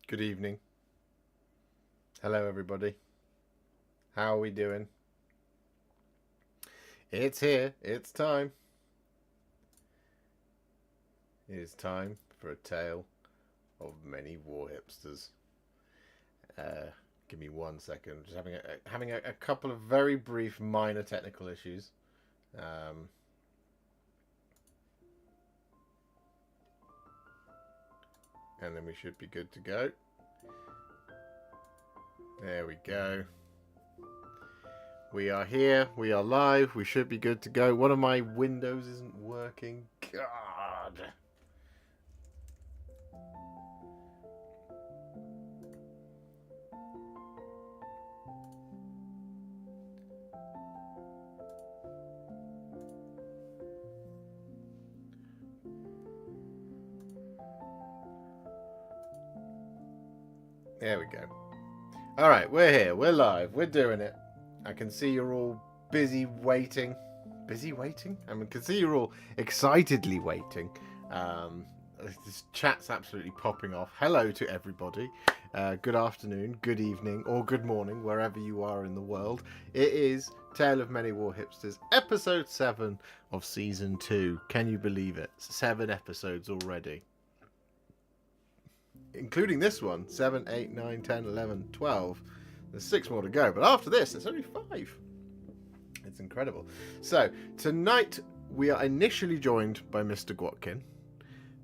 Good evening. Hello, everybody. How are we doing? It's here. It's time. It is time for a tale of many Warhipsters. Give me 1 second. Just having a couple of very brief minor technical issues. And then we should be good to go. There we go. We are here. We are live. We should be good to go. One of my windows isn't working. God. There we go. All right, we're here. We're live. We're doing it. I can see you're all busy waiting. Busy waiting? I can see you're all excitedly waiting. This chat's absolutely popping off. Hello to everybody. Good afternoon, good evening, or good morning, wherever you are in the world. It is Tale of Many Warhipsters, episode 7 of season 2. Can you believe it? 7 episodes already. Including this one, 7, 8, 9, 10, 11, 12. There's 6 more to go, but after this, it's only 5. It's incredible. So, tonight, we are initially joined by Mr. Gwatkin.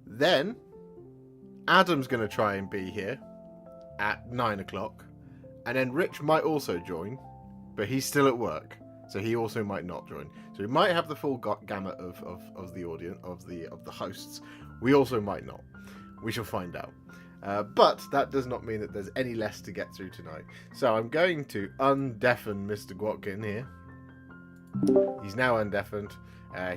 Then, Adam's going to try and be here at 9 o'clock. And then Rich might also join, but he's still at work, so he also might not join. So we might have the full gamut of the audience, of the hosts. We also might not. We shall find out. But that does not mean that there's any less to get through tonight. So I'm going to undeafen Mr. Gwatkin here. He's now undeafened.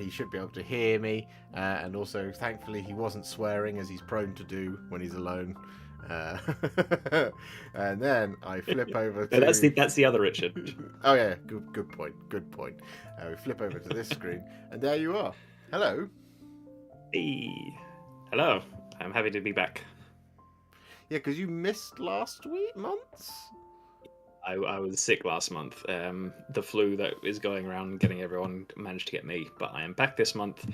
He should be able to hear me. And also, thankfully, he wasn't swearing as he's prone to do when he's alone. And then I flip over to... No, that's the other Richard. Oh, yeah. Good point. Good point. We flip over to this screen. And there you are. Hello. Hey. Hello. I'm happy to be back. Yeah, because you missed last month? I was sick last month. The flu that is going around getting everyone managed to get me, but I am back this month.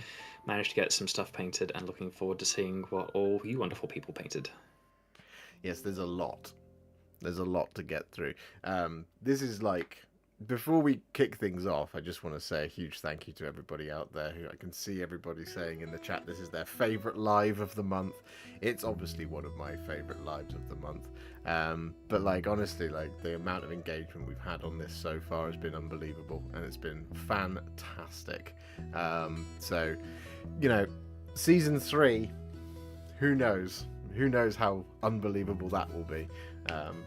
Managed to get some stuff painted and looking forward to seeing what all you wonderful people painted. Yes, there's a lot. There's a lot to get through. This is like... Before we kick things off, I just want to say a huge thank you to everybody out there who I can see everybody saying in the chat this is their favourite live of the month. It's obviously one of my favourite lives of the month. But like honestly, like the amount of engagement we've had on this so far has been unbelievable and it's been fantastic. So, you know, season 3, who knows? Who knows how unbelievable that will be?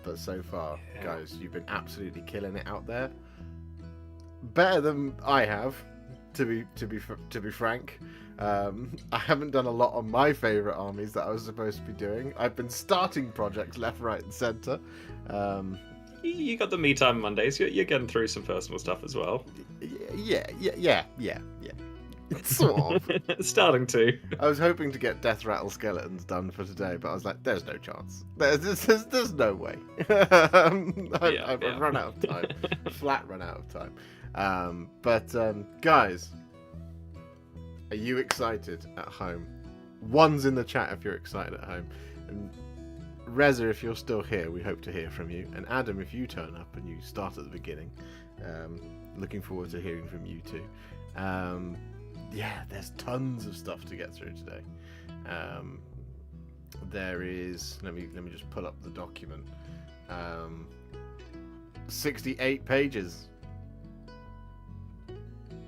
But so far, guys, you've been absolutely killing it out there. Better than I have, to be frank. I haven't done a lot on my favourite armies that I was supposed to be doing. I've been starting projects left, right, and centre. You got the me time Mondays. You're getting through some personal stuff as well. Yeah. Sort of. Starting to. I was hoping to get Death Rattle Skeletons done for today, but I was like, there's no chance. There's no way. I've run out of time. Flat run out of time. But guys, are you excited at home? One's in the chat if you're excited at home. And Reza, if you're still here, we hope to hear from you. And Adam, if you turn up and you start at the beginning, looking forward to hearing from you too. Yeah, there's tons of stuff to get through today. There is, let me just pull up the document. 68 pages.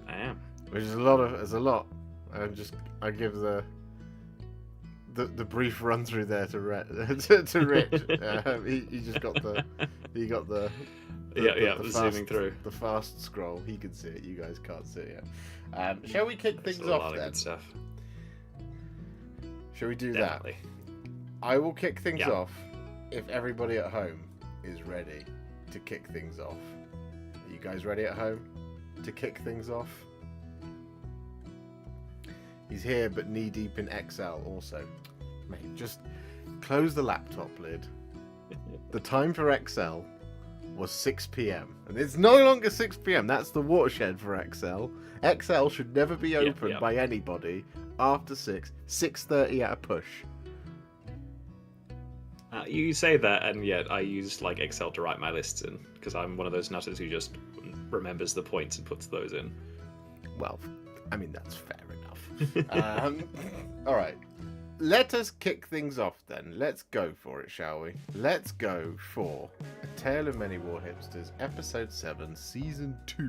I am. Which is a lot. I give the brief run through there to Rich. He just got the zooming through the fast scroll. He can see it. You guys can't see it yet. Shall we kick things Still off then? Good stuff. Shall we do Definitely. that? I will kick things off if everybody at home is ready to kick things off. Are you guys ready at home to kick things off? He's here, but knee deep in Exile also. Mate, just close the laptop lid, the time for Exile was 6 p.m. And it's no longer 6 p.m. That's the watershed for Exile. Exile should never be opened by anybody after 6:30 at a push. You say that, and yet I use like Excel to write my lists in, because I'm one of those nutters who just remembers the points and puts those in. Well, I mean, that's fair enough. All right. Let us kick things off then. Let's go for it, shall we? Let's go for A Tale of Many Warhipsters, Episode 7, Season 2.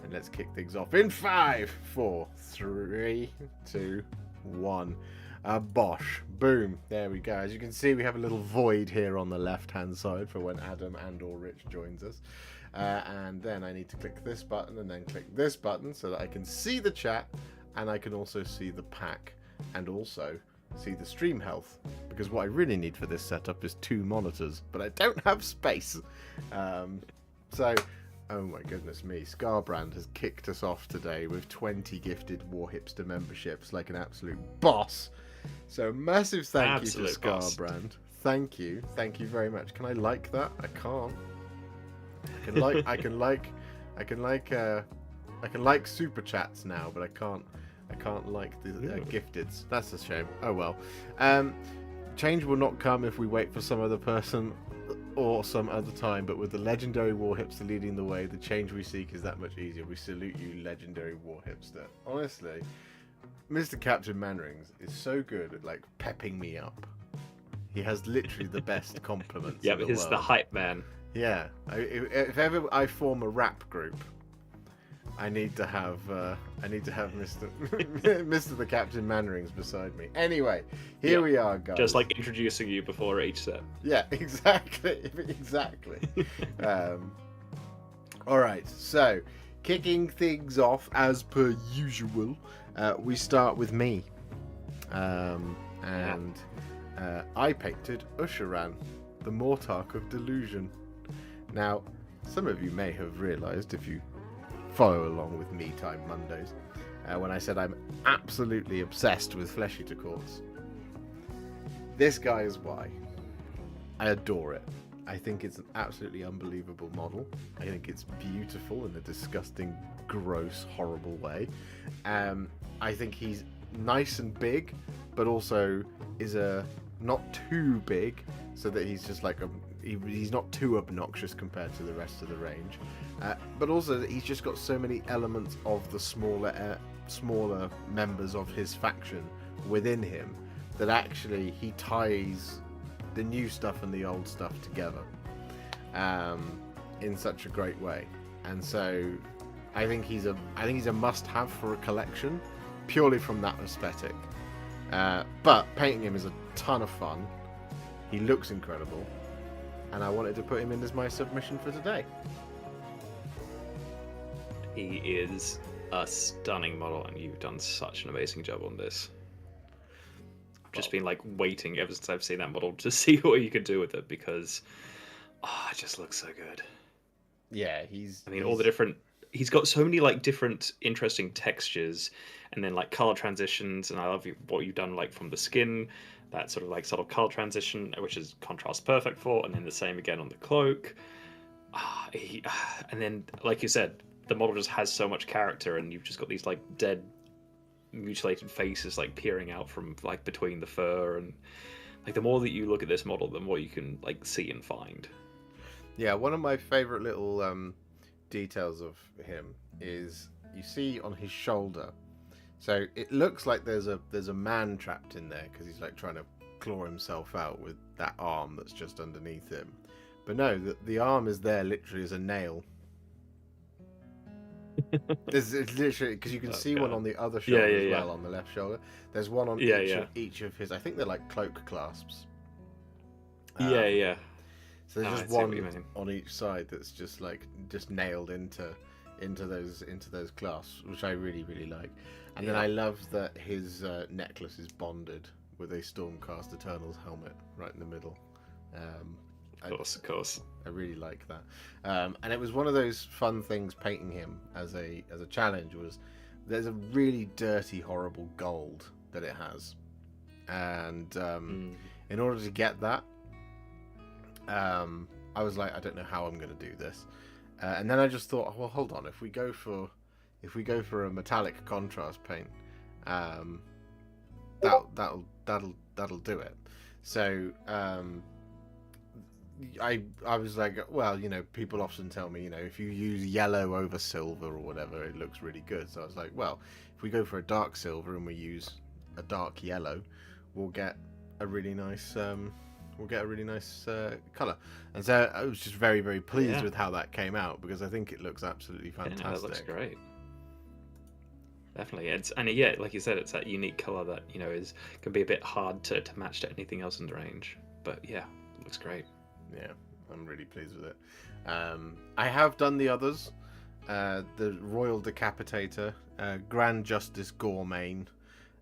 And let's kick things off in 5, 4, 3, 2, 1. Bosh. Boom. There we go. As you can see, we have a little void here on the left-hand side for when Adam and or Rich joins us. And then I need to click this button and then click this button so that I can see the chat and I can also see the pack and also see the stream health. Because what I really need for this setup is 2 monitors, but I don't have space. So, oh my goodness me, Scarbrand has kicked us off today with 20 gifted Warhipster memberships like an absolute boss. So massive thank you to Scarbrand. Thank you very much. Can I like that? I can't. I can like super chats now, but I can't like the gifteds. That's a shame. Oh well. Change will not come if we wait for some other person or some other time, but with the legendary Warhipster leading the way, the change we seek is that much easier. We salute you, legendary Warhipster. Honestly, Mr. Captain Manrings is so good at like pepping me up. He has literally the best compliments. Yeah, but he's the hype man. Yeah, if ever I form a rap group, I need to have Mr. Mr. the Captain Manrings beside me. Anyway, here we are, guys. Just like introducing you before each set. Yeah, exactly. All right, so kicking things off as per usual, we start with me, and I painted Ushoran, the Mortarch of Delusion. Now, some of you may have realised if you follow along with Me Time Mondays, when I said I'm absolutely obsessed with Flesh Eater Courts. This guy is why. I adore it. I think it's an absolutely unbelievable model. I think it's beautiful in a disgusting, gross, horrible way. I think he's nice and big, but also is not too big, so that he's just like he's not too obnoxious compared to the rest of the range. But also that he's just got so many elements of the smaller members of his faction within him that actually he ties the new stuff and the old stuff together in such a great way. And so I think he's a must-have for a collection purely from that aesthetic. But painting him is a ton of fun. He looks incredible, and I wanted to put him in as my submission for today. He is a stunning model, and you've done such an amazing job on this. I've just been like waiting ever since I've seen that model to see what you could do with it, because it just looks so good. Yeah, all the different. He's got so many like different interesting textures, and then like color transitions. And I love what you've done like from the skin, that sort of like subtle color transition, which is contrast perfect for, and then the same again on the cloak. And then like you said, the model just has so much character, and you've just got these like dead, mutilated faces like peering out from like between the fur, and like the more that you look at this model, the more you can like see and find. Yeah, one of my favorite little details of him is you see on his shoulder. So it looks like there's a man trapped in there because he's like trying to claw himself out with that arm that's just underneath him. But no, the arm is there literally as a nail. It's literally because you can see one on the other shoulder as well, on the left shoulder. There's one on each of his. I think they're like cloak clasps. So there's just one on each side that's just nailed into those clasps, which I really, really like. And then I love that his necklace is bonded with a Stormcast Eternals helmet right in the middle. Of course. I really like that. And it was one of those fun things painting him as a challenge was there's a really dirty, horrible gold that it has. And in order to get that, I was like, I don't know how I'm going to do this, and then I just thought, well, hold on, if we go for a metallic contrast paint, that'll do it. So I was like, well, people often tell me, if you use yellow over silver or whatever, it looks really good. So I was like, well, if we go for a dark silver and we use a dark yellow, we'll get a really nice color. And so I was just very, very pleased with how that came out, because I think it looks absolutely fantastic. Yeah, that looks great. Definitely, like you said, it's that unique color that can be a bit hard to match to anything else in the range. But yeah, it looks great. Yeah, I'm really pleased with it. I have done the others, the Royal Decapitator, Grand Justice Gormain,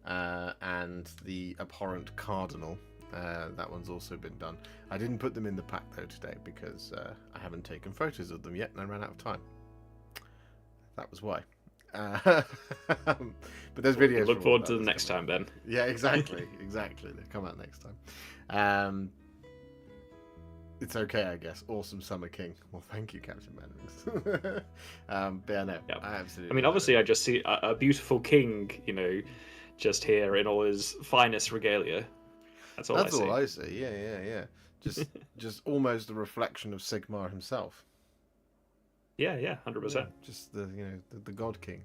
and the Abhorrent Cardinal. That one's also been done. I didn't put them in the pack though today because I haven't taken photos of them yet and I ran out of time. That was why. But there's videos. Look forward to the next time then. Yeah, exactly. They come out next time. It's okay, I guess. Awesome Summer King. Well, thank you, Captain Mannings. But yeah, no, I absolutely. I mean, obviously, I just see a beautiful king, just here in all his finest regalia. That's all I see. Yeah. Just almost a reflection of Sigmar himself. Yeah, 100%. Yeah, just the God King.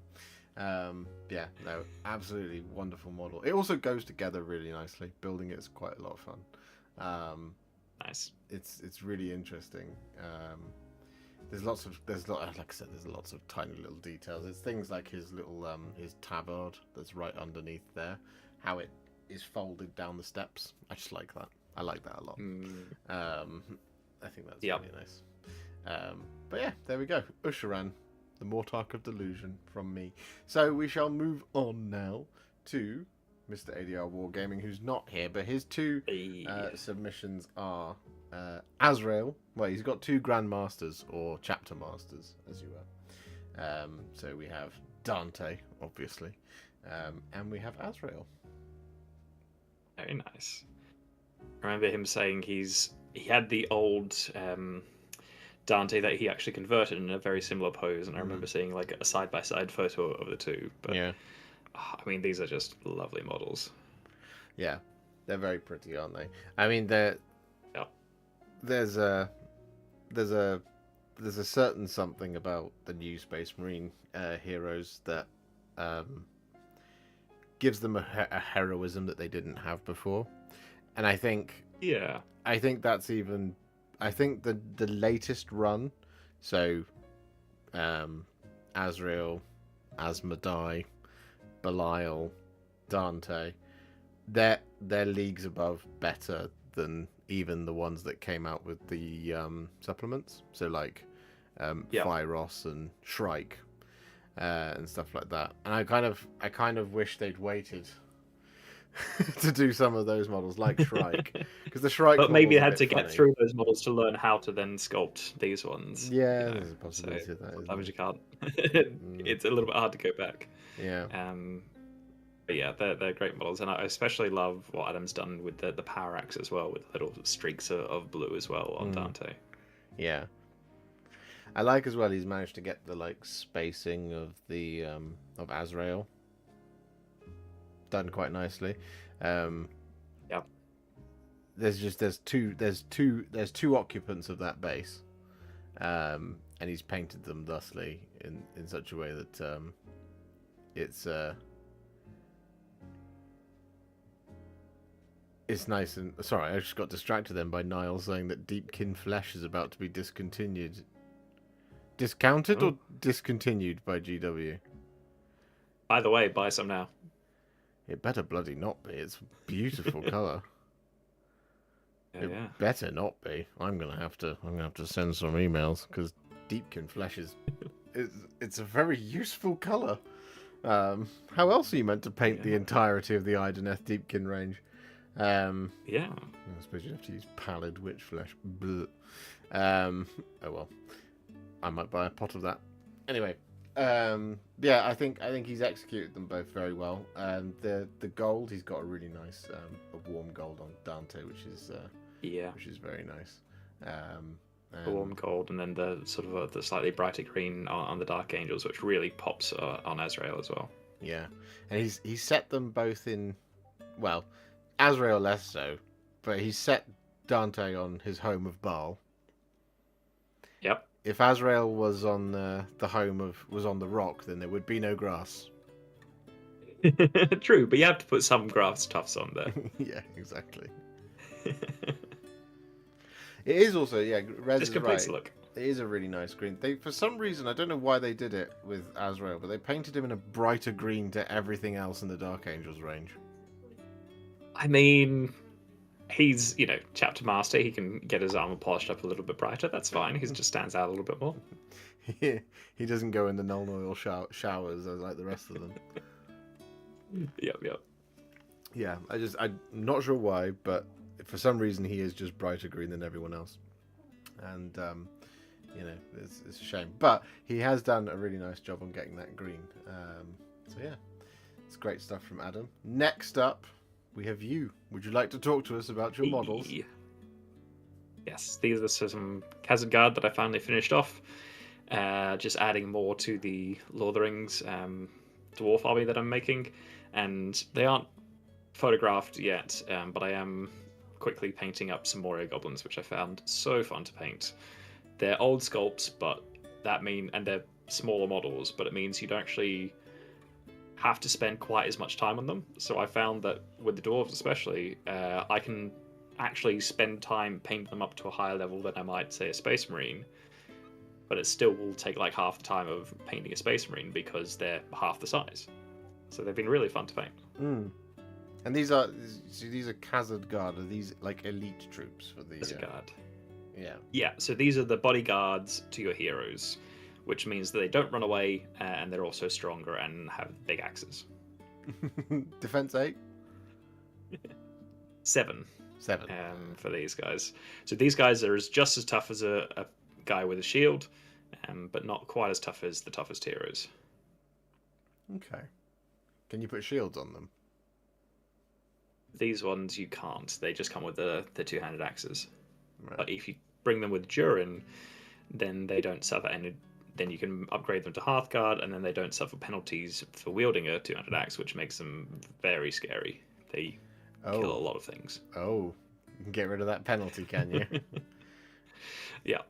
Yeah, no, absolutely wonderful model. It also goes together really nicely. Building it is quite a lot of fun. Nice. It's really interesting. There's lots of tiny little details. There's things like his little his tabard that's right underneath there, how it is folded down the steps. I just like that. I like that a lot. I think that's really nice. But yeah, there we go. Ushoran, the Mortarch of Delusion from me. So we shall move on now to Mr. ADR Wargaming, who's not here, but his two submissions are Azrael. Well, he's got two Grandmasters, or Chapter Masters, as you were. So we have Dante, obviously, and we have Azrael. Very nice. I remember him saying he had the old Dante that he actually converted in a very similar pose, and I remember seeing like a side-by-side photo of the two. But yeah, I mean, these are just lovely models. Yeah, they're very pretty, aren't they? I mean, there's a certain something about the new Space Marine heroes that gives them a heroism that they didn't have before, and I think that's even. I think the latest run, so Azrael, Asmodai, Belial, Dante, they're leagues above better than even the ones that came out with the supplements. So like Fyros and Shrike and stuff like that. And I kind of wish they'd waited to do some of those models like Shrike, because the Shrike. But maybe they had to get through those models to learn how to then sculpt these ones. Yeah, there's a possibility of that. Sometimes you can't. It's a little bit hard to go back. Yeah. But yeah, they're great models, and I especially love what Adam's done with the power axe as well, with little streaks of blue as well on Dante. Yeah. I like as well. He's managed to get the spacing of the of Azrael done quite nicely. There's two occupants of that base, and he's painted them thusly in such a way that it's nice. And sorry, I just got distracted then by Niall saying that Deepkin Flesh is about to be discontinued. Discounted or discontinued by GW? Either way, buy some now. It better bloody not be. It's a beautiful colour. It better not be. I'm gonna have to send some emails, because Deepkin Flesh it's a very useful colour. How else are you meant to paint the entirety of the Idoneth Deepkin range? I suppose you'd have to use pallid witch flesh. Oh well, I might buy a pot of that. Anyway, I think he's executed them both very well. The gold, he's got a really nice a warm gold on Dante, which is very nice. The warm gold, and then the sort of the slightly brighter green on the Dark Angels, which really pops on Azrael as well. Yeah, and he's set them both in, well, Azrael less so, but he's set Dante on his home of Baal. Yep. If Azrael was on was on the rock, then there would be no grass. True, but you have to put some grass tufts on there. Yeah, exactly. It is also, yeah, Rez Just is completes right. the look. It is a really nice green. They, for some reason, I don't know why they did it with Azrael, but they painted him in a brighter green to everything else in the Dark Angels range. I mean, he's, chapter master. He can get his armor polished up a little bit brighter. That's fine. He just stands out a little bit more. He doesn't go in the null oil showers like the rest of them. Yep. Yeah, I'm not sure why, but for some reason he is just brighter green than everyone else. And, it's a shame. But he has done a really nice job on getting that green. So yeah, it's great stuff from Adam. Next up, we have you. Would you like to talk to us about your models? Yes, these are some Khazad Guard that I finally finished off. Just adding more to the Lord of the Rings dwarf army that I'm making. And they aren't photographed yet, but I am quickly painting up some Moria goblins, which I found so fun to paint. They're old sculpts, and they're smaller models, but it means you don't actually have to spend quite as much time on them. So I found that with the dwarves especially, I can actually spend time painting them up to a higher level than I might say a Space Marine, but it still will take like half the time of painting a Space Marine because they're half the size. So they've been really fun to paint. Mm. And these are Khazad Guard. Are these like elite troops for the Khazad Guard? Yeah. So these are the bodyguards to your heroes, which means that they don't run away, and they're also stronger and have big axes. Defense 8? 7. 7. For these guys. So these guys are just as tough as a guy with a shield, but not quite as tough as the toughest heroes. Okay. Can you put shields on them? These ones you can't. They just come with the two-handed axes. Right. But if you bring them with Durin, then they don't suffer any. Then you can upgrade them to Hearthguard, and then they don't suffer penalties for wielding a two-handed axe, which makes them very scary. They kill a lot of things. Oh, you can get rid of that penalty, can you? Yeah.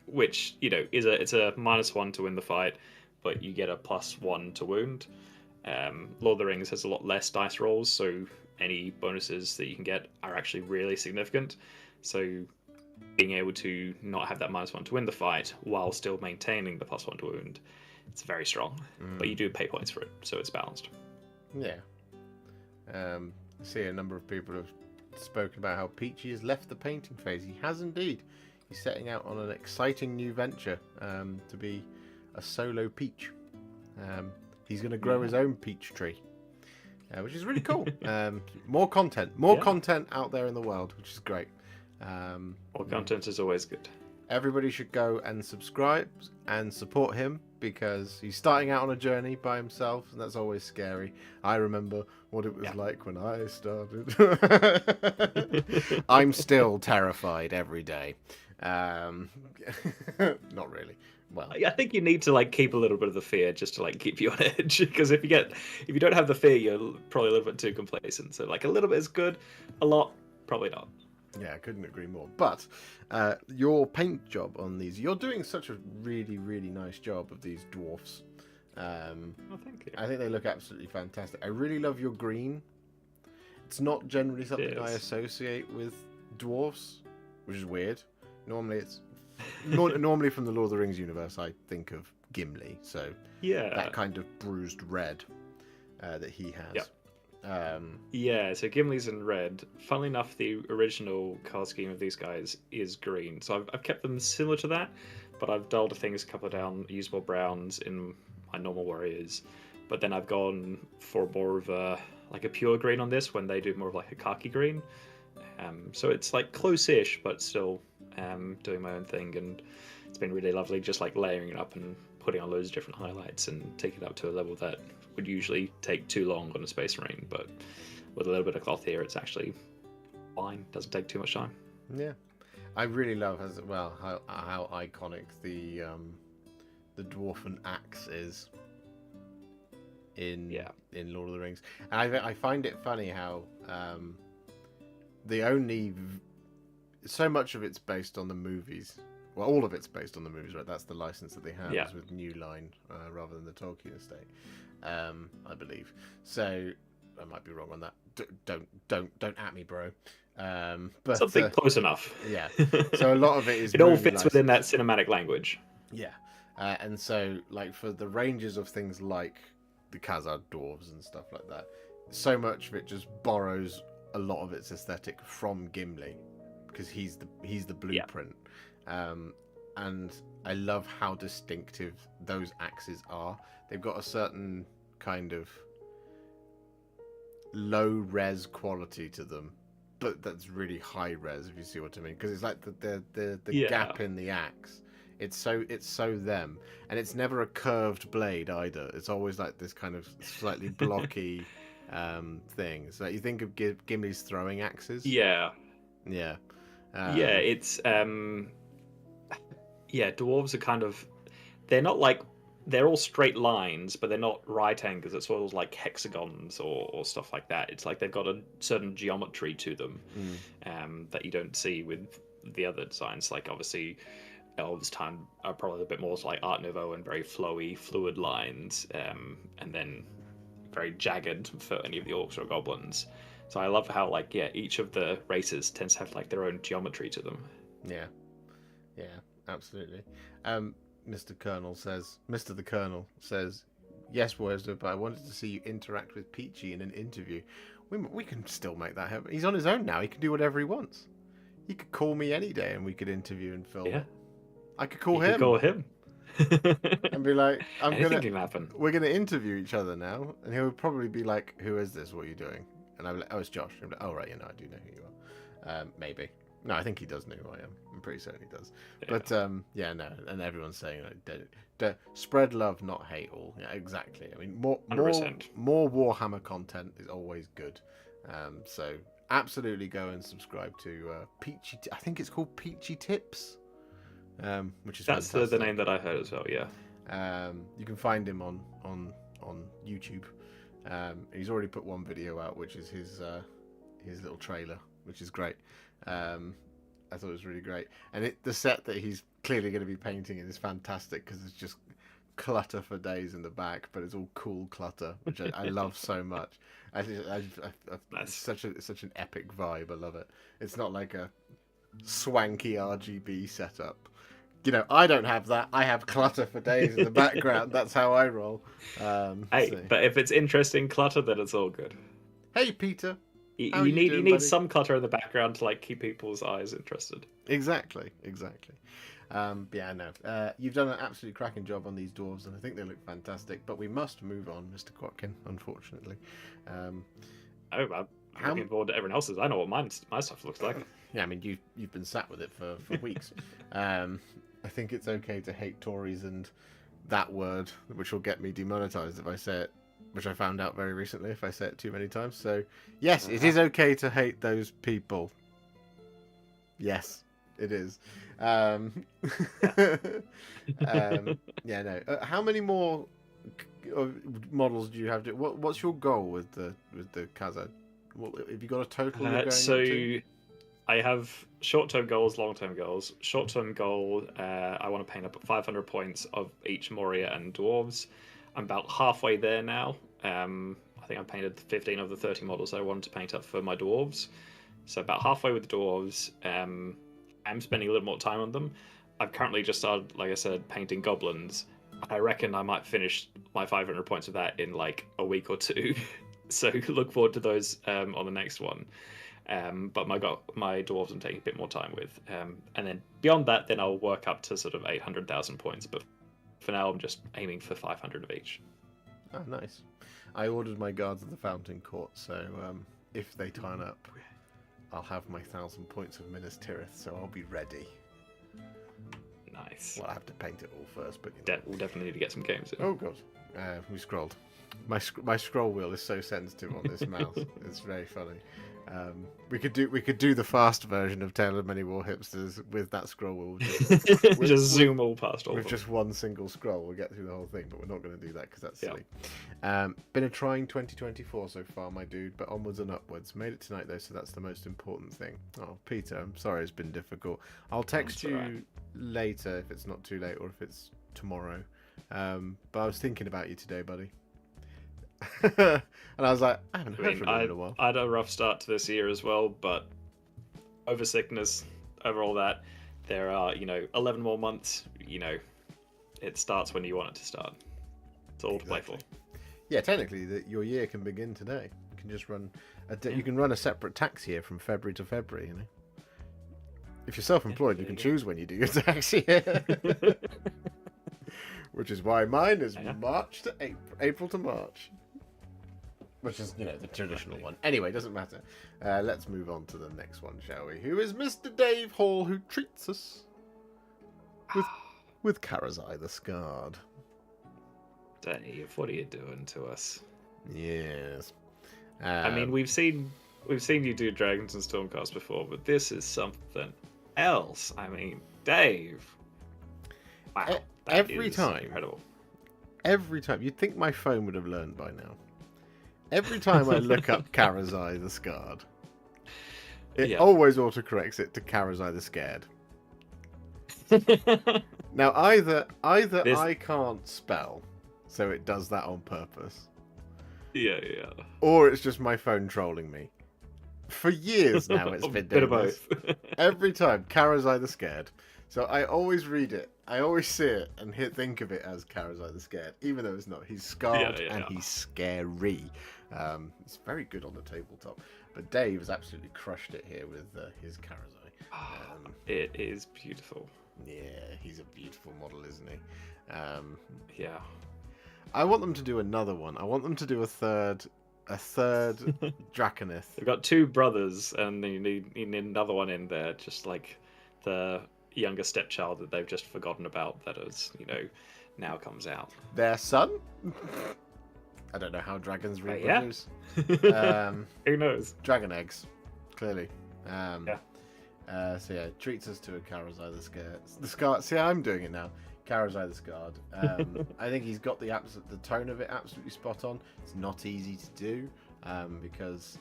Which is it's a -1 to win the fight, but you get a +1 to wound. Lord of the Rings has a lot less dice rolls, so any bonuses that you can get are actually really significant. So being able to not have that -1 to win the fight while still maintaining the +1 to wound, it's very strong. But you do pay points for it, so it's balanced. Yeah. I see a number of people have spoken about how Peachy has left the painting phase. He has indeed. He's setting out on an exciting new venture to be a solo peach. He's going to grow his own peach tree, which is really cool. More content out there in the world, which is great. More content is always good. Everybody should go and subscribe and support him because he's starting out on a journey by himself, and that's always scary. I remember what it was like when I started. I'm still terrified every day. Not really. Well, I think you need to keep a little bit of the fear just to keep you on edge, because if you don't have the fear, you're probably a little bit too complacent. So a little bit is good, a lot probably not. Yeah, I couldn't agree more. But your paint job on these, you're doing such a really, really nice job of these dwarfs. Thank you. I think they look absolutely fantastic. I really love your green. It's not generally something I associate with dwarfs, which is weird. Normally normally from the Lord of the Rings universe, I think of Gimli. So that kind of bruised red that he has. Yep. So Gimli's in red. Funnily enough, the original colour scheme of these guys is green. So I've kept them similar to that, but I've dulled things a couple down, used more browns in my normal warriors. But then I've gone for more of a pure green on this when they do more of a khaki green. So it's close-ish, but still doing my own thing, and it's been really lovely just layering it up and putting on loads of different highlights and taking it up to a level that would usually take too long on a Space Marine, but with a little bit of cloth here, it's actually fine. Doesn't take too much time. Yeah, I really love as well how iconic the dwarfen axe is in Lord of the Rings. And I find it funny how the only so much of it's based on the movies. Well, all of it's based on the movies, right? That's the license that they have, is with New Line rather than the Tolkien estate, I believe. So I might be wrong on that. Don't at me, bro. But something close enough. Yeah. So a lot of it is it all movie fits within that cinematic language. Yeah. And so, like, for the ranges of things like the Khazad dwarves and stuff like that, so much of it just borrows a lot of its aesthetic from Gimli, because he's the blueprint. And I love how distinctive those axes are. They've got a certain kind of low res quality to them, but that's really high res, if you see what I mean. Because it's like the gap in the axe. It's so them, and it's never a curved blade either. It's always like this kind of slightly blocky thing. So you think of Gimli's throwing axes. Yeah. It's dwarves are kind of, they're all straight lines, but they're not right angles. It's sort of like hexagons or stuff like that. It's like they've got a certain geometry to them that you don't see with the other designs. Like, obviously, elves' time are probably a bit more like Art Nouveau and very flowy, fluid lines, and then very jagged for any of the orcs or goblins. So I love how each of the races tends to have their own geometry to them. Yeah, absolutely. Mr. the Colonel says, yes, Wurzer, but I wanted to see you interact with Peachy in an interview. We can still make that happen. He's on his own now. He can do whatever he wants. He could call me any day and we could interview and film. Yeah. I could call him. And be like, Anything can happen. We're going to interview each other now. And he'll probably be like, who is this? What are you doing? And I'll be like, oh, it's Josh. And I'll be like, oh, right, I do know who you are. Maybe. No, I think he does know who I am. I'm pretty certain he does. Yeah. But, no. And everyone's saying, spread love, not hate all. Yeah, exactly. I mean, more Warhammer content is always good. So absolutely go and subscribe to Peachy. I think it's called Peachy Tips. Which is that's the name that I heard as well. Yeah. You can find him on YouTube. He's already put one video out, which is his little trailer, which is great. I thought it was really great, and the set that he's clearly going to be painting in is fantastic because it's just clutter for days in the back, but it's all cool clutter, which I love so much. It's such an epic vibe. I love it. It's not like a swanky RGB setup. I don't have that. I have clutter for days in the background. That's how I roll. But if it's interesting clutter, then it's all good. Hey, Peter. You need some clutter in the background to keep people's eyes interested. Exactly. You've done an absolutely cracking job on these dwarves, and I think they look fantastic. But we must move on, Mr. Quatkin, unfortunately. I'm looking forward to everyone else's. I know what my stuff looks like. Yeah, I mean, you've been sat with it for weeks. I think it's okay to hate Tories and that word, which will get me demonetized if I say it, which I found out very recently if I say it too many times. So, yes, it is okay to hate those people. Yes, it is. How many more models do you have? What's your goal with the Khazad? Have you got a total you're going into? I have short-term goals, long-term goals. Short-term goal, I want to paint up 500 points of each Moria and Dwarves. I'm about halfway there now. I think I painted 15 of the 30 models I wanted to paint up for my Dwarves. So about halfway with the Dwarves. I'm spending a little more time on them. I've currently just started, like I said, painting Goblins. I reckon I might finish my 500 points of that in a week or two. So look forward to those on the next one. But my dwarves I'm taking a bit more time with, and then beyond that, then I'll work up to sort of 800,000 points. But for now, I'm just aiming for 500 of each. Oh, nice! I ordered my guards at the Fountain Court, so if they turn up, I'll have my 1,000 points of Minas Tirith, so I'll be ready. Nice. Well, I have to paint it all first, but we'll definitely need to get some games in. Oh god, we scrolled. My scroll wheel is so sensitive on this mouse. It's very funny. We could do the fast version of Tale of Many Warhipsters with that scroll. We'll Just zoom all past all with of them. just one single scroll. We'll get through the whole thing, but we're not going to do that because that's Yeah. silly. Been a trying 2024 so far, my dude, but onwards and upwards. Made it tonight though, so that's the most important thing. Oh, Peter, I'm sorry it's been difficult. I'll text you alright. later if it's not too late or if it's tomorrow. But I was thinking about you today, buddy. And I was like, I haven't heard from you in a while. I had a rough start to this year as well, but over sickness, over all that, there are 11 more months. It starts when you want it to start. It's all to play for. Yeah, technically, your year can begin today. You can just run you can run a separate tax year from February to February. If you're self-employed, you can choose when you do your tax year. Which is why mine is March to April to March. Which is, the traditional one. Anyway, doesn't matter. Let's move on to the next one, shall we? Who is Mr. Dave Hall, who treats us with Karazai the Scarred. Dave, what are you doing to us? Yes. I mean, we've seen you do Dragons and Stormcast before, but this is something else. I mean, Dave. Wow. Every time. Incredible. Every time. You'd think my phone would have learned by now. Every time I look up Karazai the Scarred, it always autocorrects it to Karazai the Scared. Now, either I can't spell, so it does that on purpose. Yeah. Or it's just my phone trolling me. For years now, it's been doing this. Every time, Karazai the Scared. So I always read it. I always see it and think of it as Karazai the Scared, even though it's not. He's scarred and he's scary. It's very good on the tabletop. But Dave has absolutely crushed it here with his Karazai. It is beautiful. Yeah, he's a beautiful model, isn't he? Yeah. I want them to do another one. I want them to do a third Draconith. They've got two brothers, and you need another one in there, just like the younger stepchild that they've just forgotten about that is, now comes out. Their son? I don't know how dragons reproduce. Who knows? Dragon eggs, clearly. So yeah, treats us to a Karazai the Scarred. See, I'm doing it now. Karazai the Scarred. I think he's got the tone of it absolutely spot on. It's not easy to do because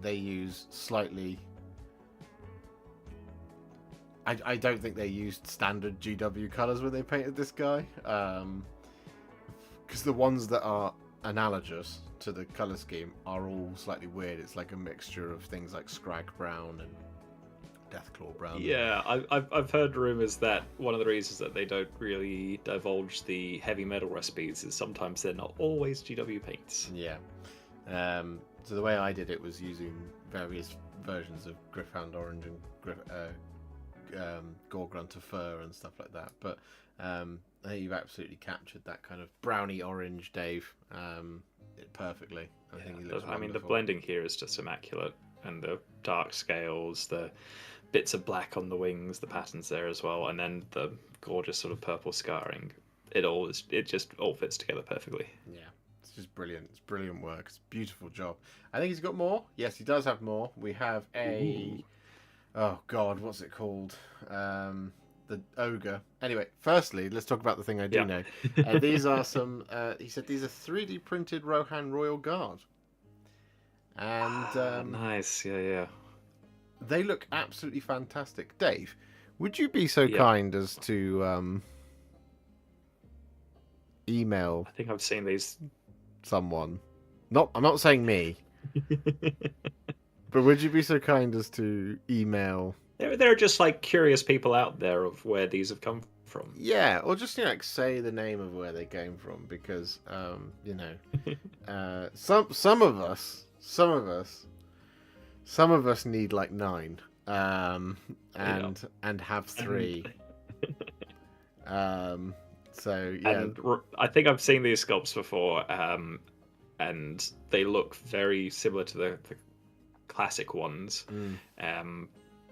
they use slightly. I don't think they used standard GW colours when they painted this guy. Because the ones that are analogous to the colour scheme are all slightly weird. It's like a mixture of things like Scrag Brown and Deathclaw Brown. Yeah, I've heard rumours that one of the reasons that they don't really divulge the heavy metal recipes is sometimes they're not always GW paints. Yeah. So the way I did it was using various versions of Gryph-hound Orange and Gore-grunter Fur and stuff like that. But I think you've absolutely captured that kind of browny orange, Dave, perfectly. I think he looks wonderful. I mean, the blending here is just immaculate, and the dark scales, the bits of black on the wings, the patterns there as well, and then the gorgeous sort of purple scarring. It just all fits together perfectly. Yeah, it's just brilliant. It's brilliant work. It's a beautiful job. I think he's got more. Yes, he does have more. We have a... Oh, God, what's it called? The ogre. Anyway, firstly, let's talk about the thing I do know. These are some... he said these are 3D printed Rohan Royal Guard. And... nice, yeah. They look absolutely fantastic. Dave, would you be so kind as to email... I think I've seen these. Someone. I'm not saying me. But would you be so kind as to email... There are just like curious people out there of where these have come from. Yeah, or just like say the name of where they came from, because some of us need like 9, and have 3. So yeah, and I think I've seen these sculpts before, and they look very similar to the classic ones,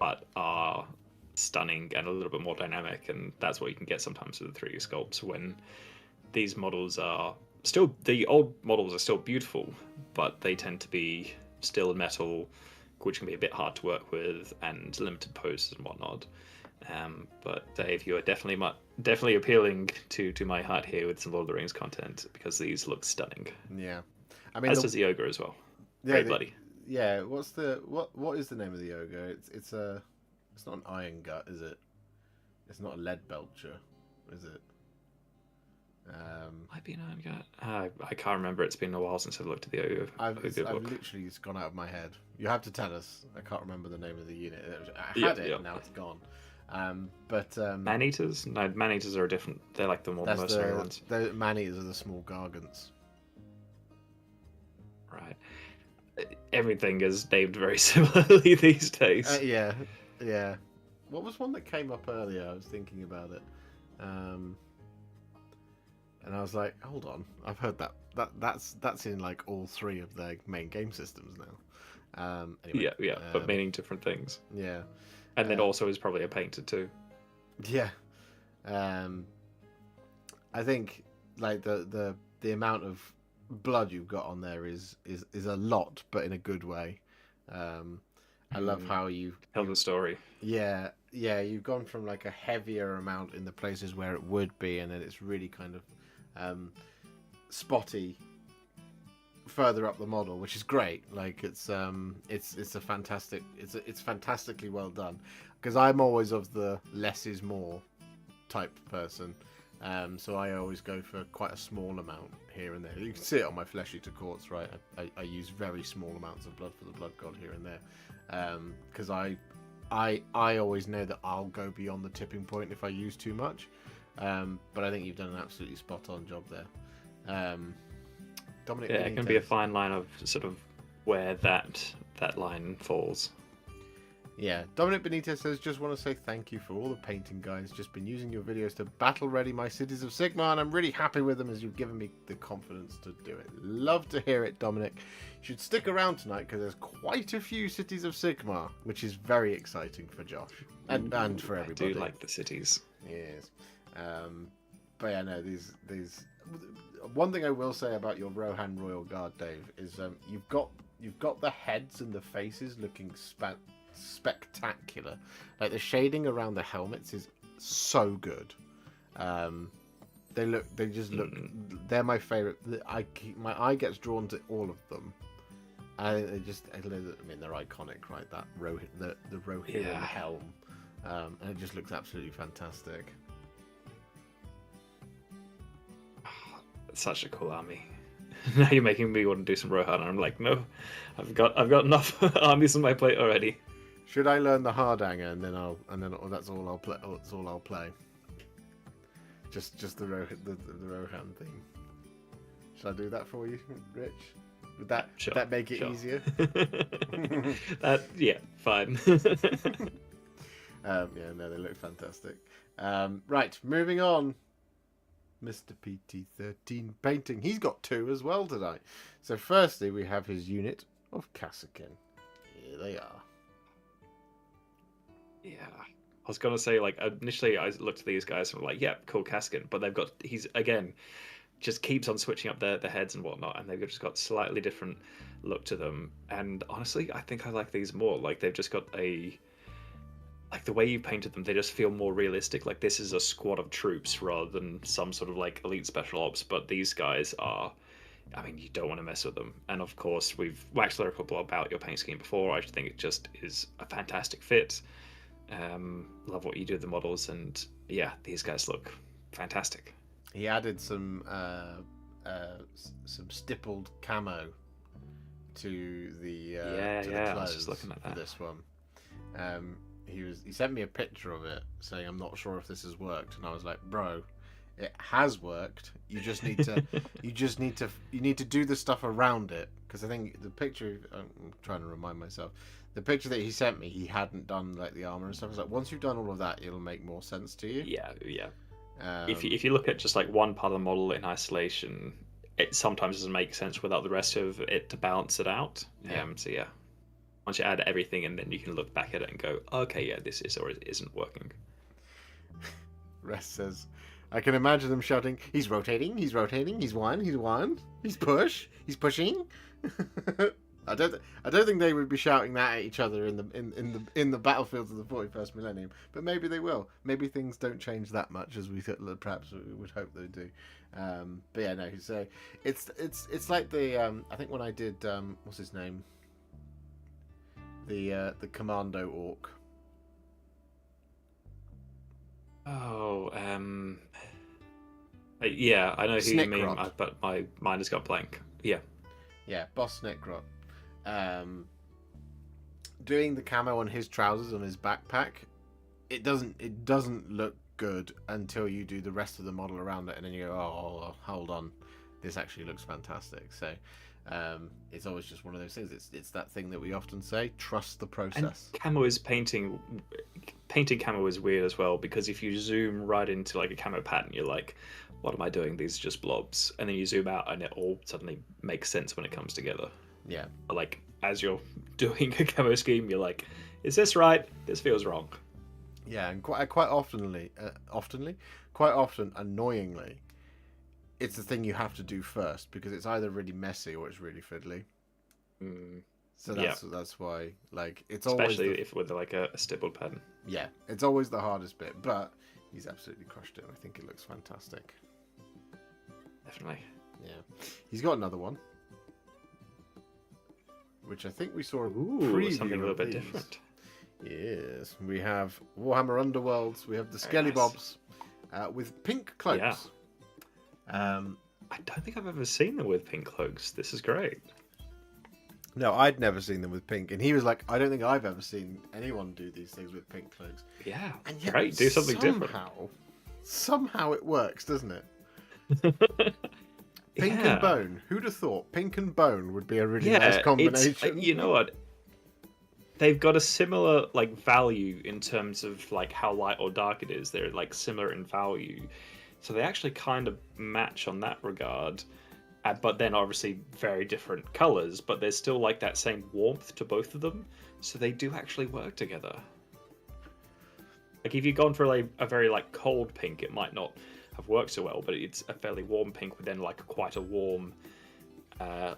but are stunning and a little bit more dynamic, and that's what you can get sometimes with the 3D sculpts when these models are still, the old models are still beautiful, but they tend to be steel and metal, which can be a bit hard to work with, and limited poses and whatnot. But Dave, you are definitely appealing to my heart here with some Lord of the Rings content, because these look stunning. Yeah, I mean, as does the ogre as well. Yeah, Very bloody. Yeah, what is the name of the ogre? It's not an iron gut, is it? It's not a lead belcher, is it? Might be an iron gut. I can't remember. It's been a while since I've looked at the ogre. I've literally just gone out of my head. You have to tell us. I can't remember the name of the unit. I had it. Now it's gone. Man-eaters? No, man-eaters are different. They're like the more mercenary ones. The man-eaters are the small gargants. Right. Everything is named very similarly these days. Yeah. What was one that came up earlier? I was thinking about it. And I was like, hold on, I've heard that. That's in like all three of their main game systems now. Anyway, but meaning different things. Yeah. And then also is probably a painter too. Yeah. I think like the amount of blood you've got on there is a lot, but in a good way. I love how you tell the story. Yeah, you've gone from like a heavier amount in the places where it would be, and then it's really kind of spotty further up the model, which is great. Like it's fantastically well done, because I'm always of the less is more type person. So I always go for quite a small amount here and there. You can see it on my Flesh Eater Courts, right? I use very small amounts of blood for the Blood God here and there, because I always know that I'll go beyond the tipping point if I use too much. But I think you've done an absolutely spot-on job there. Dominic, it can be a fine line of sort of where that line falls. Yeah, Dominic Benitez says, just want to say thank you for all the painting, guys. Just been using your videos to battle ready my cities of Sigmar, and I'm really happy with them as you've given me the confidence to do it. Love to hear it, Dominic. You should stick around tonight because there's quite a few cities of Sigmar, which is very exciting for Josh and for everybody. I do like the cities. Yes. But yeah, no, these. One thing I will say about your Rohan Royal Guard, Dave, is you've got the heads and the faces looking spectacular. Like the shading around the helmets is so good. They just look. They're my favorite. My eye gets drawn to all of them. And they're iconic, right? That the Rohirrim helm, and it just looks absolutely fantastic. Such a cool army. Now you're making me want to do some Rohan, and I'm like, no, I've got enough armies on my plate already. Should I learn the Hardanger and then that's all I'll play? That's all I'll play. Just the Rohan theme. Should I do that for you, Rich? Would that make it easier? Fine. No, they look fantastic. Right, moving on. Mr. PT13 painting. He's got 2 as well tonight. So firstly, we have his unit of Kasrkin. Here they are. Yeah. I was going to say, like, initially I looked at these guys and I'm like, yeah, cool Kasrkin. But he's, again, just keeps on switching up the heads and whatnot. And they've just got slightly different look to them. And honestly, I think I like these more. Like, they've just got like the way you painted them, they just feel more realistic. Like this is a squad of troops rather than some sort of like elite special ops. But these guys are, I mean, you don't want to mess with them. And of course, we've waxed lyrical about your paint scheme before. I think it just is a fantastic fit. Love what you do with the models, and yeah, these guys look fantastic. He added some stippled camo to the clothes. I was just looking at that. For this one. He sent me a picture of it saying, I'm not sure if this has worked, and I was like, bro, it has worked. You just need to you need to do the stuff around it, because I think the picture, I'm trying to remind myself, the picture that he sent me, he hadn't done like the armor and stuff. I was like, once you've done all of that, it'll make more sense to you. Yeah. If you look at just like one part of the model in isolation, it sometimes doesn't make sense without the rest of it to balance it out. So yeah. Once you add everything, and then you can look back at it and go, okay, yeah, this is or it isn't working. Rest says, I can imagine them shouting, he's rotating, he's won, he's pushing. I don't think they would be shouting that at each other in the battlefields of the 41st millennium. But maybe they will. Maybe things don't change that much as we perhaps we would hope they do. But yeah, no. So it's like the I think when I did what's his name, the commando orc. Oh, yeah, I know who you mean, but my mind has got blank. Yeah. Yeah, Boss Necron. Doing the camo on his trousers on his backpack, it doesn't look good until you do the rest of the model around it, and then you go, oh, hold on, this actually looks fantastic. So it's always just one of those things. It's that thing that we often say: trust the process. And camo is painting camo is weird as well, because if you zoom right into like a camo pattern, you're like, what am I doing? These are just blobs. And then you zoom out and it all suddenly makes sense when it comes together. Yeah. Like, as you're doing a camo scheme, you're like, is this right? This feels wrong. Yeah, and quite often, annoyingly, it's the thing you have to do first, because it's either really messy or it's really fiddly. So that's why, like, it's especially always if with like a stippled pattern. Yeah, it's always the hardest bit, but he's absolutely crushed it. I think it looks fantastic. Definitely. Yeah, he's got another one, which I think we saw a preview preview something a little bit these. different. Yes, we have Warhammer Underworlds. We have the Skelly Bobs with pink cloaks. Yeah. I don't think I've ever seen them with pink cloaks. This is great. No, I'd never seen them with pink, and he was like, I don't think I've ever seen anyone do these things with pink cloaks. Yeah, and yet great. Do something different. Somehow it works, doesn't it? Pink and bone. Who'd have thought pink and bone would be a really nice combination? You know what? They've got a similar like value in terms of like how light or dark it is. They're like similar in value, so they actually kind of match on that regard. But then obviously very different colors, but there's still like that same warmth to both of them, so they do actually work together. Like if you've gone for like a very like cold pink, it might not have worked so well, but it's a fairly warm pink with then like quite a warm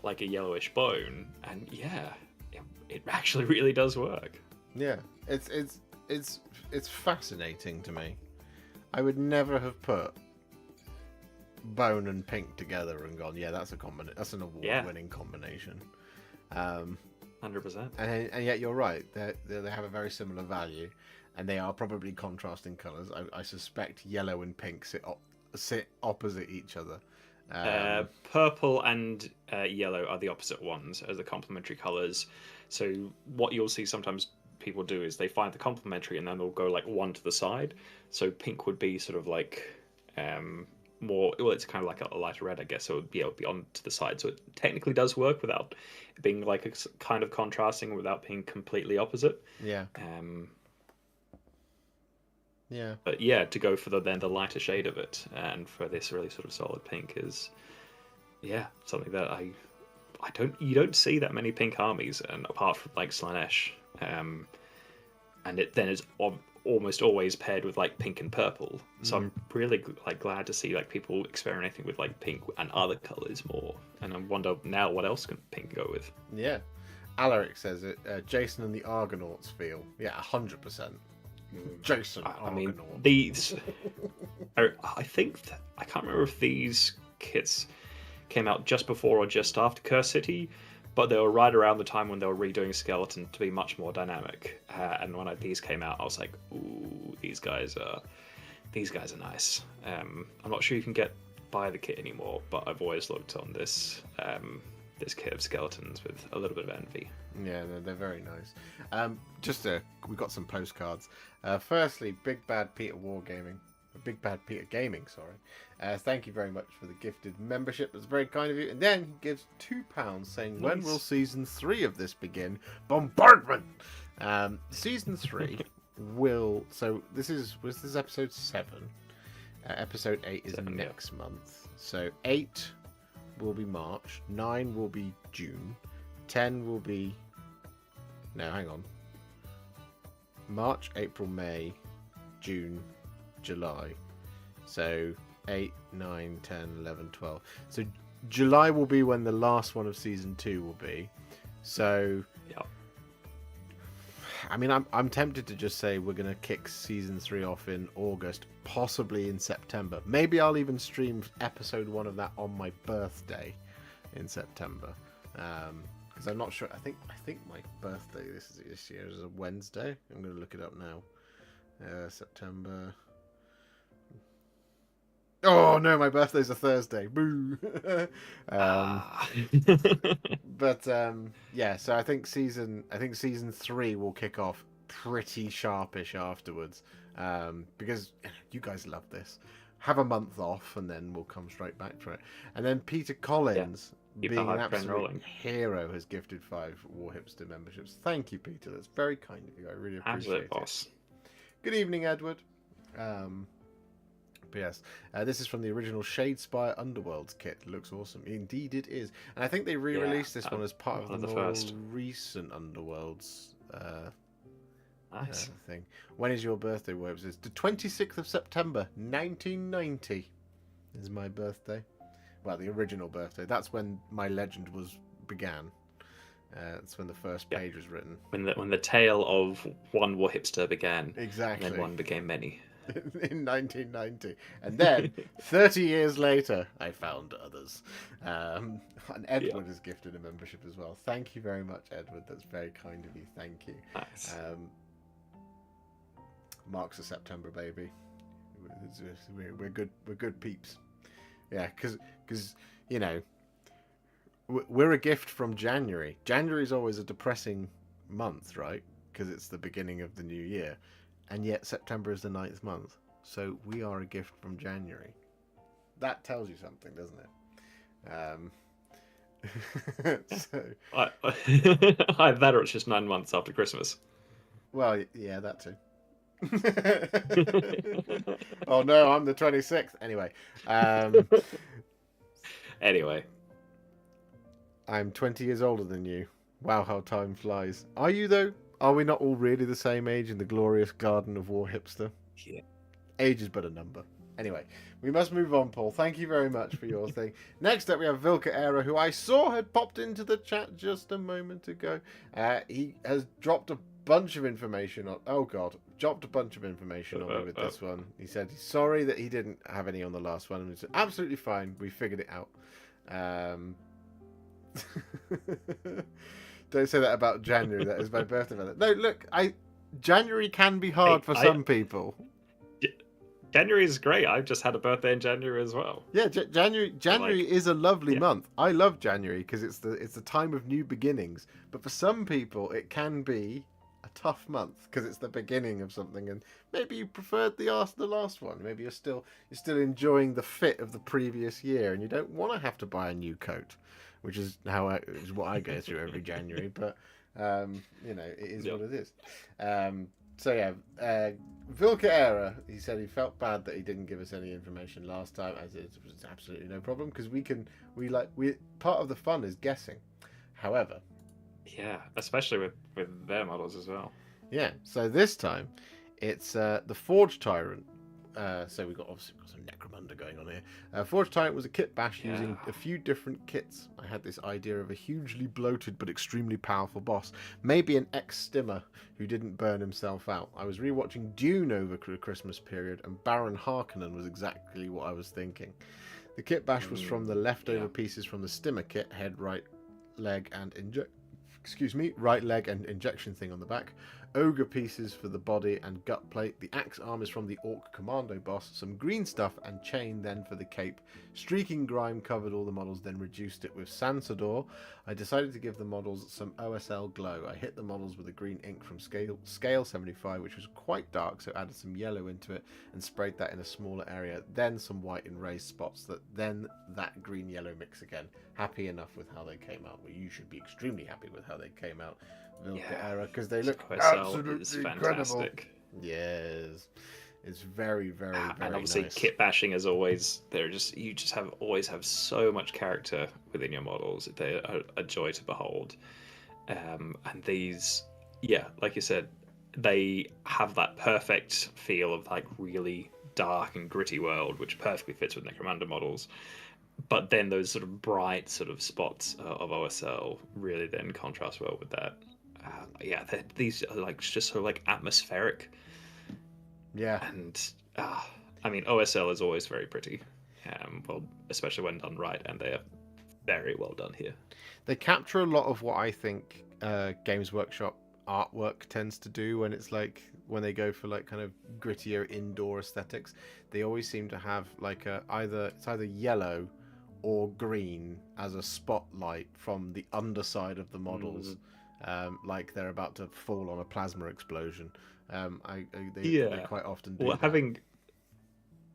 like a yellowish bone, and yeah, it actually really does work. Yeah, it's fascinating to me. I would never have put bone and pink together and gone, yeah, that's an award-winning combination. 100%. And yet you're right, they have a very similar value, and they are probably contrasting colors. I suspect yellow and pink sit opposite each other. Purple and yellow are the opposite ones as the complementary colors. So what you'll see sometimes people do is they find the complementary and then they'll go like one to the side. So pink would be sort of like more, well, it's kind of like a lighter red, I guess, so it would be on to the side. So it technically does work without it being like a kind of contrasting, without being completely opposite. Yeah. Yeah. But yeah, to go for the lighter shade of it, and for this really sort of solid pink is, yeah, something that you don't see that many pink armies, and apart from like Slaanesh, and it then is almost always paired with like pink and purple. So I'm really like glad to see like people experimenting with like pink and other colors more, and I wonder now what else can pink go with. Yeah, Alaric says it. Jason and the Argonauts feel 100%. Jason. I mean, these. I think I can't remember if these kits came out just before or just after Curse City, but they were right around the time when they were redoing Skeleton to be much more dynamic. And when these came out, I was like, "Ooh, these guys are nice." I'm not sure you can buy the kit anymore, but I've always looked on this kit of skeletons with a little bit of envy. Yeah, they're very nice. We've got some postcards. Firstly, Big Bad Peter Gaming, sorry. Thank you very much for the gifted membership. That's very kind of you. And then he gives £2 saying, nice. When will season 3 of this begin? Bombardment! Season 3 will... So this is episode 7. Episode 8 is next month. So 8 will be March. 9 will be June. 10 will be... No, hang on. March, April, May, June, July. So 8, 9, 10, 11, 12. So July will be when the last one of season 2 will be. So, Yeah. I mean, I'm tempted to just say we're gonna kick season 3 off in August, possibly in September. Maybe I'll even stream episode 1 of that on my birthday in September, because I'm not sure. I think my birthday this year is a Wednesday. I'm gonna look it up now. September. Oh no, my birthday's a Thursday. Boo. But yeah, so I think season 3 will kick off pretty sharpish afterwards, because you guys love this. Have a month off and then we'll come straight back to it. And then Peter Collins, being an absolute hero, has gifted 5 Warhipster memberships. Thank you, Peter. That's very kind of you. I really appreciate it. Boss. Good evening, Edward. Yes, this is from the original Shadespire Underworlds kit. Looks awesome. Indeed it is. And I think they re-released this one as part of the more recent Underworlds thing. When is your birthday, Webbs? It's the 26th of September, 1990 is my birthday. Well, the original birthday. That's when my legend began. That's when the first page was written. When the tale of one Warhipster began. Exactly. And then one became many. In 1990, and then 30 years later I found others, and Edward has gifted a membership as well. Thank you very much, Edward. That's very kind of you. Thank you. Nice. Mark's a September baby. We're good peeps. Yeah, because you know, we're a gift from January. January is always a depressing month, right? Because it's the beginning of the new year. And yet September is the 9th month. So we are a gift from January. That tells you something, doesn't it? So, that or it's just 9 months after Christmas. Well, yeah, that too. Oh no, I'm the 26th. Anyway. Anyway. I'm 20 years older than you. Wow, how time flies. Are you, though? Are we not all really the same age in the glorious garden of Warhipster? Yeah. Age is but a number. Anyway, we must move on, Paul. Thank you very much for your thing. Next up, we have Vilka Era, who I saw had popped into the chat just a moment ago. He has dropped a bunch of information on... Oh, God. Dropped a bunch of information on me with this one. He said he's sorry that he didn't have any on the last one. And he said, absolutely fine. We figured it out. Don't say that about January. That is my birthday. No, look, January can be hard for some people. January is great. I've just had a birthday in January as well. Yeah, January is a lovely month. I love January because it's the time of new beginnings. But for some people, it can be a tough month because it's the beginning of something, and maybe you preferred the last one. Maybe you're still enjoying the fit of the previous year, and you don't want to have to buy a new coat, which is what I go through every January. But you know, it is what it is. So yeah, Vilka Era, he said he felt bad that he didn't give us any information last time, as it was absolutely no problem because we part of the fun is guessing. However, yeah, especially with their models as well. Yeah, so this time it's the Forge Tyrant. So we've got some Necromunda going on here. Forge Tyrant was a kit bash using a few different kits. I had this idea of a hugely bloated but extremely powerful boss. Maybe an ex-stimmer who didn't burn himself out. I was rewatching Dune over the Christmas period, and Baron Harkonnen was exactly what I was thinking. The kit bash was from the leftover pieces from the stimmer kit, head, right leg and right leg and injection thing on the back. Ogre pieces for the body and gut plate. The axe arm is from the Orc Commando boss. Some green stuff and chain then for the cape. Streaking grime covered all the models, then reduced it with Sansador. I decided to give the models some OSL glow. I hit the models with a green ink from scale 75, which was quite dark, so added some yellow into it and sprayed that in a smaller area. Then some white in raised spots. Then that green-yellow mix again. Happy enough with how they came out. Well, you should be extremely happy with how they came out. Vilka Era, because they look absolutely incredible. Yes, it's very, very, very and obviously nice. Kit bashing as always. You always have so much character within your models. They are a joy to behold. And these, like you said, they have that perfect feel of like really dark and gritty world, which perfectly fits with Necromunda models. But then those sort of bright sort of spots of OSL really then contrast well with that. Yeah, these are like just sort of like atmospheric. Yeah. And I mean, OSL is always very pretty. Well, especially when done right, and they are very well done here. They capture a lot of what I think Games Workshop artwork tends to do when it's like when they go for like kind of grittier indoor aesthetics. They always seem to have like either yellow or green as a spotlight from the underside of the models, like they're about to fall on a plasma explosion. They quite often do that. Having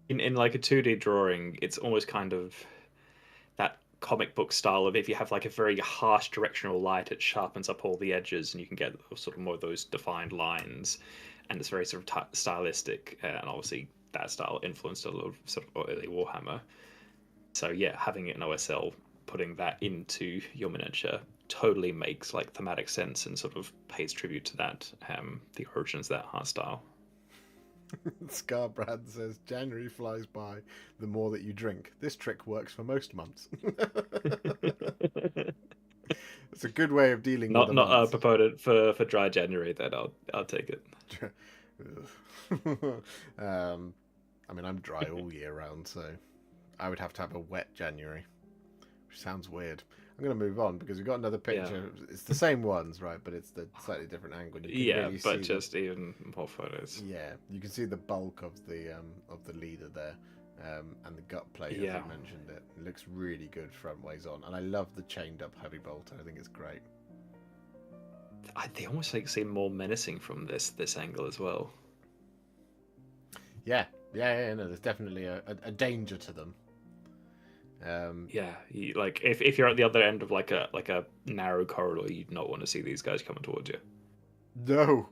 in like a 2D drawing, it's almost kind of that comic book style of if you have like a very harsh directional light, it sharpens up all the edges and you can get sort of more of those defined lines, and it's very sort of stylistic, and obviously that style influenced a lot of sort of early Warhammer. So yeah, having it in OSL, putting that into your miniature totally makes like thematic sense and sort of pays tribute to that, the origins of that art style. Scarbrand says January flies by the more that you drink. This trick works for most months. It's a good way of dealing with not a proponent for dry January. Then I'll take it. I mean, I'm dry all year round, so I would have to have a wet January, which sounds weird. I'm going to move on because we've got another picture. Yeah. It's the same ones, right? But it's the slightly different angle. You can really but just even more photos. Yeah, you can see the bulk of the leader there, and the gut plate, as you mentioned it. It looks really good front ways on, and I love the chained up heavy bolter. I think it's great. They almost like seem more menacing from this angle as well. Yeah. No, there's definitely a danger to them. Like if you're at the other end of like a narrow corridor, you'd not want to see these guys coming towards you. No.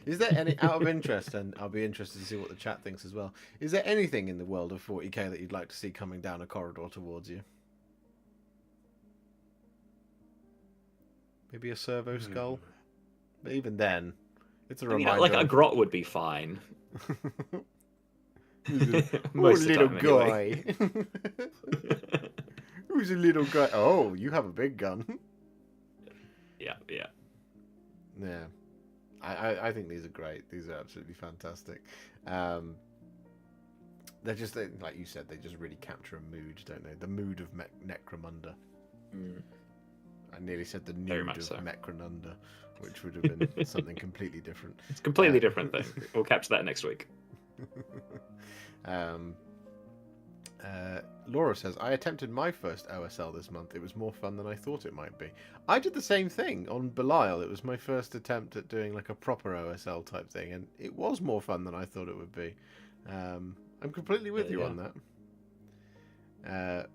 Is there any, out of interest, and I'll be interested to see what the chat thinks as well, is there anything in the world of 40k that you'd like to see coming down a corridor towards you? Maybe a servo skull? But even then, it's a reminder. Like a grot would be fine. Most little guy. Anyway. Who's a little guy? Oh, you have a big gun. Yeah. I think these are great. These are absolutely fantastic. They're just, like you said, they just really capture a mood, don't they? The mood of Necromunda. I nearly said the nude of Necromunda, which would have been something completely different. It's a completely different thing. We'll capture that next week. Laura says, I attempted my first OSL this month. It was more fun than I thought it might be. I did the same thing on Belial. It was my first attempt at doing like a proper OSL type thing, and it was more fun than I thought it would be. I'm completely with you on that.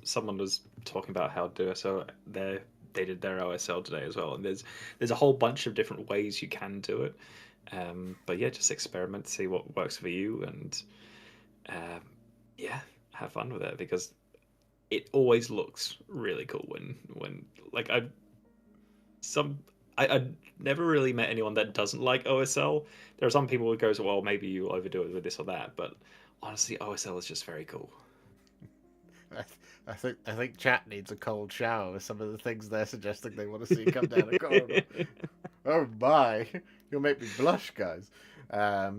Someone was talking about how they did their OSL today as well, and there's a whole bunch of different ways you can do it. But yeah, just experiment, see what works for you, and have fun with it, because it always looks really cool when like I never really met anyone that doesn't like OSL. There are some people who goes, well, maybe you overdo it with this or that, but honestly, OSL is just very cool. I think chat needs a cold shower with some of the things they're suggesting they want to see come down a corridor. Oh my, you'll make me blush, guys. I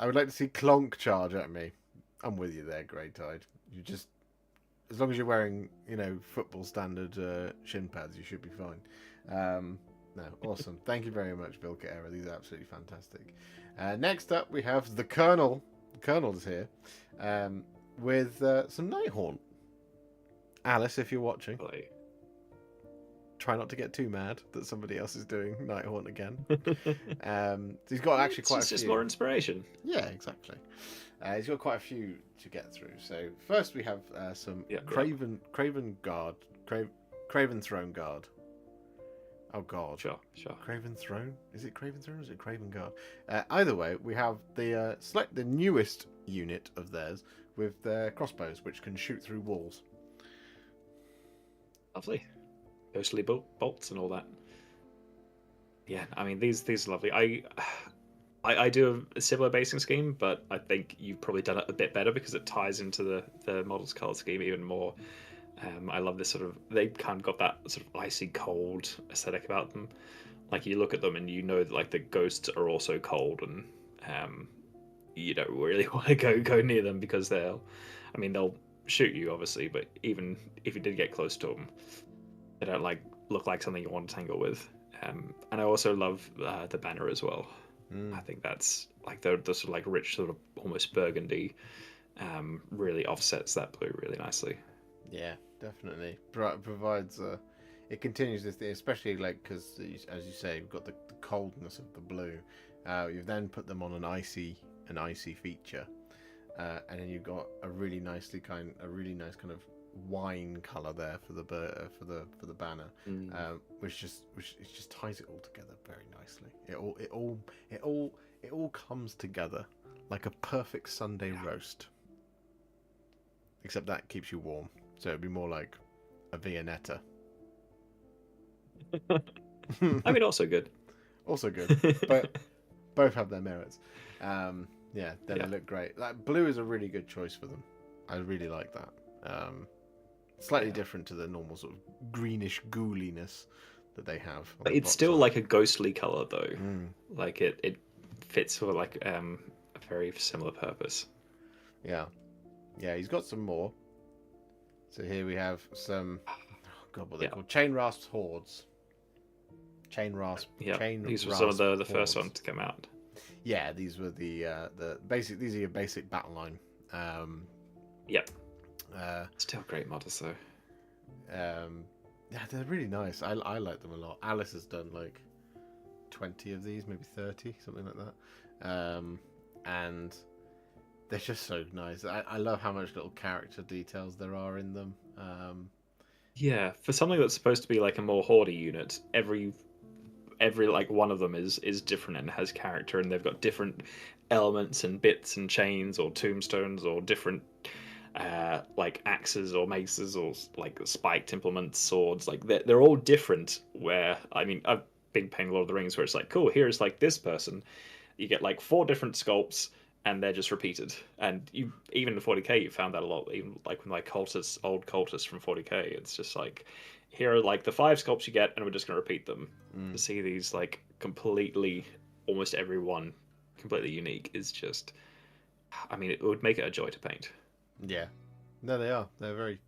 would like to see Clonk charge at me. I'm with you there, Grey Tide. You just, as long as you're wearing, football standard shin pads, you should be fine. No, awesome. Thank you very much, Vilka Era. These are absolutely fantastic. Next up, we have the Colonel. The Colonel's here with some Nighthaunt. Alice, if you're watching. Boy. Try not to get too mad that somebody else is doing Nighthaunt again. He's got actually quite a few. It's just more inspiration. Yeah, exactly. He's got quite a few to get through. So first we have some Craven Throne Guard. Oh God. Sure. Craven Throne? Is it Craven Throne or is it Craven Guard? Either way, we have the newest unit of theirs with their crossbows, which can shoot through walls. Lovely. Ghostly bolts and all that. Yeah, I mean these are lovely. I I do a similar basing scheme, but I think you've probably done it a bit better because it ties into the model's color scheme even more. I love this sort of, they kind of got that sort of icy cold aesthetic about them. Like you look at them and you know that like the ghosts are also cold, and you don't really want to go near them because they'll shoot you obviously, but even if you did get close to them, they don't like look like something you want to tangle with. And I also love the banner as well. I think that's like the sort of like rich sort of almost burgundy really offsets that blue really nicely. Yeah, definitely provides it continues this thing, especially like because as you say, you've got the coldness of the blue. You've then put them on an icy feature, and then you've got a really nice kind of wine color there for the banner, which just ties it all together very nicely. It all comes together like a perfect Sunday roast. Except that keeps you warm, so it'd be more like a Viennetta. I mean, also good, but both have their merits. They look great. That blue is a really good choice for them. I really like that. Slightly different to the normal sort of greenish ghouliness that they have. But it's still like a ghostly color though. Like it fits for like a very similar purpose. Yeah, he's got some more. So here we have some. Oh God, what are they called? Chain rasps hordes. Chain rasp. Yeah, these were some of the first ones to come out. Yeah, these were the basic. These are your basic Battleline. Yep. Still great models though. Yeah, they're really nice. I like them a lot. Alice has done like 20 of these, maybe 30, something like that. And they're just so nice. I love how much little character details there are in them. Yeah, for something that's supposed to be like a more horde unit, every like one of them is different and has character, and they've got different elements and bits and chains or tombstones or different like axes or maces or like spiked implements, swords. Like they're all different. Where I mean, I've been playing Lord of the Rings, where it's like, cool, here's like this person. You get like 4 different sculpts, and they're just repeated. And you even in 40k, you found that a lot. Even like with my cultists, old cultists from 40k, it's just like, here are like the 5 sculpts you get, and we're just going to repeat them. To see these like completely, almost every one completely unique is just, I mean, it would make it a joy to paint. Yeah, no, they are. They're very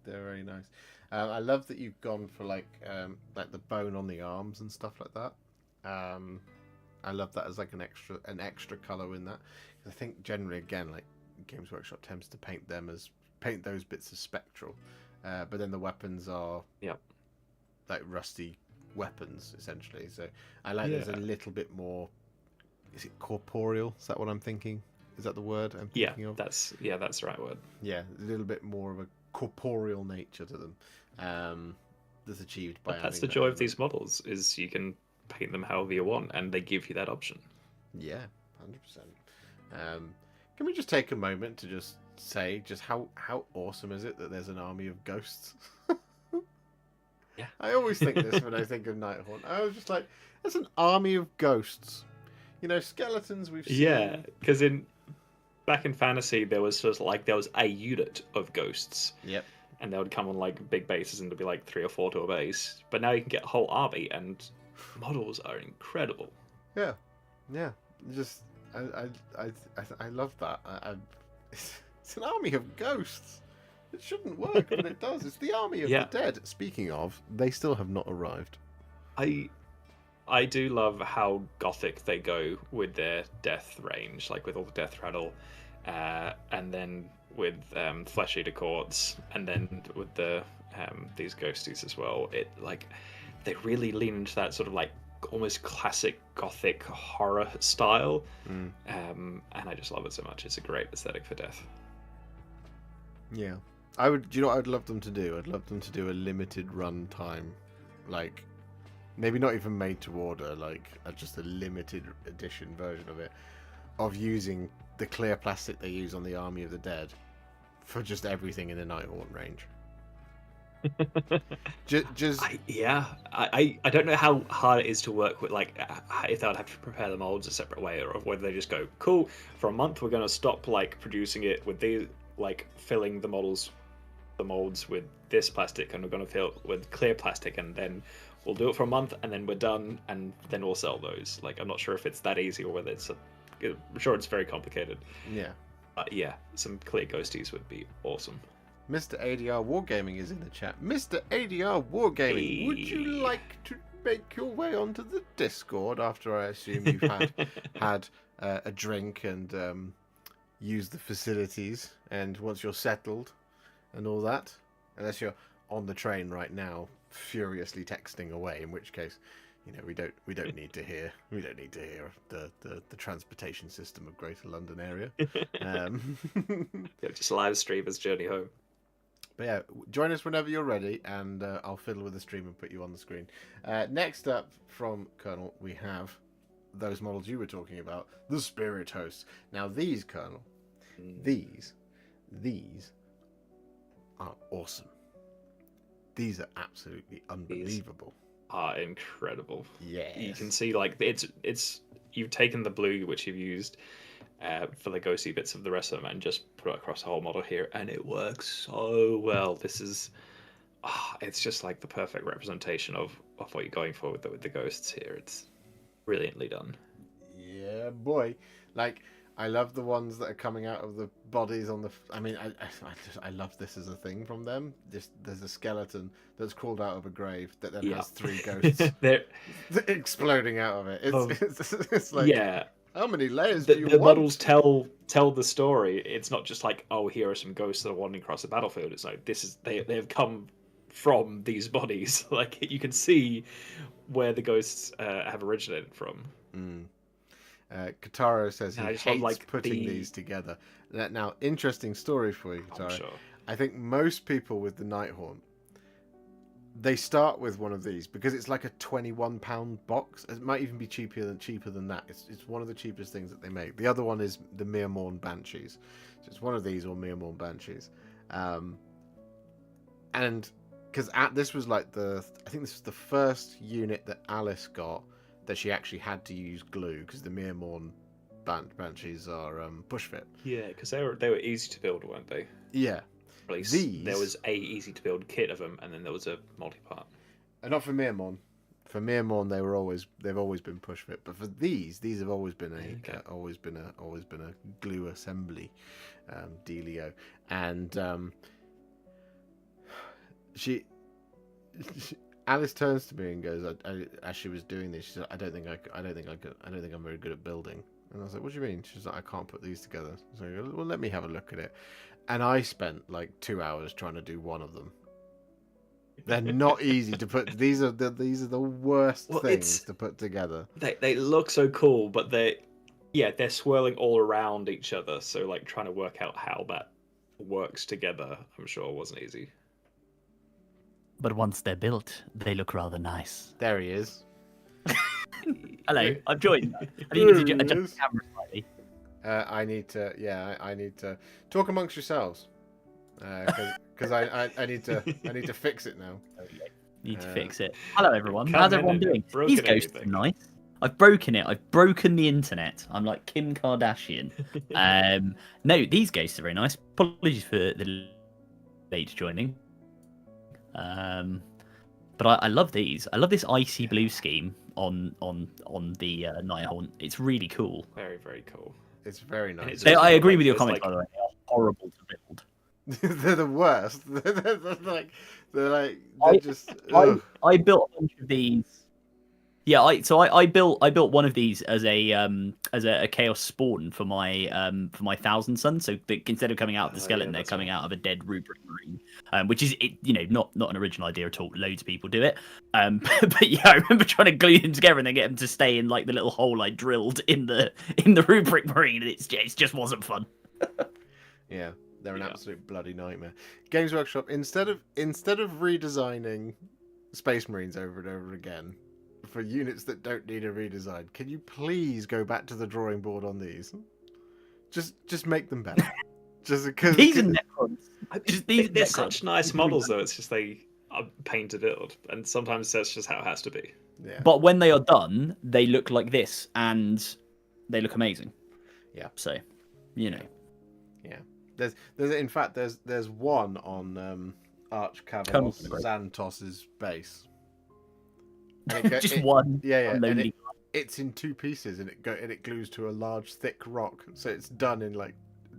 nice. I love that you've gone for like the bone on the arms and stuff like that. I love that as like an extra color in that. I think generally, again, like Games Workshop tends to paint those bits as spectral, but then the weapons are like rusty weapons essentially. So I like there's a little bit more. Is it corporeal? Is that what I'm thinking? Is that the word I'm thinking of? That's the right word. Yeah, a little bit more of a corporeal nature to them. That's achieved by. That's the joy of these models, is you can paint them however you want, and they give you that option. Yeah, 100%. Can we just take a moment to just say how awesome is it that there's an army of ghosts? Yeah, I always think this when I think of Nighthaunt. I was just like, there's an army of ghosts. You know, skeletons we've seen. Yeah, because back in fantasy, there was a unit of ghosts. Yep. And they would come on like big bases, and there'd be like 3 or 4 to a base. But now you can get a whole army, and models are incredible. Yeah. Just I love that. It's an army of ghosts. It shouldn't work, but it does. It's the army of the dead. Speaking of, they still have not arrived. I do love how gothic they go with their death range, like with all the death rattle, and then with flesh eater courts, and then with the these ghosties as well. It like they really lean into that sort of like almost classic gothic horror style, and I just love it so much. It's a great aesthetic for death. Yeah, I would. Do you know what I'd love them to do? I'd love them to do a limited run time, like. Maybe not even made to order, like just a limited edition version of it, of using the clear plastic they use on the Army of the Dead for just everything in the Nighthaunt range. Just I don't know how hard it is to work with, like, if they would have to prepare the molds a separate way, or whether they just go, cool, for a month we're going to stop like producing it with these, like filling the molds with this plastic, and we're going to fill it with clear plastic, and then we'll do it for a month, and then we're done, and then we'll sell those. Like, I'm not sure if it's that easy, or whether I'm sure it's very complicated. Yeah. Yeah, some clear ghosties would be awesome. Mr. ADR Wargaming is in the chat. Mr. ADR Wargaming, would you like to make your way onto the Discord after I assume you've had a drink and used the facilities, and once you're settled and all that? Unless you're on the train right now, furiously texting away, in which case, you know, we don't need to hear the transportation system of Greater London area. Yeah, just live stream his journey home. But yeah, join us whenever you're ready, and I'll fiddle with the stream and put you on the screen. Next up from Colonel, we have those models you were talking about, the Spirit Hosts. Now these, Colonel, these are awesome. These are absolutely unbelievable. Are incredible. Yeah. You can see, like, it's you've taken the blue which you've used for the ghosty bits of the rest of them and just put it across the whole model here, and it works so well. This is it's just like the perfect representation of what you're going for with the ghosts here. It's brilliantly done. Yeah, boy. Like, I love the ones that are coming out of the bodies on the... I mean, I love this as a thing from them. Just, there's a skeleton that's crawled out of a grave that then has 3 ghosts exploding out of it. It's like, yeah. How many layers do you want? The models tell the story. It's not just like, oh, here are some ghosts that are wandering across the battlefield. It's like, they have come from these bodies. Like, you can see where the ghosts have originated from. Kataro says he hates putting these together. Now, interesting story for you, Kataro. Sure. I think most people with the Nighthaunt, they start with one of these because it's like a £21 box. It might even be cheaper than that. It's one of the cheapest things that they make. The other one is the Mirmorn Banshees. So it's one of these or Mirmorn Banshees. And because this was like I think this was the first unit that Alice got that she actually had to use glue, because the Mirmorn Banshees are push fit. Yeah, because they were easy to build, weren't they? Yeah. At least there was a easy to build kit of them, and then there was a multi-part. And not for Mirmorn. For Mirmorn, they've always been push fit, but for these have always been a glue assembly dealio. And Alice turns to me and goes, as she was doing this, she said, I don't think I'm very good at building. And I was like, what do you mean? She's like, I can't put these together. So I go, well, let me have a look at it. And I spent like 2 hours trying to do one of them. They're not easy to put. These are the worst things to put together. They look so cool, but they're swirling all around each other. So like trying to work out how that works together, I'm sure wasn't easy. But once they're built, they look rather nice. There he is. Hello, I've joined. I need to adjust the camera slightly. I need to talk amongst yourselves, because I need to fix it now. Need to fix it. Hello everyone. How's everyone doing? These ghosts are nice. I've broken it. I've broken the internet. I'm like Kim Kardashian. No, these ghosts are very nice. Apologies for the late joining. But I love these. I love this icy blue scheme on the Nighthaunt. It's really cool. Very, very cool. It's very nice. I agree with your comments, by the way. They are horrible to build. They're the worst. I built a bunch of these. Yeah, I built one of these as a chaos spawn for my 1,000 Sun. So instead of coming out of the skeleton, they're coming out of a dead rubric marine, which is not an original idea at all. Loads of people do it. But yeah, I remember trying to glue them together and then get them to stay in like the little hole I drilled in the rubric marine, and it just wasn't fun. Yeah, they're an absolute bloody nightmare. Games Workshop, instead of redesigning Space Marines over and over again for units that don't need a redesign, can you please go back to the drawing board on these? Just make them better. Just because these are Necrons. They're such nice models, though. It's just they paint to build, and sometimes that's just how it has to be. Yeah. But when they are done, they look like this, and they look amazing. Yeah. So, you know. Yeah. There's in fact there's one on Arch Colonel's Cavalos great. Xantos's base. Just one. Yeah. And lonely it's in two pieces, and it glues to a large thick rock, so it's done in like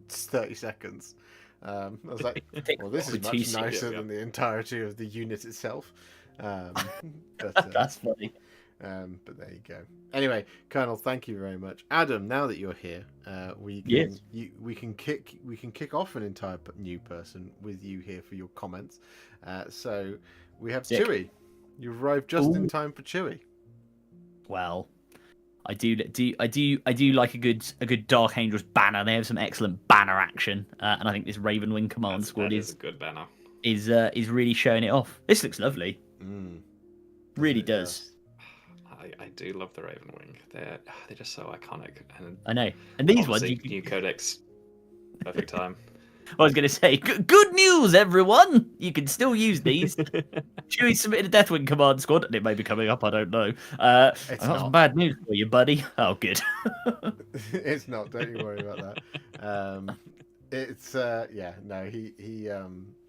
30 seconds. I was like, well, this is with two much seats. nicer Yeah. than the entirety of the unit itself. But, That's funny. but there you go. Anyway, Colonel, thank you very much. Adam, now that you're here, we can Yes. we can kick off an entire new person with you here for your comments. So we have Sick. Chewy. You've arrived just in Ooh. time for Chewy. Well, I do like a good Dark Angels banner. They have some excellent banner action, and I think this Ravenwing command squad That is is a good banner. is really showing it off. This looks lovely. Mm. Really it does. I do love the Ravenwing. They're just so iconic. And I know. And these ones, obviously, new codex, perfect time. I was going to say, good news, everyone! You can still use these. Chewie submitted a Deathwing command squad, and it may be coming up, I don't know. I've got not. some bad news for you, buddy. Oh, good. It's not. Don't you worry about that. It's no.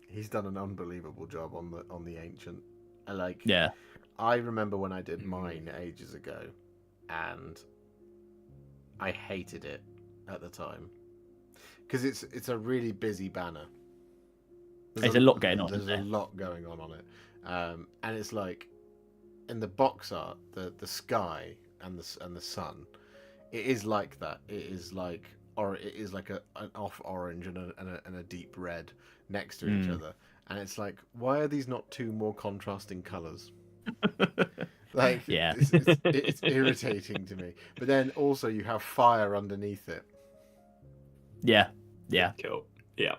He's done an unbelievable job on the ancient. Yeah. I remember when I did mine ages ago, and I hated it at the time because it's a really busy banner. There's a lot going on, There's isn't a there? lot going on it, and it's like in the box art, the sky and the sun, it is like that. It is like an off orange and a deep red next to each other, and it's like, why are these not two more contrasting colors? Like, Yeah. it's irritating to me. But then also you have fire underneath it. Yeah. Yeah. Cool. Yeah.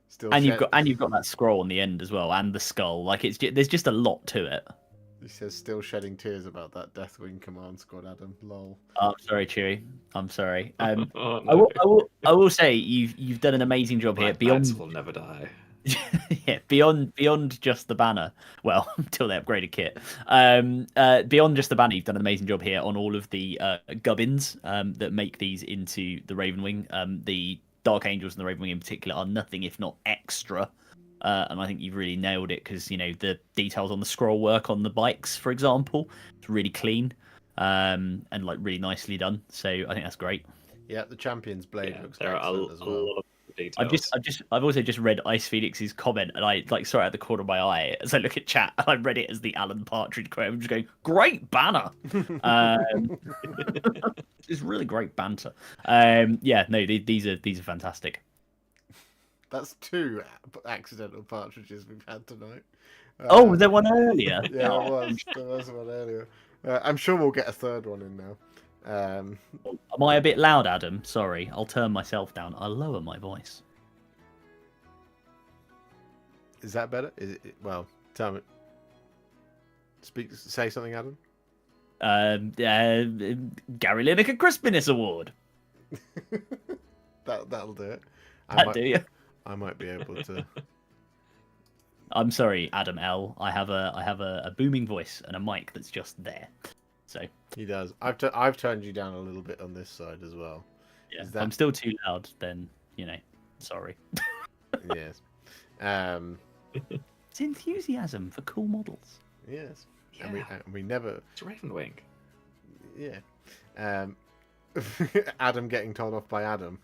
Still, And you've got that scroll on the end as well, and the skull. Like there's just a lot to it. He says, still shedding tears about that Deathwing command squad, Adam. Lol. Oh, I'm sorry, Chewie. I'm sorry. Oh, I will say you've done an amazing job here. my Beyond bats will never die. yeah, beyond just the banner. Well, until they upgraded kit. Beyond just the banner, you've done an amazing job here on all of the gubbins that make these into the Ravenwing. The Dark Angels and the Ravenwing in particular are nothing if not extra. And I think you've really nailed it because the details on the scroll work on the bikes, for example, it's really clean and like really nicely done. So I think that's great. Yeah, the champion's blade Yeah, looks there are excellent as a well. lot of details. I've also just read Ice Phoenix's comment, and I saw it at the corner of my eye as I look at chat, and I read it as the Alan Partridge quote. I'm just going, great banner. It's really great banter. These are fantastic. That's two accidental partridges we've had tonight. Oh, was there one earlier? Yeah, there was one earlier. I'm sure we'll get a third one in now. Am I a bit loud, Adam? Sorry, I'll turn myself down. I'll lower my voice. Is that better? Well, tell me. Say something, Adam. Gary Lineker Crispiness Award. That'll do it. Do you? I might be able to. I'm sorry, Adam L. I have a booming voice and a mic that's just there. So He does. I've turned you down a little bit on this side as well. yeah, Is if that- I'm still too loud, then sorry. Yes. It's enthusiasm for cool models. Yes. Yeah, And we never. it's Ravenwing. Yeah. Adam getting told off by Adam.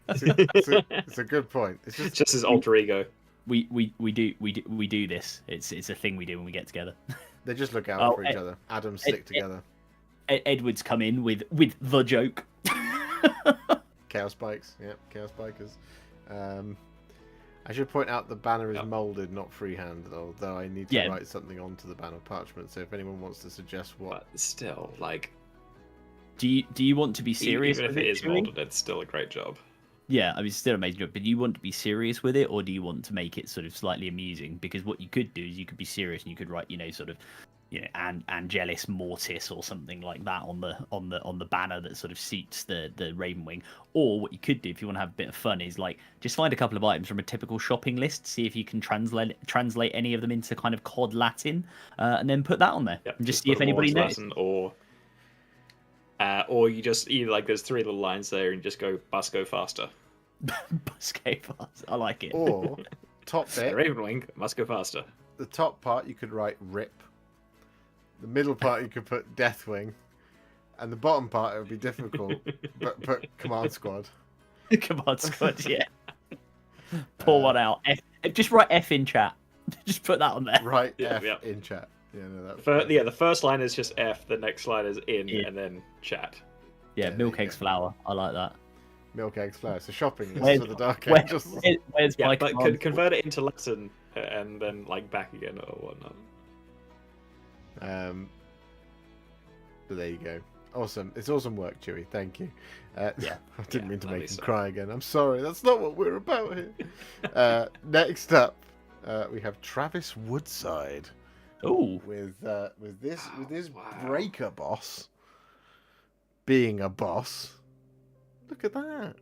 it's a good point. It's Just his alter ego. We do this. It's a thing we do when we get together. They just look out for each Ed- other. Adams stick together. Edwards come in with the joke. Chaos Bikes. Yep, Chaos Bikers. I should point out the banner is Yep. molded, not freehand, although I need to Yeah. write something onto the banner parchment. So if anyone wants to suggest what, But still, like, Do you want to be serious? even if with it is Chewie? molded, it's still a great job. Yeah, I mean, it's still an amazing job. But do you want to be serious with it, or do you want to make it sort of slightly amusing? Because what you could do is you could be serious and you could write, Angelus Mortis or something like that on the banner that sort of suits the Ravenwing. Or what you could do if you want to have a bit of fun is like just find a couple of items from a typical shopping list, see if you can translate any of them into kind of COD Latin, and then put that on there and just see if anybody knows. Or you just either like there's 3 little lines there and just go bus go faster. Bus go faster. I like it. Or top bit, Ravenwing must go faster. the top part you could write RIP. The middle part you could put Deathwing, and the bottom part it would be difficult, but put Command Squad. Command Squad, yeah. Pour one out. Just write F in chat. Just put that on there. Right, Yeah, F yeah. in chat. Yeah, no, The first line is just F. The next line is in, and then chat. Yeah, Yeah, milk there you eggs flour. I like that. Milk, eggs, flour. So shopping list Where's- for the Dark where- Angels. Where's Yeah, my but command convert it into Latin and then like back again or whatnot. But there you go. Awesome. It's awesome work, Chewie. Thank you. Yeah. I didn't Yeah, mean to lovely make him stuff. cry again. I'm sorry. That's not what we're about here. Next up, we have Travis Woodside Oh, with this wow. breaker boss being a boss. Look at that.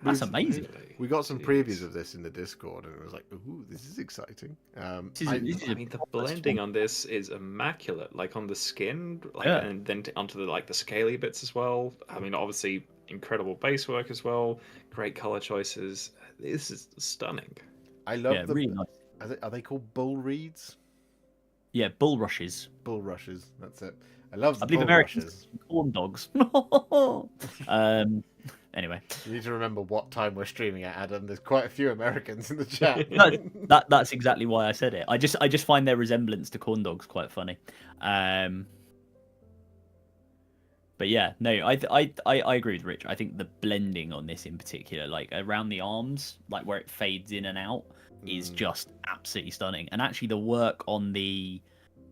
that's We've- amazing. We got some Jeez. previews of this in the Discord, and it was like, "Ooh, this is exciting." This is- I- this is I a mean, the proper blending swamp. on this is immaculate. Like on the skin, like, Yeah. and then onto the scaly bits as well. I mean, obviously, incredible base work as well. Great color choices. This is stunning. I love Yeah, the. really nice. Are they called bull reeds? Yeah, bull rushes. Bull rushes. That's it. I love the I believe bull Americans rushes. corn dogs. Anyway, You need to remember what time we're streaming at, Adam. There's quite a few Americans in the chat. no, that's exactly why I said it. I just find their resemblance to corn dogs quite funny. But yeah, no, I agree with Rich. I think the blending on this in particular, like around the arms, like where it fades in and out, is just absolutely stunning. And actually, the work on the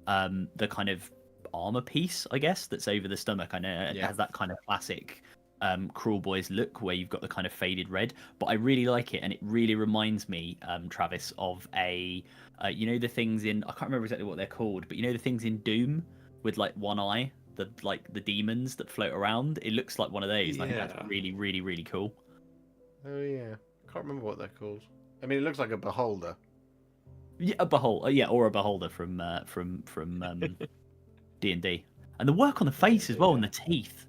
kind of armor piece, I guess, that's over the stomach, I know it Yeah. has that kind of classic Kruleboyz look where you've got the kind of faded red, but I really like it, and it really reminds me, Travis, of a the things in, I can't remember exactly what they're called, but the things in Doom with like one eye, the demons that float around. It looks like one of those. And I think Yeah. that's really, really, really cool. Oh yeah, can't remember what they're called. I mean, it looks like a beholder. Yeah, a beholder. Yeah, or a beholder from D&D, and the work on the face as well, and the teeth.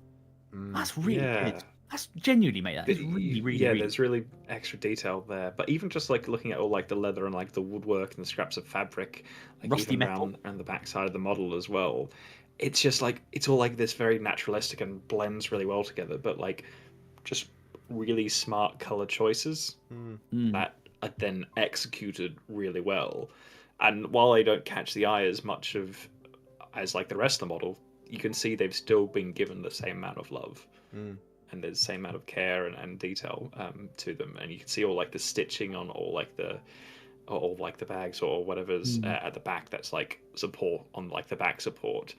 That's really good. That's genuinely, mate. That is really, really, yeah, really there's really extra detail there. But even just like looking at all like the leather and like the woodwork and the scraps of fabric, like Rusty even metal. around the back side of the model as well. It's just like it's all like this very naturalistic and blends really well together. But like just really smart color choices that are then executed really well. And while they don't catch the eye as much as like the rest of the model, you can see they've still been given the same amount of love. And there's the same amount of care and detail to them, and you can see all like the stitching on all like the bags or whatever's at the back that's like support on like the back support.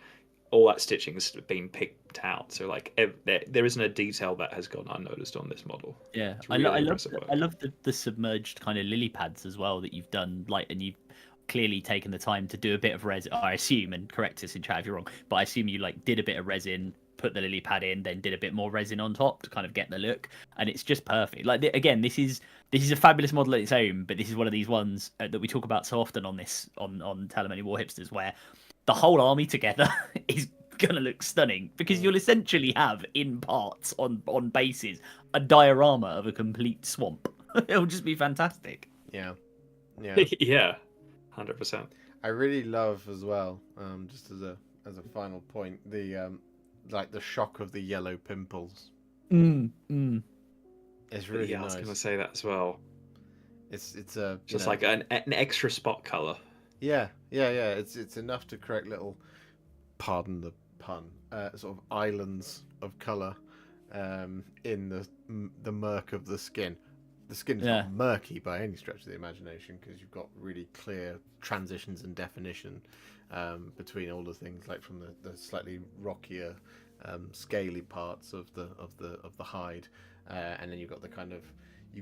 All that stitching's been picked out, so like there isn't a detail that has gone unnoticed on this model. Yeah, It's really I love impressive work. I love the submerged kind of lily pads as well that you've done, like, and you've clearly taken the time to do a bit of resin. I assume, and correct us in chat if you're wrong, but I assume you like did a bit of resin, put the lily pad in, then did a bit more resin on top to kind of get the look, and it's just perfect. Like again, this is a fabulous model on its own, but this is one of these ones that we talk about so often on Tale of Many Warhipsters, where the whole army together is gonna look stunning, because you'll essentially have in parts on bases a diorama of a complete swamp. It'll just be fantastic. Yeah. Yeah, 100%. I really love as well, just as a final point, the like the shock of the yellow pimples. It's really Yeah, I nice. was gonna say that as well. It's a Just like an extra spot color. yeah. It's enough to correct little, pardon the pun, sort of islands of color, in the murk of the skin. The skin is not murky by any stretch of the imagination, because you've got really clear transitions and definition between all the things, like from the slightly rockier, scaly parts of the hide, and then you've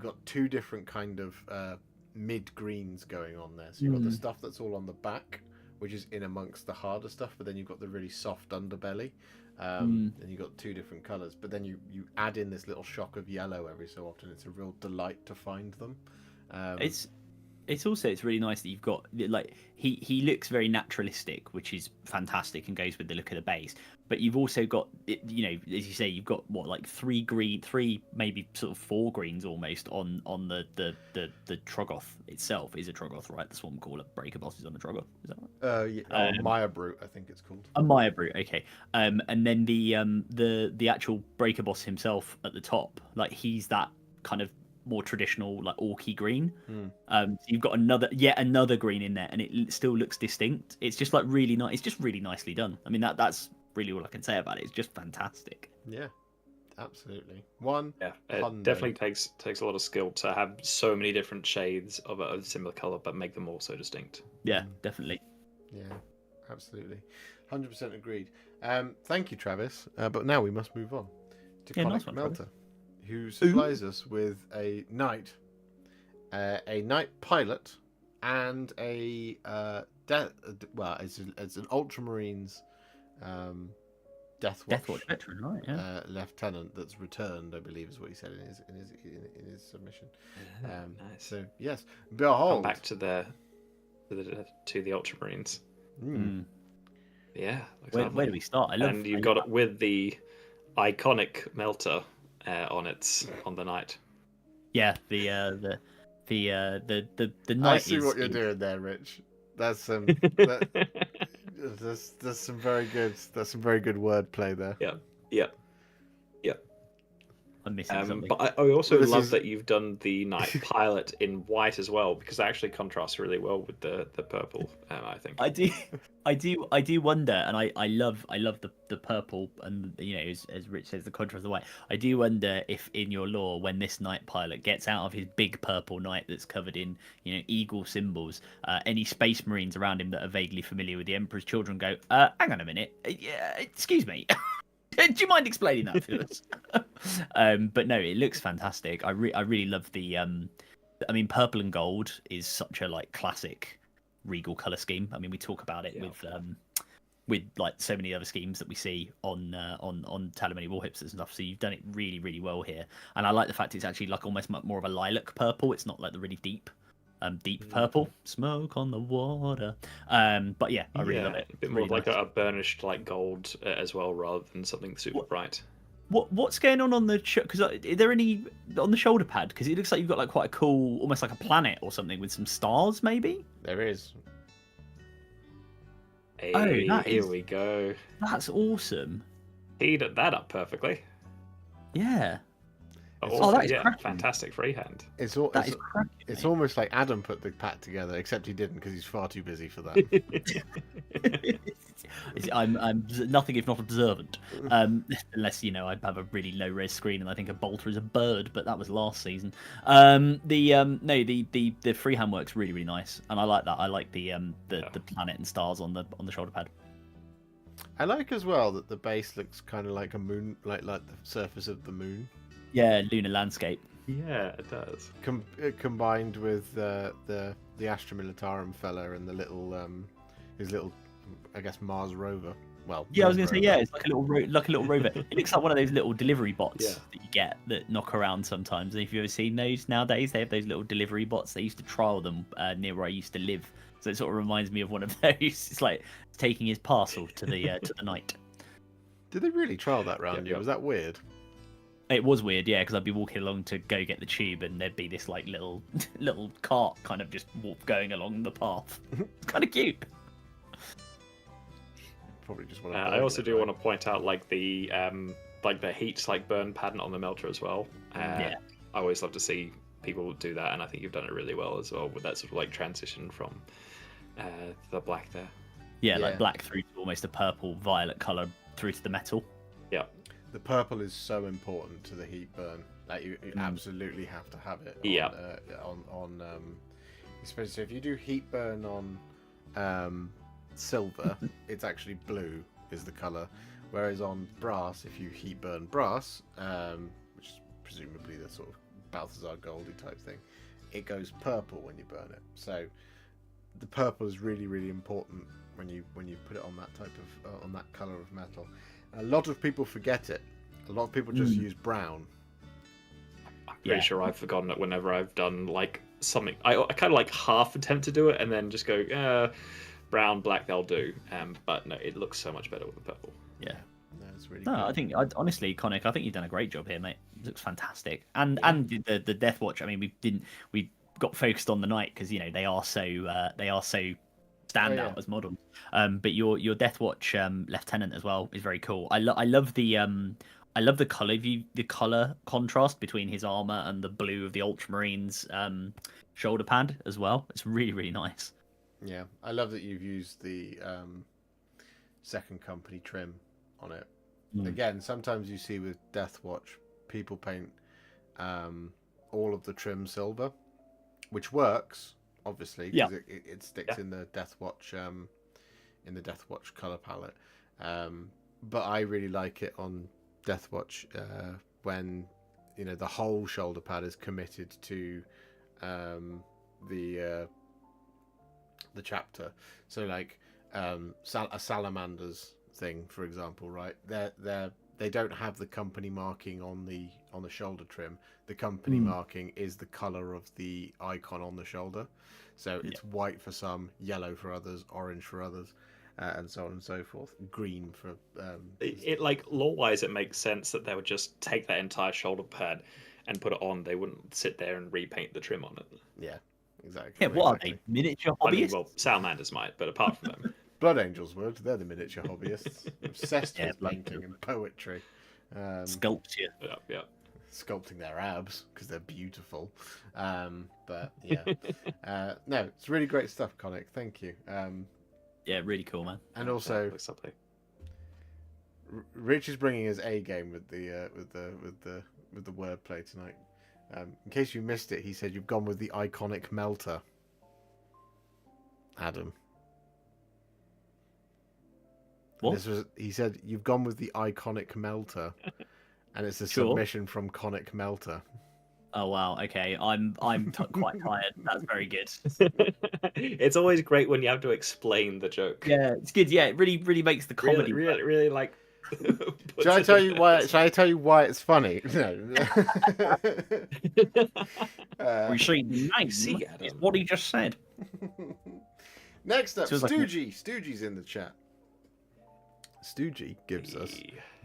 got two different kind of mid greens going on there. So you've got the stuff that's all on the back, which is in amongst the harder stuff, but then you've got the really soft underbelly. And you've got 2 different colours, but then you add in this little shock of yellow every so often. It's a real delight to find them. It's really nice that you've got like he looks very naturalistic, which is fantastic and goes with the look of the base. But you've also got, you know, as you say, you've got what, like 3 maybe sort of 4 greens almost on the Troggoth itself. Is a Troggoth, right? The Swarm Caller Breaker Boss is on the Troggoth. Is that right? Maya Brute, I think it's called. A Maya Brute, okay. And then the actual Breaker Boss himself at the top, like he's that kind of more traditional like orky green. So you've got yet another green in there, and it still looks distinct. It's just like really nice. It's just really nicely done. I mean that's really all I can say about it. It's just fantastic. Yeah, absolutely. It definitely takes a lot of skill to have so many different shades of a similar color, but make them all so distinct. Yeah, definitely. Yeah, absolutely. 100% agreed. Thank you, Travis. But now we must move on to Conic Melter, who supplies us with a knight pilot, and it's an Ultramarines Deathwatch veteran, right? Yeah. lieutenant that's returned, I believe, is what he said in his submission. Nice. So yes, behold. Come back to the Ultramarines. Yeah. Where do we start? And you've got it with the iconic melter on the knight. Yeah, the knight. I see what you're doing there, Rich. That's there's some very good wordplay there. Yeah. I'm missing something. But I also love that you've done the knight pilot in white as well, because that actually contrasts really well with the purple. I think I do wonder, and I love the purple, and you know, as Rich says, the contrast of the white. I do wonder if in your lore, when this knight pilot gets out of his big purple knight that's covered in, you know, eagle symbols, any space marines around him that are vaguely familiar with the Emperor's Children go, hang on a minute, excuse me. Do you mind explaining that to us? But no, it looks fantastic. I really love the. I mean, purple and gold is such a like classic regal color scheme. I mean, we talk about it with like so many other schemes that we see on Tale of Many Warhipsters and stuff. So you've done it really, really well here, and I like the fact it's actually like almost more of a lilac purple. It's not like the really deep purple, smoke on the water. But yeah, I really love it. A bit more like a burnished like gold as well, rather than something super bright. What's going on the because are there any on the shoulder pad? Because it looks like you've got like quite a cool, almost like a planet or something with some stars, maybe. There is. Hey, here we go. That's awesome. He did that up perfectly. Yeah. That is fantastic freehand. It's almost like Adam put the pack together, except he didn't because he's far too busy for that. I'm nothing if not observant, unless you know I have a really low res screen and I think a bolter is a bird, but that was last season. The freehand works really, really nice, and I like that. I like the planet and stars on the shoulder pad. I like as well that the base looks kind of like a moon, like the surface of the moon. Yeah, lunar landscape. Yeah, it does. Combined with the Astra Militarum fella and the little his little, I guess, Mars rover. Well, yeah, I was going to say, yeah, it's like a little rover. It looks like one of those little delivery bots that you get that knock around sometimes. And if you've ever seen those nowadays, they have those little delivery bots. They used to trial them near where I used to live, so it sort of reminds me of one of those. It's like taking his parcel to the knight. Did they really trial that round you? Was that weird? It was weird, yeah, because I'd be walking along to go get the tube, and there'd be this like little cart kind of just going along the path. It's kind of cute. Probably just want to. I also do want to point out like the heat like burn pattern on the melter as well. I always love to see people do that, and I think you've done it really well as well with that sort of like transition from the black there. Yeah, like black through to almost a purple violet color through to the metal. Yeah. The purple is so important to the heat burn. Like you absolutely have to have it. On especially if you do heat burn on silver, it's actually blue is the color. Whereas on brass, if you heat burn brass, which is presumably the sort of Balthazar Goldie type thing, it goes purple when you burn it. So the purple is really, really important when you put it on that type of on that color of metal. A lot of people forget it. A lot of people just use brown. I'm pretty sure I've forgotten it whenever I've done like something. I kind of like half attempt to do it and then just go, brown, black, they'll do. But no, it looks so much better with the purple. Yeah. No, it's really No, good. I think honestly, Conic, I think you've done a great job here, mate. It looks fantastic. And the Death Watch. I mean, we got focused on the Knight because they are so standout as models. But your Death Watch Lieutenant as well is very cool. I love the color contrast between his armor and the blue of the Ultramarines shoulder pad as well. It's really, really nice. Yeah, I love that you've used the second company trim on it. Again, sometimes you see with Death Watch, people paint all of the trim silver, which works obviously because it sticks in the Death Watch color palette. But I really like it on Death Watch when the whole shoulder pad is committed to the chapter. So like a salamander's thing, for example, right? They don't have the company marking on the shoulder trim. The company marking is the color of the icon on the shoulder. So it's white for some, yellow for others, orange for others, and so on and so forth. Green for it like lore-wise, it makes sense that they would just take that entire shoulder pad and put it on. They wouldn't sit there and repaint the trim on it. Yeah, exactly. Yeah, what are they? Miniature hobbyists? I mean, well, salamanders might, but apart from them. Blood Angels would. They're the miniature hobbyists. Obsessed with painting and poetry. Sculpture. Yeah. Sculpting their abs because they're beautiful. But yeah. No, it's really great stuff, Conic. Thank you. Yeah, really cool, man. And also, Rich is bringing his A game with the wordplay tonight. In case you missed it, he said you've gone with the iconic melter. Adam. What? He said you've gone with the iconic melter, and it's a submission from Conic Melter. Oh wow, okay. I'm quite tired. That's very good. It's always great when you have to explain the joke. Yeah, it's good. Yeah, it really makes the comedy. Really like. Shall I tell you why? Shall I tell you why it's funny? No. We see nice. Is what he just said. Next up, So it's like- Stoogie. Stoogie's in the chat. Stoogie gives us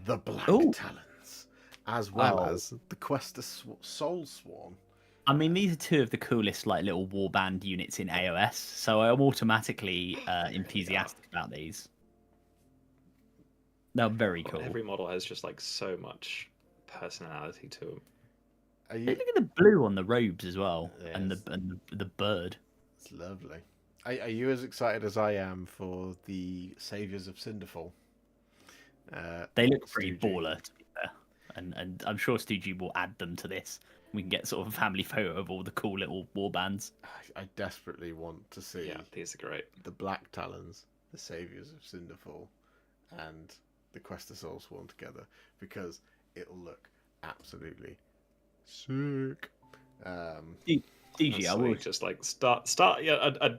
the Black Talons, as well as the Questa Soul Swarm. I mean, these are two of the coolest like little warband units in AOS, so I'm automatically enthusiastic about these. They're very cool. Every model has just like so much personality to them. Look at the blue on the robes as well, Yes. and the bird. It's lovely. Are you as excited as I am for the Saviors of Cinderfall? They look pretty Stoogie. baller, to be fair. And I'm sure Stoogie will add them to this. We can get sort of a family photo of all the cool little warbands. I desperately want to see These are great. the Black Talons, the Saviors of Cinderfall, and the Questa Soul Swarm together, because it'll look absolutely sick. Stoogie, I would. Just like start. Yeah,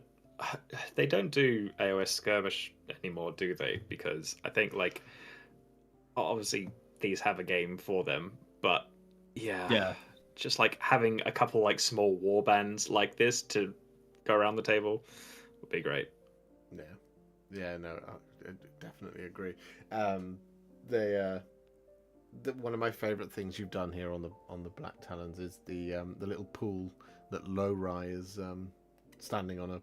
they don't do AOS skirmish anymore, do they? Because I think like obviously these have a game for them, but yeah, just like having a couple like small war bands like this to go around the table would be great. Yeah, no, I definitely agree. One of my favourite things you've done here on the Black Talons is the little pool that Lowry is standing on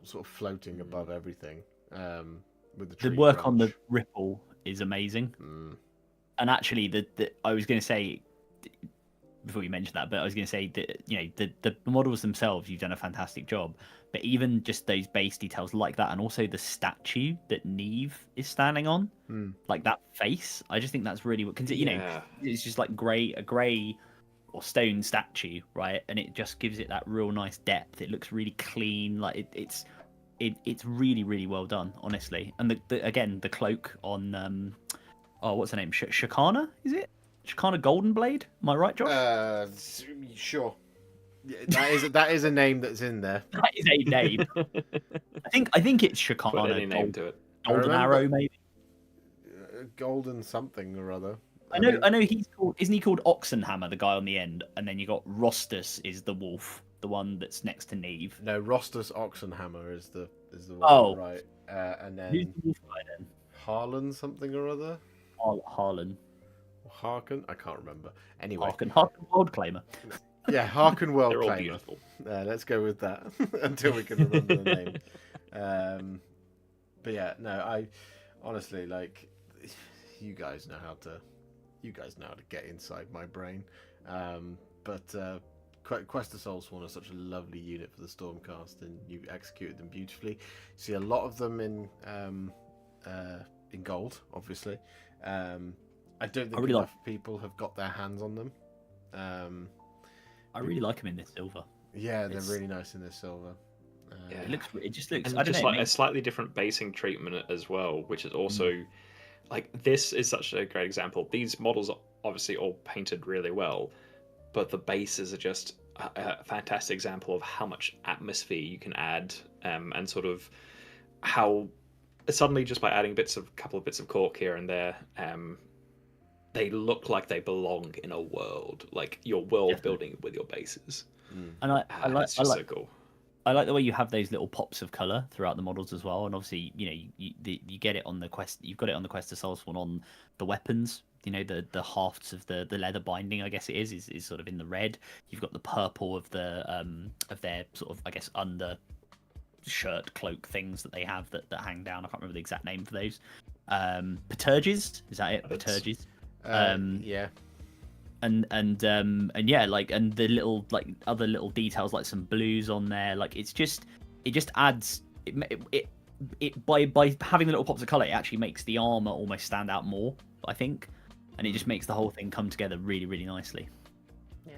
sort of floating above everything. With the work branch. on the ripple is amazing. And actually, I was going to say before you mentioned that, but I was going to say that the models themselves, you've done a fantastic job. But even just those base details like that, and also the statue that Neve is standing on, like that face, I just think that's really what. It's just like a grey or stone statue, right? And it just gives it that real nice depth. It looks really clean. Like it's really, really well done, honestly. And the cloak on what's her name? Shakana, is it? Shakana Golden Blade? Am I right, Josh? Sure. Yeah, that is a name that's in there. That is a name. I think it's Put Shakana. any name to it. Golden Arrow, maybe. Golden something or other. I know. He's called. Isn't he called Oxenhammer, the guy on the end? And then you got Rostus is the wolf, the one that's next to Neve. No, Rostus Oxenhammer is the one. Oh, right. And then who's the wolf guy then? Harlan something or other. Harlan. Harkin? I can't remember. Anyway. Harkin World Claimer. Yeah, Harkin World They're all Claimer. beautiful. Let's go with that until we can remember the name. But yeah, no, I honestly like. You guys know how to get inside my brain. But Quest of Soulsworn are such a lovely unit for the Stormcast, and you executed them beautifully. See a lot of them in gold, obviously. I don't think enough people have got their hands on them. I really like them in this silver. Yeah, they're really nice in this silver. Yeah. It just looks. And I don't just know, like a slightly different basing treatment as well, which is also like this is such a great example. These models are obviously all painted really well, but the bases are just a fantastic example of how much atmosphere you can add, and sort of how suddenly just by adding a couple of bits of cork here and there, they look like they belong in a world, like you're world building with your bases. And I like so cool. I like the way you have those little pops of color throughout the models as well, and obviously, you get it on the quest. You've got it on the Quest of Soulsworn on the weapons. The hafts of the leather binding, I guess it is sort of in the red. You've got the purple of their sort of, I guess, under shirt cloak things that they have that hang down. I can't remember the exact name for those. Paterges, is that it? Paterges. Yeah. And yeah, like, and the little like other little details like some blues on there, like it just adds it by having the little pops of color, it actually makes the armor almost stand out more, I think, and it just makes the whole thing come together really, really nicely. Yeah,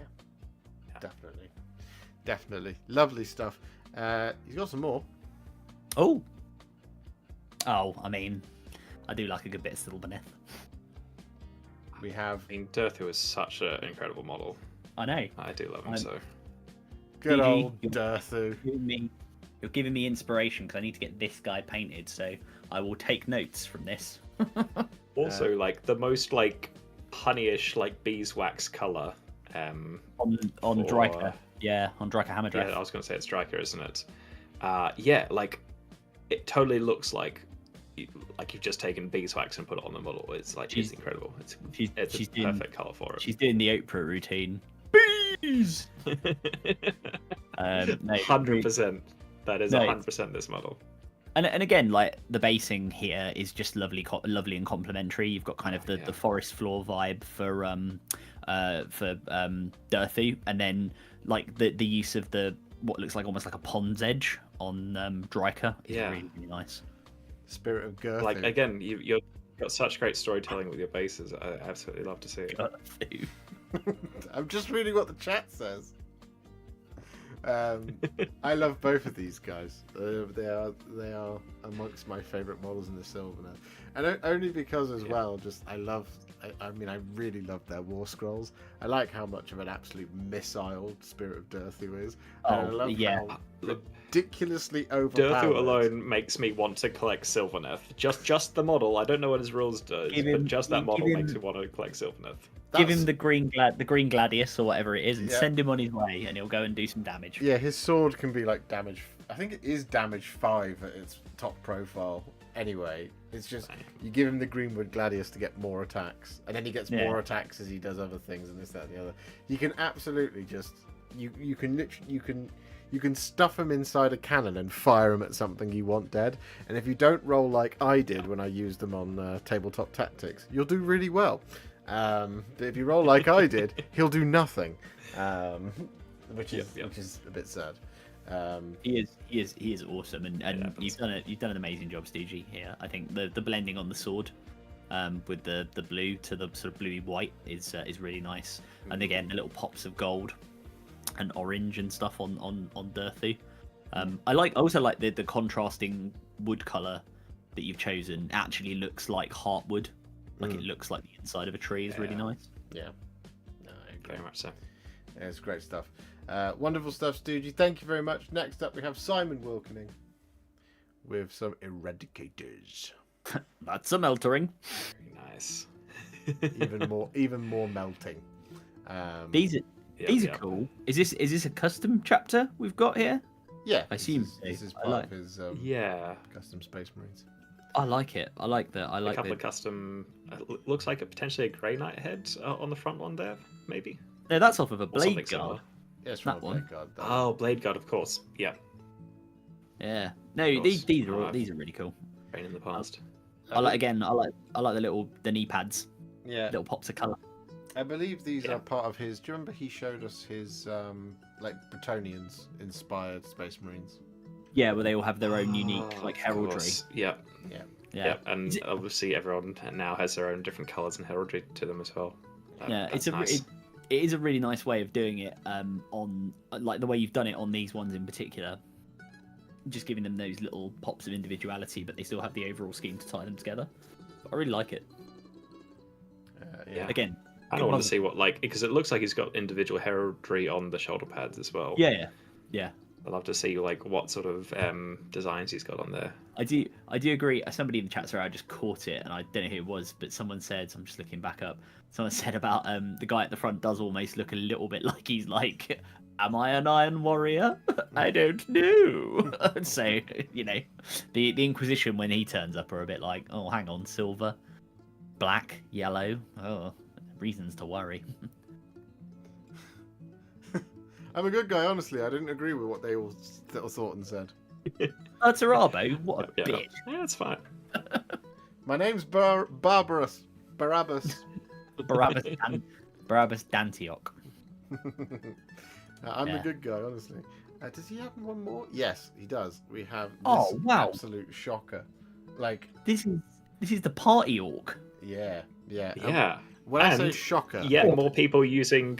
definitely lovely stuff. You've got some more. Oh, I mean, I do like a good bit of Sylvaneth. We have. I mean, Durthu is such an incredible model. I know. I do love him so. Good GG, old Durthu. You're giving me inspiration because I need to get this guy painted, so I will take notes from this. Also, like the most like honeyish, like beeswax color. On Dryker. Yeah, on Dryker Hammerdreth. Yeah, I was going to say it's Dryker, isn't it? Yeah, like it totally looks like you've just taken beeswax and put it on the model. It's like it's incredible. It's a perfect color for it. She's doing the Oprah routine. Bees. 100%. That is 100% this model. And again, like the basing here is just lovely and complementary. You've got kind of the forest floor vibe for Durthu, and then like the use of the what looks like almost like a pond's edge on Dryker. Is really, really nice. Spirit of Girthu. Like again, you've got such great storytelling with your bases. I absolutely love to see it. I'm just reading what the chat says. I love both of these guys. They are amongst my favourite models in the Sylvaneth, and only because as well. Just I really love their war scrolls. I like how much of an absolute missile Spirit of Durthu is. And I love how ridiculously overpowered. Durthu alone makes me want to collect Sylvaneth. Just the model. I don't know what his rules does, but just that model makes me want to collect Sylvaneth. Give him the green gladius or whatever it is, and send him on his way, and he'll go and do some damage. Yeah, his sword can be like damage. I think it is damage 5 at its top profile. Anyway, it's just you give him the Greenwood Gladius to get more attacks, and then he gets more attacks as he does other things, and this, that, and the other. You can absolutely just you can stuff him inside a cannon and fire him at something you want dead. And if you don't roll like I did when I used them on Tabletop Tactics, you'll do really well. But if you roll like I did, he'll do nothing, which is a bit sad. He is awesome, and you've done an amazing job, Stoogie. Here, I think the blending on the sword, with the blue to the sort of bluey white is really nice, and again the little pops of gold and orange and stuff on Durthu. I also like the contrasting wood color that you've chosen. Actually looks like heartwood. Like it looks like the inside of a tree is really nice. Yeah, no, I agree. Very much so. Yeah, it's great stuff. Wonderful stuff, Stoogie. Thank you very much. Next up, we have Simon Wilkening with some eradicators. That's a meltering. Very nice. even more melting. These are cool. Is this a custom chapter we've got here? Yeah, I assume this is part of his custom Space Marines. I like it. I like that. I like a couple of custom. Looks like potentially a Grey Knight head on the front one there, maybe. No, that's off of a Or Blade something Guard. similar. Yeah, it's from That a one. Blade Guard. Oh, Blade Guard, of course. Yeah. Yeah. No, Of course. these are really cool. Train in the past. I like the knee pads, Yeah, little pops of colour. I believe these Yeah. are part of his. Do you remember he showed us his like Bretonians inspired Space Marines? Yeah, where they all have their own unique Oh, like of heraldry. course. Yeah. Yeah. Yeah, and Is it- obviously everyone now has their own different colours and heraldry to them as well. Yeah, That's it's nice. it is a really nice way of doing it. On like the way you've done it on these ones in particular, just giving them those little pops of individuality, but they still have the overall scheme to tie them together. I really like it. Yeah. Again, I don't want to see what because it looks like he's got individual heraldry on the shoulder pads as well. yeah. I'd love to see what sort of designs he's got on there. I do agree. Somebody in the chat, sorry, I just caught it, and I don't know who it was, but someone said, I'm just looking back up. Someone said about the guy at the front does almost look a little bit like he's like, am I an Iron Warrior? I don't know. So the Inquisition when he turns up are a bit like, oh, hang on, silver, black, yellow. Oh, reasons to worry. I'm a good guy, honestly. I didn't agree with what they all thought and said. Tarabo, what a Yeah, bitch. yeah, it's fine. My name's Barabbas. Barabbas Dantioch. I'm the Yeah. good guy, honestly. Does he have one more? Yes, he does. We have this Oh, wow. absolute shocker. Like, This is the party orc. yeah. Yeah. When I say And shocker, Yet more people using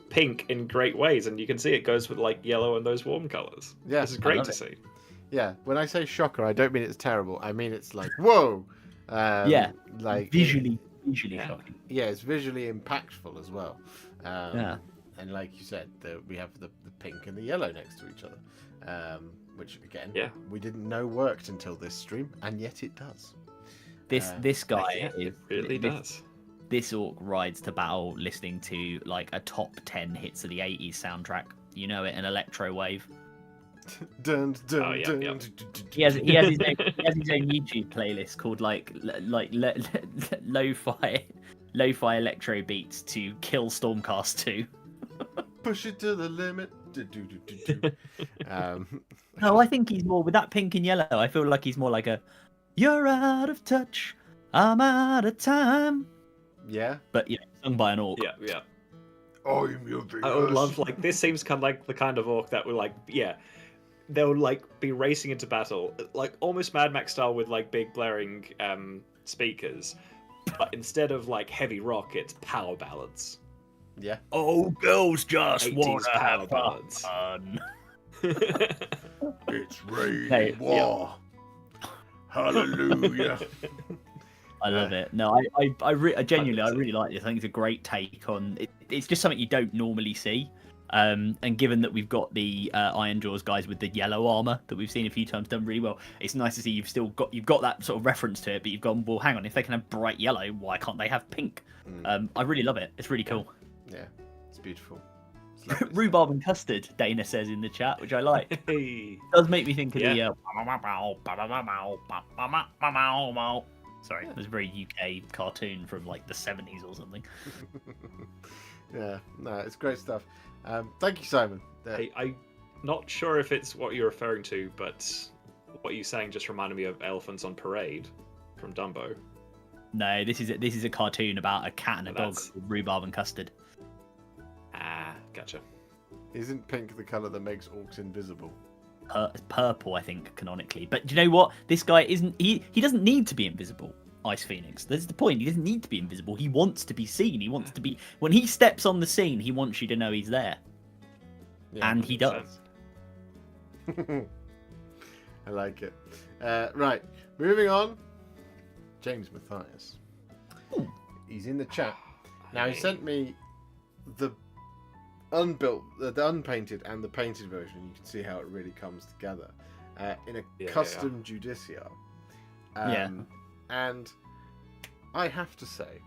pink in great ways, and you can see it goes with yellow and those warm colours. Yeah, This is I great love to it. see. yeah. When I say shocker, I don't mean it's terrible. I mean it's like whoa. Yeah. Like Visually Yeah. shocking. yeah, it's visually impactful as well. Yeah. And like you said, we have the pink and the yellow next to each other, which again, Yeah. we didn't know worked until this stream, and yet it does. This guy Yeah, is it really does. This orc rides to battle listening to a top 10 hits of the 80s soundtrack. You know it, an electro wave. Dun, dun, Oh, yeah, dun, yeah. dun, dun, dun, He has his own YouTube playlist called lo-fi electro beats to kill Stormcast 2. push it to the limit. Do, do, do, do, do. No, I think he's more with that pink and yellow. I feel like he's more like a "You're out of touch, I'm out of time." Yeah. But sung by an orc. Yeah, yeah. I'm your I would love this seems kind of like the kind of orc that would they'll be racing into battle almost Mad Max style with big blaring speakers, but instead of heavy rock, it's power ballads. Yeah. Oh, girls just 80s wanna power have ballads. fun. It's rain Hey, war. Hallelujah. I love it. No, I genuinely, I really like this. I think it's a great take on. It's just something you don't normally see. And given that we've got the Iron Jaws guys with the yellow armor that we've seen a few times done really well, it's nice to see you've got that sort of reference to it, but you've gone, well, hang on, if they can have bright yellow, why can't they have pink? I really love it. It's really cool. Yeah, it's beautiful. It's lovely. Rhubarb and custard, Dana says in the chat, which I like. Hey. It does make me think of Yeah. the. Sorry, it was a very UK cartoon from the 70s or something. Yeah, no, it's great stuff. Thank you, Simon. I'm not sure if it's what you're referring to, but what you're saying just reminded me of Elephants on Parade from Dumbo. No, this is a cartoon about a cat and a Oh, dog that's- called Rhubarb and Custard. Ah, gotcha. Isn't pink the colour that makes orcs invisible? It's purple, I think, canonically. But do you know what? This guy isn't. He doesn't need to be invisible. Ice Phoenix. That's the point. He doesn't need to be invisible. He wants to be seen. He wants to be. When he steps on the scene, he wants you to know he's there, Yeah, and he does. I like it. Right, moving on. James Matthias. Ooh. He's in the chat. Now, he sent me the unbuilt, the unpainted and the painted version, you can see how it really comes together in a custom judiciar. And I have to say,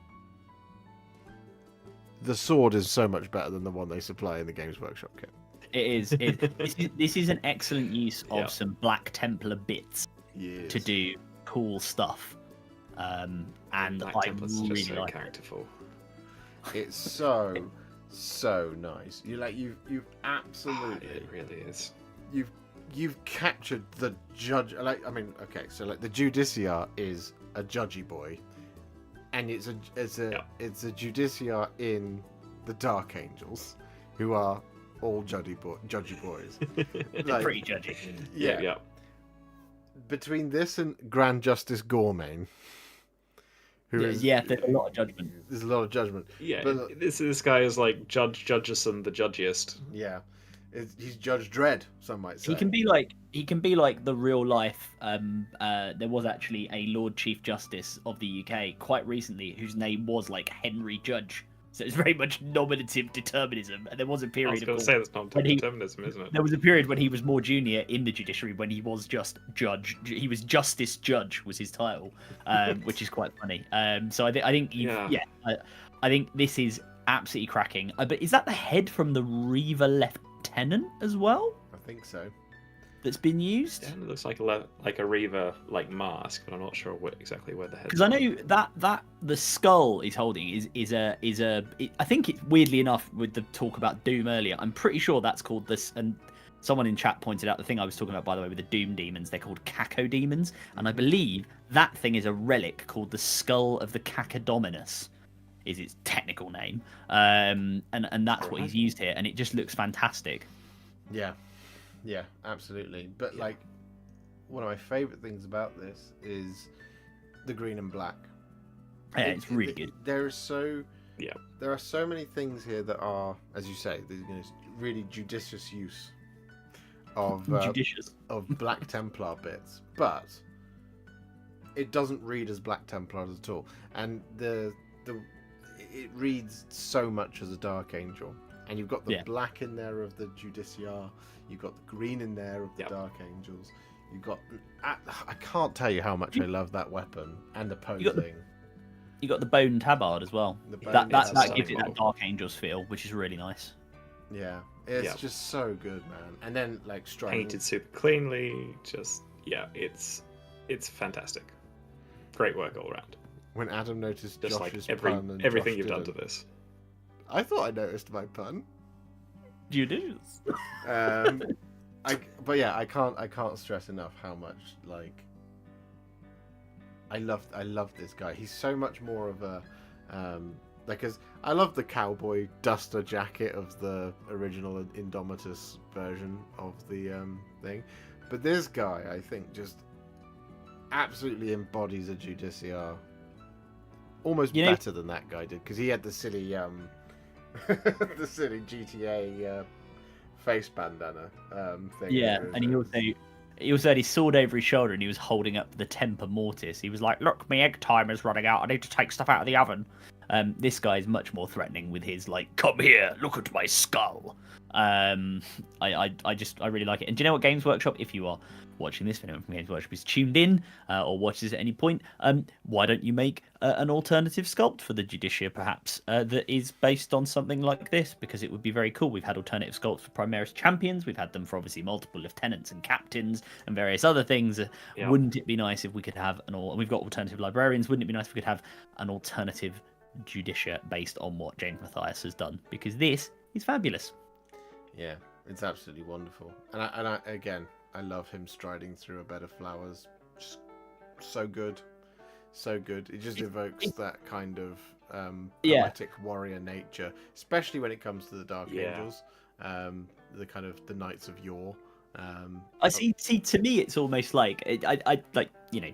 the sword is so much better than the one they supply in the Games Workshop kit. It is. This is an excellent use of some Black Templar bits to do cool stuff. And Black I Templars really just so like characterful. It's so nice. You've absolutely It really is. You've captured the judge. Like, I mean, okay, so like the judiciar is a judgy boy, and it's a judiciar in the Dark Angels, who are all judgy boys. They're pretty judgy. Yeah. Between this and Grand Justice Gormain, there's a lot of judgment. There's a lot of judgment. Yeah, but, this guy is like Judge Judgeson, the judgiest. Yeah, he's Judge Dredd. Some might say He can be like the real life. There was actually a Lord Chief Justice of the UK quite recently whose name was like Henry Judge. So it's very much nominative determinism, and there was a period. I was going to say that's not determinism, isn't it? There was a period when he was more junior in the judiciary, when he was just judge. He was Justice Judge was his title, which is quite funny. So I think I think this is absolutely cracking. But is that the head from the Reaver Lieutenant as well? I think so. That's been used. Yeah, it looks like a Reaver mask, but I'm not sure exactly where the head. Because I know that the skull he's holding is I think it's weirdly enough with the talk about Doom earlier. I'm pretty sure that's called this. And someone in chat pointed out the thing I was talking about, by the way, with the Doom demons. They're called Cacodemons, and I believe that thing is a relic called the Skull of the Cacodominus. Is its technical name, and that's what he's used here, and it just looks fantastic. Yeah, absolutely. But like, one of my favourite things about this is the green and black. Yeah, it's really good. There are so many things here that are, as you say, really judicious use of Black Templar bits, but it doesn't read as Black Templars at all, and it reads so much as a Dark Angel. And you've got the black in there of the Judiciar. You've got the green in there of the Dark Angels. You've got... I can't tell you how much I love that weapon and the posing. You got the bone tabard as well. That gives it that Dark Angels feel, which is really nice. Yeah, it's just so good, man. And then like painted super cleanly. It's fantastic. Great work all around. When Adam noticed just Josh's pun and everything Josh you've done didn't. to this. I thought I noticed my pun. You do. I can't stress enough how much I love this guy. He's so much more of a because I love the cowboy duster jacket of the original Indomitus version of the thing, but this guy I think just absolutely embodies a Judiciar almost better than that guy did, because he had the silly the silly GTA face bandana thing. Yeah, and he also had his sword over his shoulder, and he was holding up the Temper Mortis. He was like, "Look, my egg timer's running out. I need to take stuff out of the oven." This guy is much more threatening with his "Come here, look at my skull." I really like it. And do you know what, Games Workshop? If you are watching this video from Games Workshop is tuned in or watches at any point, why don't you make an alternative sculpt for the Judiciar, perhaps, that is based on something like this? Because it would be very cool. We've had alternative sculpts for Primaris champions. We've had them for obviously multiple lieutenants and captains and various other things. Wouldn't it be nice if we could have we've got alternative librarians. Wouldn't it be nice if we could have an alternative Judiciar based on what James Mathias has done? Because this is fabulous. Yeah, it's absolutely wonderful. And I love him striding through a bed of flowers. Just so good. So good. It just evokes that kind of poetic warrior nature, especially when it comes to the Dark Angels, the kind of the Knights of Yore. I see. To me, it's almost like I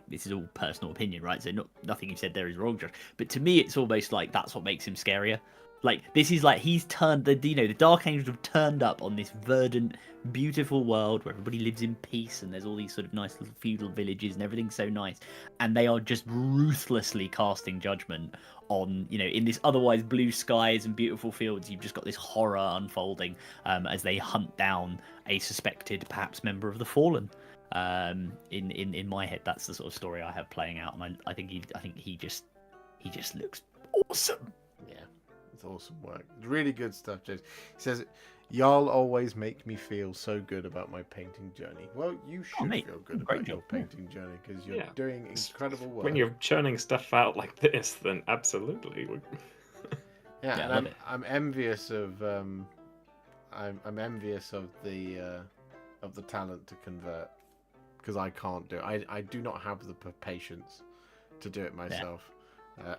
this is all personal opinion, right? So nothing you've said there is wrong, Josh. But to me, it's almost like that's what makes him scarier. Like this is like he's turned the Dark Angels have turned up on this verdant, beautiful world where everybody lives in peace and there's all these sort of nice little feudal villages and everything's so nice, and they are just ruthlessly casting judgment on in this otherwise blue skies and beautiful fields. You've just got this horror unfolding as they hunt down a suspected perhaps member of the Fallen. In my head, that's the sort of story I have playing out, and I think he just looks awesome. Yeah, it's awesome work. Really good stuff, James. He says, "Y'all always make me feel so good about my painting journey." Well, you should feel good about your painting journey because you're doing incredible work. When you're churning stuff out like this, then absolutely. Yeah, and I'm envious of I'm envious of the talent to convert, because I can't do it. I do not have the patience to do it myself.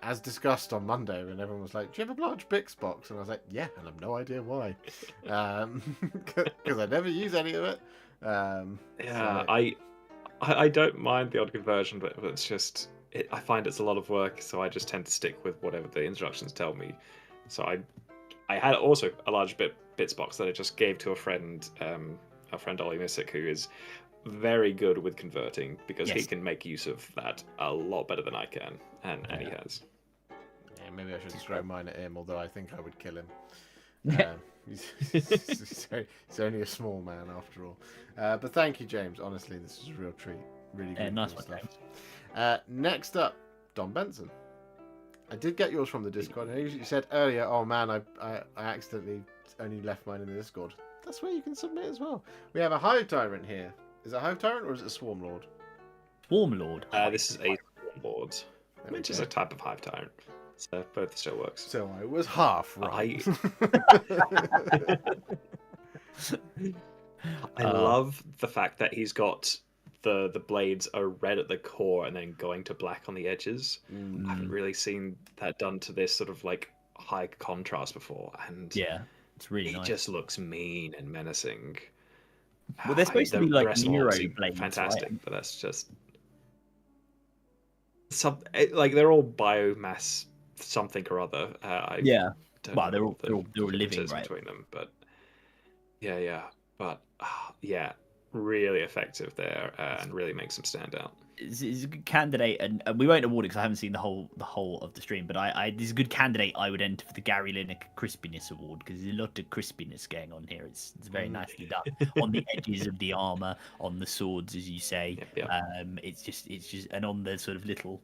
As discussed on Monday, when everyone was like, "Do you have a large Bix box?" and I was like, "Yeah," and I've no idea why, because I never use any of it. I don't mind the odd conversion, but it's just I find it's a lot of work, so I just tend to stick with whatever the instructions tell me. So I had also a large bits box that I just gave to a friend Ollie Missick, who is very good with converting, because he can make use of that a lot better than I can, and he has. Yeah, maybe I should throw mine at him, although I think I would kill him. He's only a small man after all. But thank you, James. Honestly, this is a real treat. Really good nice stuff. Next up, Don Benson. I did get yours from the Discord, and you said earlier, "Oh man, I accidentally only left mine in the Discord." That's where you can submit as well. We have a Hive Tyrant here. Is it a Hive Tyrant or is it a Swarm Lord? Swarm Lord. This is a Swarm Lord, which is a type of Hive Tyrant. So both still works. So I was half right. I love the fact that he's got the blades are red at the core and then going to black on the edges. I haven't really seen that done to this sort of like high contrast before, and it's really nice. It just looks mean and menacing. Well, they're supposed to be like Neuro blades, fantastic, right? but that's just like they're all biomass something or other. Well, they're all living, right? Between them, but really effective there, and really makes them stand out. It's a good candidate, and we won't award it because I haven't seen the whole of the stream. But this is a good candidate I would enter for the Gary Lineker Crispiness Award, because there's a lot of crispiness going on here. It's very nicely done on the edges of the armor, on the swords, as you say. It's just and on the sort of little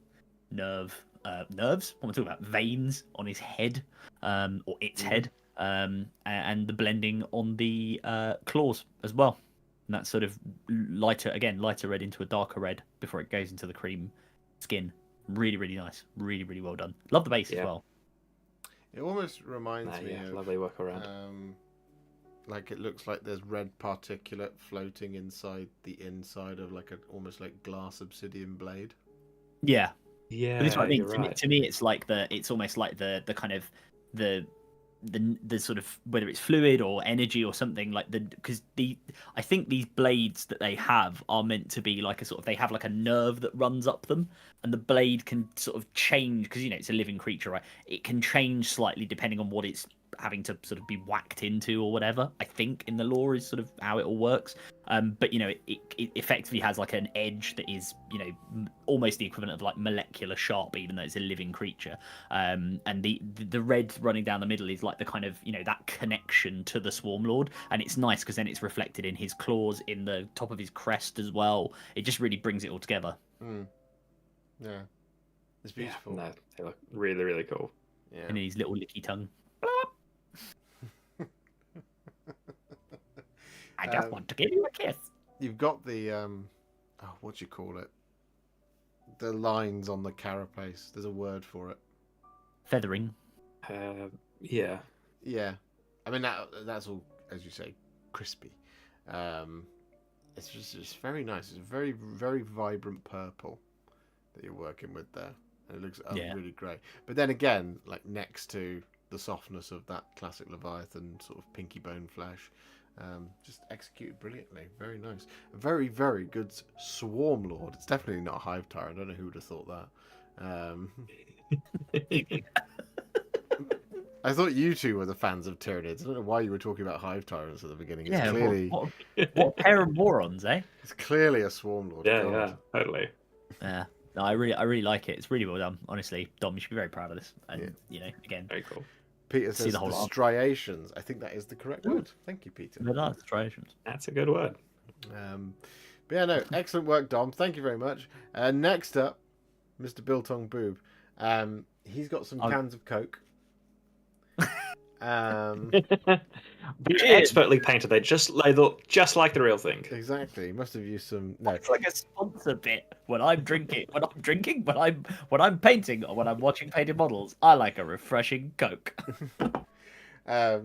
nerves. What am I talking about? Veins on his head, or its head, and the blending on the claws as well. And that sort of lighter red into a darker red before it goes into the cream skin. Really, really nice. Really, really well done. Love the base as well. It almost reminds me of lovely work around. Like it looks like there's red particulate floating inside the inside of like almost like glass obsidian blade. Yeah. Yeah. But this is what I mean. To me, it's like it's almost like the kind of the sort of, whether it's fluid or energy or something, like because I think these blades that they have are meant to be like a sort of, they have like a nerve that runs up them, and the blade can sort of change because it's a living creature, right? It can change slightly depending on what it's having to sort of be whacked into or whatever. I think in the lore is sort of how it all works. But it effectively has like an edge that is almost the equivalent of like molecular sharp, even though it's a living creature. And the red running down the middle is like the kind of that connection to the Swarm Lord, and it's nice because then it's reflected in his claws, in the top of his crest as well. It just really brings it all together. Yeah, it's beautiful. No, they look really, really cool. Yeah, and his little licky tongue. I just want to give you a kiss. You've got the what do you call it? The lines on the carapace. There's a word for it. Feathering. Yeah. I mean that's all, as you say, crispy. It's just very nice. It's a very, very vibrant purple that you're working with there, and it looks really great. But then again, like next to the softness of that classic Leviathan sort of pinky bone flesh, just executed brilliantly. Very nice. A very, very good Swarm Lord. It's definitely not a Hive Tyrant. I don't know who would have thought that. I thought you two were the fans of Tyranids. I don't know why you were talking about Hive Tyrants at the beginning. It's Yeah, clearly what a pair of morons, eh? it's clearly a Swarm Lord. Yeah, God. yeah, totally. Yeah. No, I really like it. It's really well done. Honestly, Dom, you should be very proud of this. And you know, again, Very cool. Peter See says the the, whole arc. striations. I think that is the correct word. Thank you, Peter. they're nice striations. That's a good word. But yeah, no, excellent work, Dom. Thank you very much. Next up, Mr. Biltong Boob. He's got some cans of Coke. Expertly painted. They look just like the real thing. Exactly. Must have used some. No, It's like a sponsor bit when I'm drinking, when I'm painting, or when I'm watching painted models. I like a refreshing Coke. So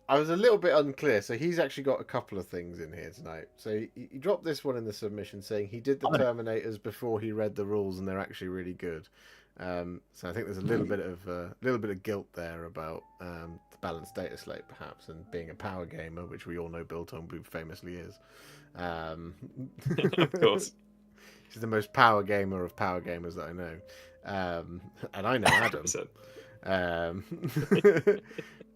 I was a little bit unclear. So he's actually got a couple of things in here tonight. So he dropped this one in the submission saying he did the Terminators before he read the rules and they're actually really good. So I think there's a little bit of guilt there about the balanced data slate perhaps, and being a power gamer, which we all know Biltong Boob famously is. Of course. He's the most power gamer of power gamers that I know. And I know Adam.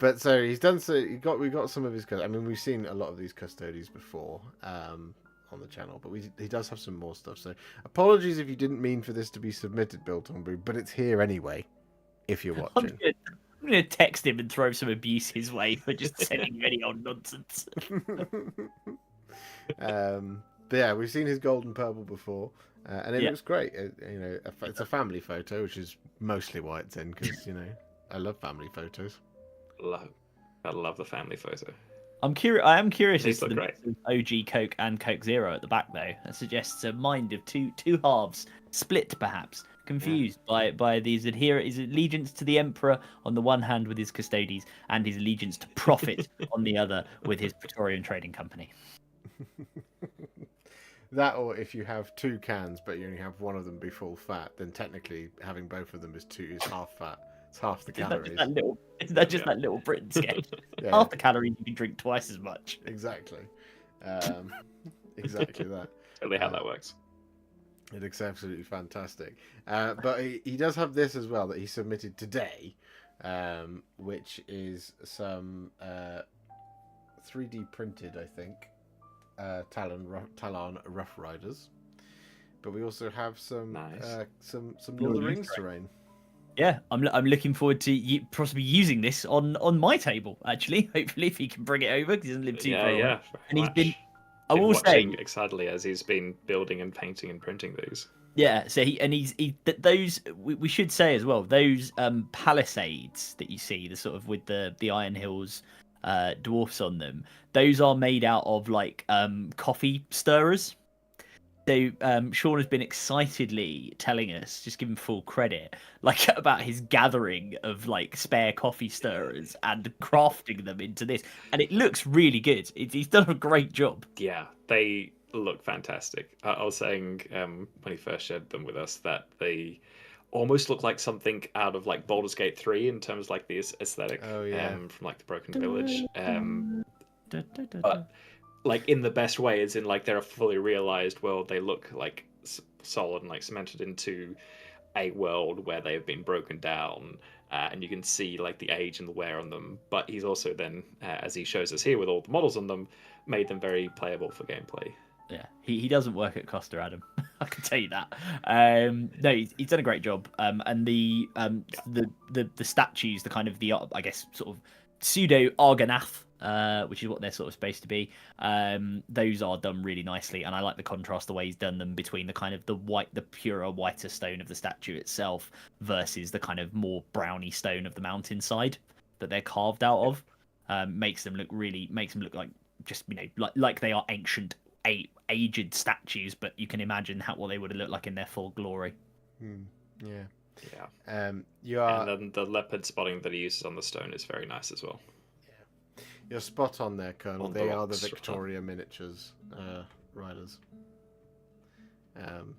But so he's done. So we got some of his. I mean, we've seen a lot of these Custodes before on the channel, but he does have some more stuff. So apologies if you didn't mean for this to be submitted, Biltong Boob, but it's here anyway. If you're watching, I'm gonna text him and throw some abuse his way for just sending any old nonsense. But yeah, we've seen his gold and purple before, and it looks great. It's a family photo, which is mostly why it's in, because I love family photos. I love the family photo. I am curious as to the great. OG Coke and Coke Zero at the back though. That suggests a mind of two halves, split perhaps, confused by his allegiance to the Emperor on the one hand with his Custodes, and his allegiance to profit on the other with his Praetorian Trading Company. That, or if you have two cans but you only have one of them be full fat, then technically having both of them is half fat. It's half the calories. Isn't that just that little Britain sketch? Yeah. Half the calories you can drink twice as much. Exactly. Exactly that. Totally how that works. It looks absolutely fantastic. But he does have this as well that he submitted today, which is some 3D printed, I think, Talon Rough Riders. But we also have some some Lord of the Rings terrain. Yeah, I'm looking forward to possibly using this on my table. Actually, hopefully, if he can bring it over, because he doesn't live too far away. Yeah. And he's been. I Been will say watching excitedly as he's been building and painting and printing these. Yeah, so those we should say as well, those palisades that you see, the sort of with the Iron Hills dwarfs on them, those are made out of like coffee stirrers. So Sean has been excitedly telling us, just give him full credit, like about his gathering of like spare coffee stirrers and crafting them into this, and it looks really good. He's done a great job. Yeah, they look fantastic. I was saying when he first shared them with us that they almost look like something out of like Baldur's Gate 3 in terms of like the aesthetic from like the Broken Village. But like in the best way, as in like they're a fully realized world. They look like solid and like cemented into a world where they have been broken down, and you can see like the age and the wear on them. But he's also then, as he shows us here with all the models on them, made them very playable for gameplay. Yeah, he doesn't work at Costa, Adam. I can tell you that. No, he's done a great job. And the statues, the kind of I guess sort of pseudo Argonath, which is what they're sort of supposed to be. Those are done really nicely, and I like the contrast, the way he's done them between the kind of the purer, whiter stone of the statue itself versus the kind of more browny stone of the mountainside that they're carved out of. Makes them look like just like they are ancient, aged statues, but you can imagine what they would have looked like in their full glory. Yeah. And then the leopard spotting that he uses on the stone is very nice as well. You're spot on there, Colonel. They are the Victoria miniatures riders. No,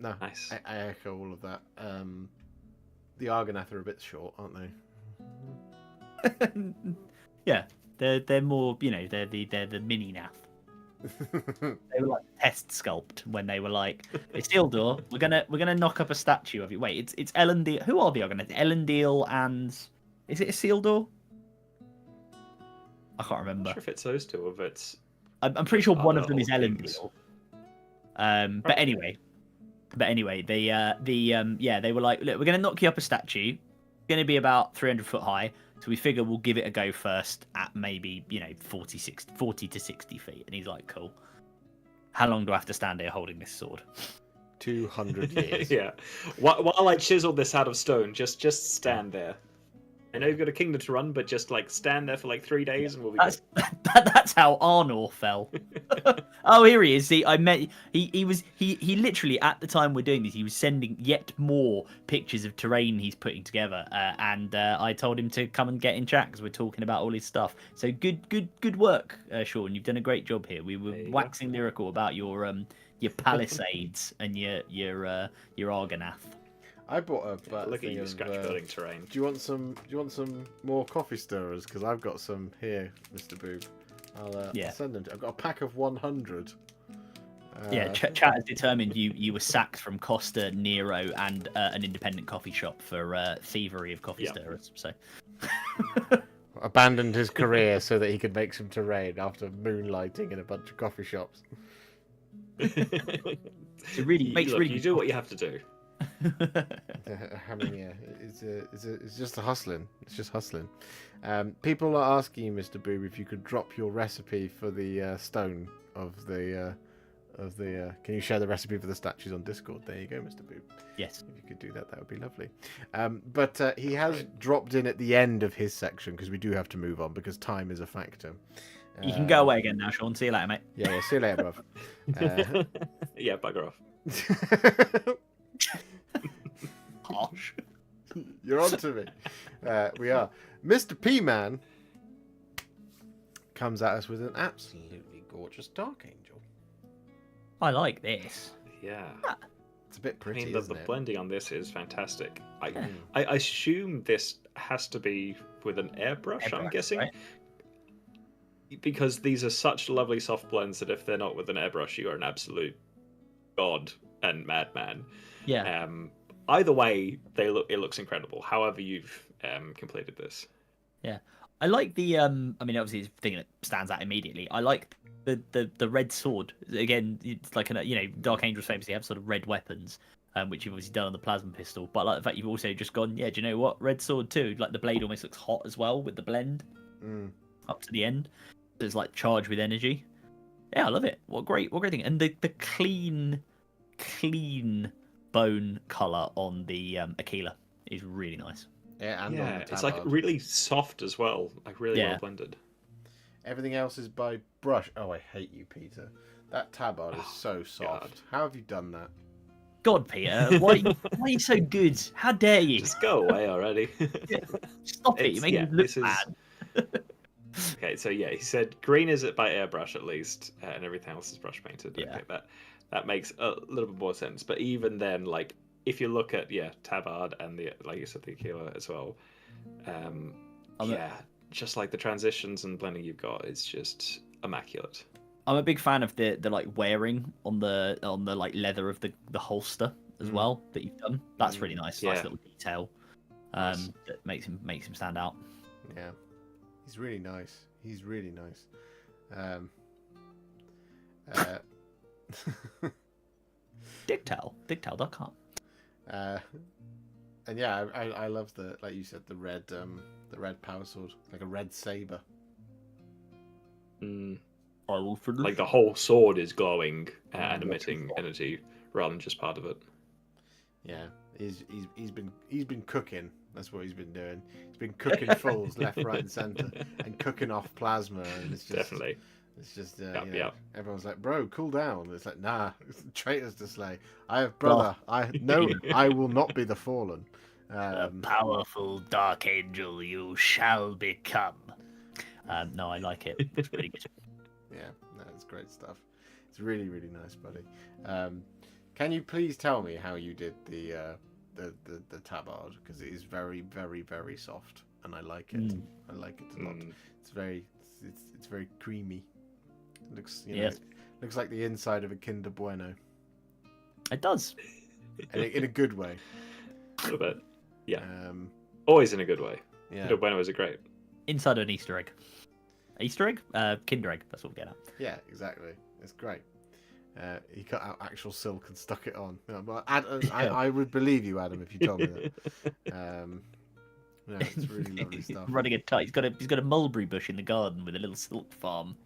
Nice. I echo all of that. The Argonath are a bit short, aren't they? Yeah, they're more, they're the mini nath. They were like test sculpt when they were like, Isildur, we're gonna knock up a statue of you. Wait, it's Elendil. Who are the Argonauts? Elendil and is it Isildur? I can't I'm remember. not sure if it's those two or if it's. I'm pretty sure one of other them is old kings. Elendil. But anyway, they they were like, look, we're gonna knock you up a statue. It's gonna be about 300 foot high. So we figure we'll give it a go first at maybe 40 to 60 feet. And he's like, cool. How long do I have to stand here holding this sword? 200 years. Yeah. While I chisel this out of stone, just stand there. I know you've got a kingdom to run, but just like stand there for like 3 days and we'll be good. That's how Arnor fell. Oh, here he is. See, I met he literally at the time we're doing this, he was sending yet more pictures of terrain he's putting together, and I told him to come and get in chat because we're talking about all his stuff. So good work, Sean. You've done a great job here. We were waxing lyrical about your palisades and your Argonath. I bought a Look at thing you of, scratch building terrain. Do you want some more coffee stirrers? Because I've got some here, Mr. Boob. I'll send them. I've got a pack of 100. Chat has determined you were sacked from Costa, Nero, and an independent coffee shop for thievery of coffee stirrers. So abandoned his career so that he could make some terrain after moonlighting in a bunch of coffee shops. It really makes you do what you have to do. I mean, it's just hustling. It's just hustling. People are asking you, Mr. Boob, if you could drop your recipe for the stone of the. Can you share the recipe for the statues on Discord? There you go, Mr. Boob. Yes. If you could do that, that would be lovely. But he has dropped in at the end of his section because we do have to move on because time is a factor. You can go away again now, Sean. See you later, mate. Yeah. See you later, bruv. Yeah, bugger off. Harsh. You're on to me. We are. Mr. P-Man comes at us with an absolutely gorgeous Dark Angel. I like this. Yeah. It's a bit pretty, I mean, isn't the it? blending on this is fantastic. I assume this has to be with an airbrush, I'm guessing. Right? Because these are such lovely soft blends that if they're not with an airbrush, you are an absolute god and madman. Yeah. Either way, it looks incredible. However you've completed this. Yeah. I like the I mean, obviously it's the thing that stands out immediately. I like the red sword. Again, it's like Dark Angels famously have sort of red weapons, which you've obviously done on the plasma pistol. But I like the fact you've also just gone, do you know what? Red sword too. Like the blade almost looks hot as well with the blend up to the end. So it's like charged with energy. Yeah, I love it. What great thing. And the clean bone color on the Aquila is really nice. Yeah, and on the it's like tabard. really soft as well. Like really well blended. Everything else is by brush. Oh, I hate you, Peter. That tabard is so soft. God. How have you done that? God, Peter, why are you so good? How dare you? Just go away already. Stop it! You make me look bad. Okay, so he said green is by airbrush at least, and everything else is brush painted. Yeah. Okay, that makes a little bit more sense. But even then, like if you look at tabard and the like you said the Aquila as well, just like the transitions and blending you've got, it's just immaculate. I'm a big fan of the like wearing on the like leather of the holster as well that you've done. That's really nice. Nice little detail. That makes him stand out. Yeah. He's really nice. He's really nice. Digtail.com. And yeah, I love the, like you said, the red power sword, like a red saber. Like the whole sword is glowing and emitting energy rather than just part of it. Yeah, he's been cooking. That's what he's been doing. He's been cooking fulls left, right, and centre, and cooking off plasma. And it's just, definitely. It's just everyone's like, bro, cool down. It's like, nah, traitors to slay. I will not be the fallen. A powerful dark angel you shall become. No, I like it. It's pretty good. Yeah, no, it's great stuff. It's really, really nice, buddy. Can you please tell me how you did the tabard? Because it is very, very, very soft, and I like it. I like it a lot. It's very creamy. Looks, you know, looks like the inside of a Kinder Bueno. It does. And in a good way. A little bit. Yeah. Always in a good way. Yeah. Kinder Buenos are great. Inside of an Easter egg. Easter egg? Kinder egg. That's what we get at. Yeah, exactly. It's great. He cut out actual silk and stuck it on. Yeah, but I would believe you, Adam, if you told me that. No, it's really lovely stuff. Running a tight. He's got a mulberry bush in the garden with a little silk farm.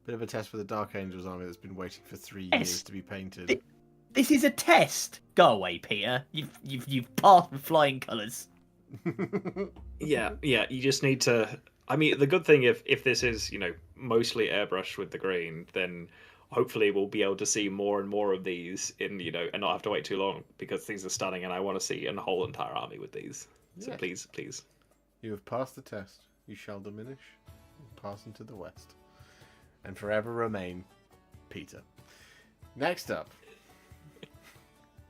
Bit of a test for the Dark Angels army that's been waiting for 3 years to be painted. This is a test. Go away, Peter. You've passed with flying colours. Yeah. You just need to. I mean, the good thing if this is mostly airbrushed with the green, then hopefully we'll be able to see more and more of these and not have to wait too long, because these are stunning and I want to see a whole entire army with these. So please. You have passed the test. You shall diminish and pass into the west, and forever remain Peter. Next up.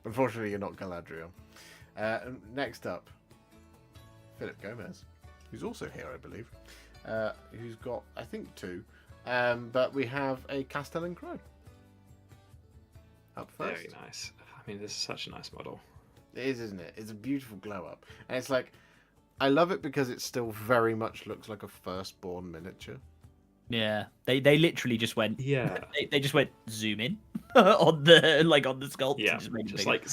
Unfortunately, you're not Galadriel. Next up, Philip Gomez, who's also here, I believe, who's got, I think, 2. But we have a Castellan Crow up first. Very nice. I mean, this is such a nice model. It is, isn't it? It's a beautiful glow up. And it's like, I love it because it still very much looks like a firstborn miniature. Yeah, they literally just went. Yeah, they just went zoom in on the sculpt. Yeah, just like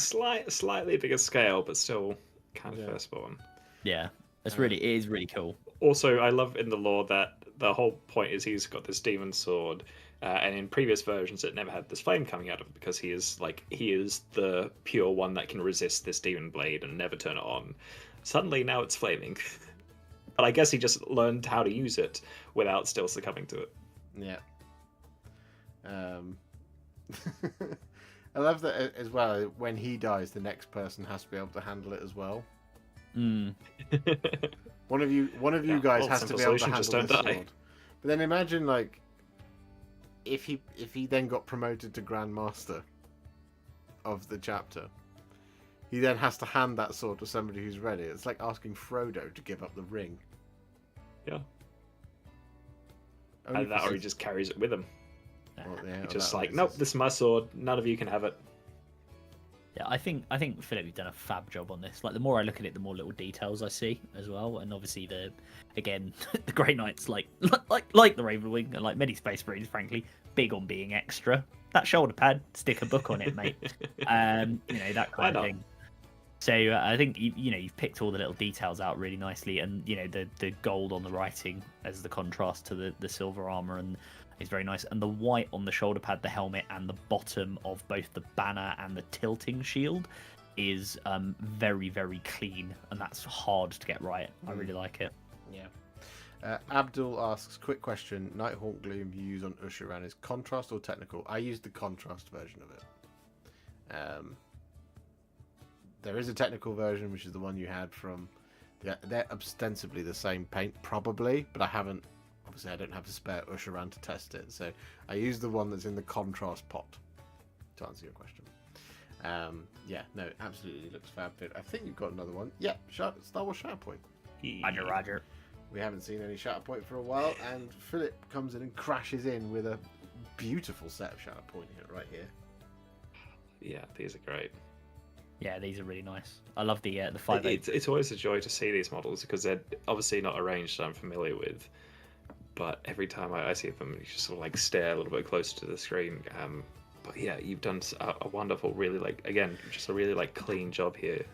slightly bigger scale, but still kind of firstborn. Yeah, it is really cool. Also, I love in the lore that the whole point is he's got this demon sword, and in previous versions it never had this flame coming out of it, because he is the pure one that can resist this demon blade and never turn it on. Suddenly now it's flaming. But I guess he just learned how to use it without still succumbing to it. Yeah. I love that as well. When he dies, the next person has to be able to handle it as well. Mm. One of you guys has to be able to handle just don't this die. sword. But then imagine, like, if he then got promoted to Grand Master of the chapter, he then has to hand that sword to somebody who's ready. It's like asking Frodo to give up the ring. Yeah. Only Either that, or he just carries it with him. Well, yeah, He's just like, nope, this is my sword. None of you can have it. Yeah, I think Philip, you've done a fab job on this. Like, the more I look at it, the more little details I see as well. And obviously, the Grey Knights, like the Ravenwing and like many Space Marines, frankly, big on being extra. That shoulder pad, stick a book on it, mate. That kind of thing. So I think you've picked all the little details out really nicely, and the gold on the writing as the contrast to the silver armor and is very nice, and the white on the shoulder pad, the helmet, and the bottom of both the banner and the tilting shield is very, very clean, and that's hard to get right. I really like it. Yeah. Abdul asks, quick question: Nighthaunt Gloom you use on Ushoran is contrast or technical? I used the contrast version of it. There is a technical version, which is the one you had from. They're ostensibly the same paint, probably, but I haven't. Obviously, I don't have a spare Ushoran to test it, so I use the one that's in the contrast pot. To answer your question, no, absolutely looks fab. I think you've got another one. Yeah, Star Wars Shatterpoint. Roger. We haven't seen any Shatterpoint for a while, and Philip comes in and crashes in with a beautiful set of Shatterpoint right here. Yeah, these are great. Yeah, these are really nice. I love the 5.8. It's always a joy to see these models, because they're obviously not a range that I'm familiar with. But every time I see them, you just sort of like stare a little bit closer to the screen. But yeah, you've done a wonderful, really just a really clean job here.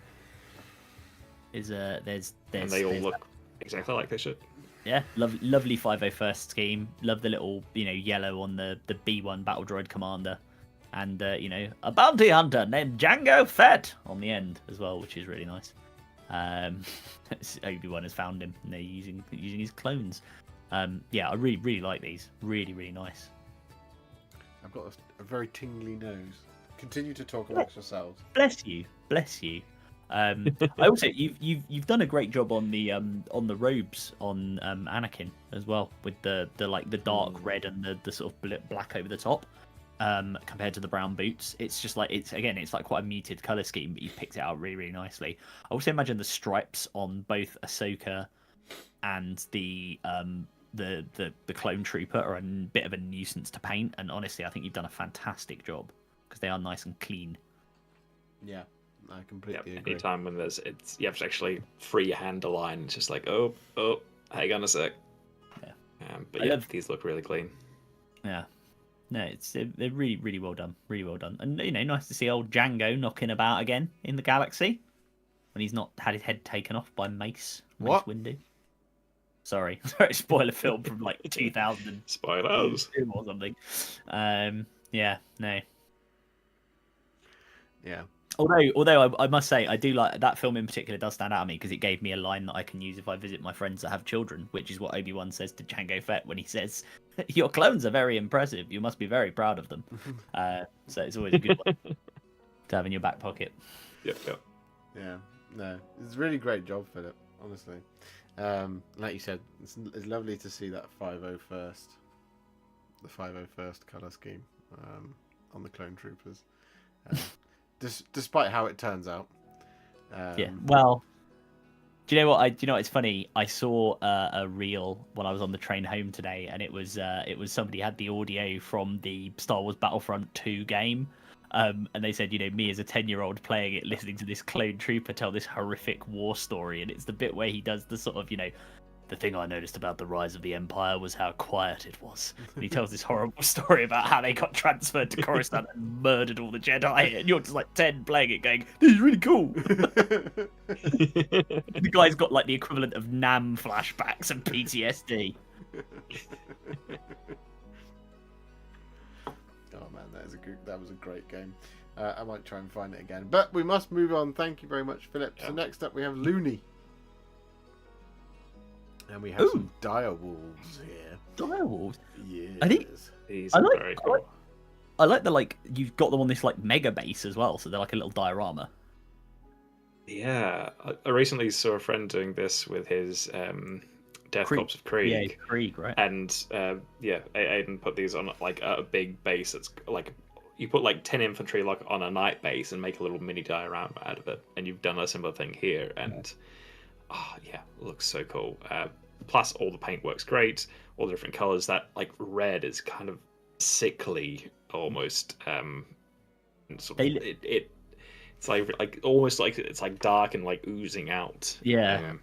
There's and they all look exactly like they should. Yeah, lovely 501st scheme. Love the little yellow on the B1 battle droid commander, and a bounty hunter named Jango Fett on the end as well, which is really nice. Obi-Wan has found him, and they're using his clones. I really like these. Really, really nice. I've got a very tingly nose. Continue to talk amongst yourselves. Bless you. I also you've done a great job on the robes on Anakin as well, with the dark red and the sort of black over the top, compared to the brown boots. It's just like it's like quite a muted color scheme, but you've picked it out really, really nicely. I also imagine the stripes on both Ahsoka and the the clone trooper are a bit of a nuisance to paint, and honestly, I think you've done a fantastic job because they are nice and clean. Yeah, I completely agree. Anytime when you have to actually free hand a line, it's just like, oh, hang on a sec. Yeah. But these look really clean. Yeah. No, they're really, really well done. Really well done. And, nice to see old Django knocking about again in the galaxy when he's not had his head taken off by Mace Windu. Sorry, spoiler film from like 2000. Spoilers. Or something. Yeah, no. Yeah. Although I must say, I do like that film in particular does stand out to me because it gave me a line that I can use if I visit my friends that have children, which is what Obi-Wan says to Jango Fett when he says, "Your clones are very impressive. You must be very proud of them." So it's always a good one to have in your back pocket. Yep. Yeah. No, it's a really great job, Philip. Honestly, like you said, it's lovely to see that the 501st color scheme on the clone troopers. Despite how it turns out. Yeah. Well, do you know what? It's funny. I saw a reel when I was on the train home today, and it was somebody had the audio from the Star Wars Battlefront 2 game, and they said, me as a 10-year-old playing it, listening to this clone trooper tell this horrific war story, and it's the bit where he does the sort of, the thing I noticed about the rise of the Empire was how quiet it was. And he tells this horrible story about how they got transferred to Coruscant and murdered all the Jedi. And you're just like 10 playing it going, this is really cool. The guy's got like the equivalent of Nam flashbacks and PTSD. Oh man, that was a great game. I might try and find it again. But we must move on. Thank you very much, Philip. So next up we have Looney. And we have some direwolves here. Direwolves? Yes. I think these are very cool. I like you've got them on this like mega base as well, so they're like a little diorama. Yeah, I recently saw a friend doing this with his Death Corps of Krieg. Yeah, Krieg, right? And Aiden put these on like a big base. That's like you put like 10 infantry like on a night base and make a little mini diorama out of it. And you've done a similar thing here, and looks so cool. Plus, all the paint works great. All the different colors. That like red is kind of sickly, almost. It's like almost like it's like dark and like oozing out. Yeah.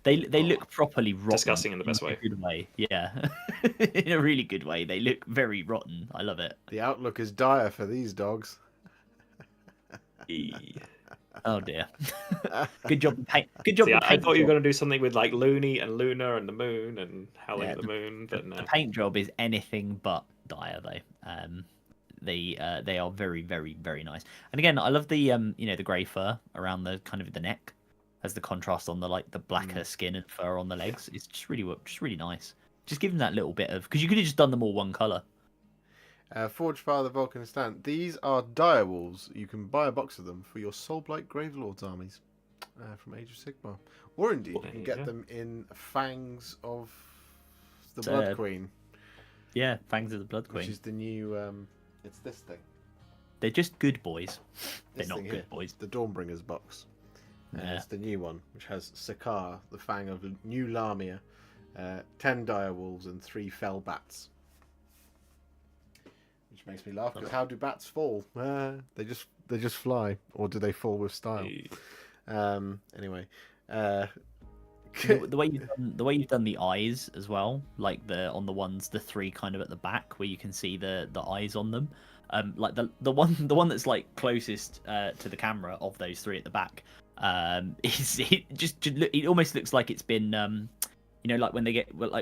They look properly rotten. Disgusting in the best way. A good way. Yeah. In a really good way. They look very rotten. I love it. The outlook is dire for these dogs. Oh dear. Good job. Good job. I thought you were going to do something with like Looney and Luna and the moon and Howling at the Moon, but no. The paint job is anything but dire though. They are very, very, very nice. And again, I love the the grey fur around the kind of the neck as the contrast on the blacker skin and fur on the legs. It's just really nice. Just give them that little bit of, because you could have just done them all one colour. Forge Father Volcanistan. These are direwolves. You can buy a box of them for your Soulblight Gravelords armies from Age of Sigmar. Or indeed, you can get them in Fangs of the Blood Queen. Yeah, Fangs of the Blood Queen. Which is the new, it's this thing. They're just good boys. They're not good here, boys. The Dawnbringers box. Yeah. It's the new one, which has Sakar, the Fang of New Lamia, 10 direwolves and 3 fell bats. Which makes me laugh, because how do bats fall? They just fly, or do they fall with style? Anyway, the way you've done the eyes as well, like the 3 kind of at the back where you can see the eyes on them. Like the one that's like closest to the camera of those 3 at the back, it almost looks like it's been like when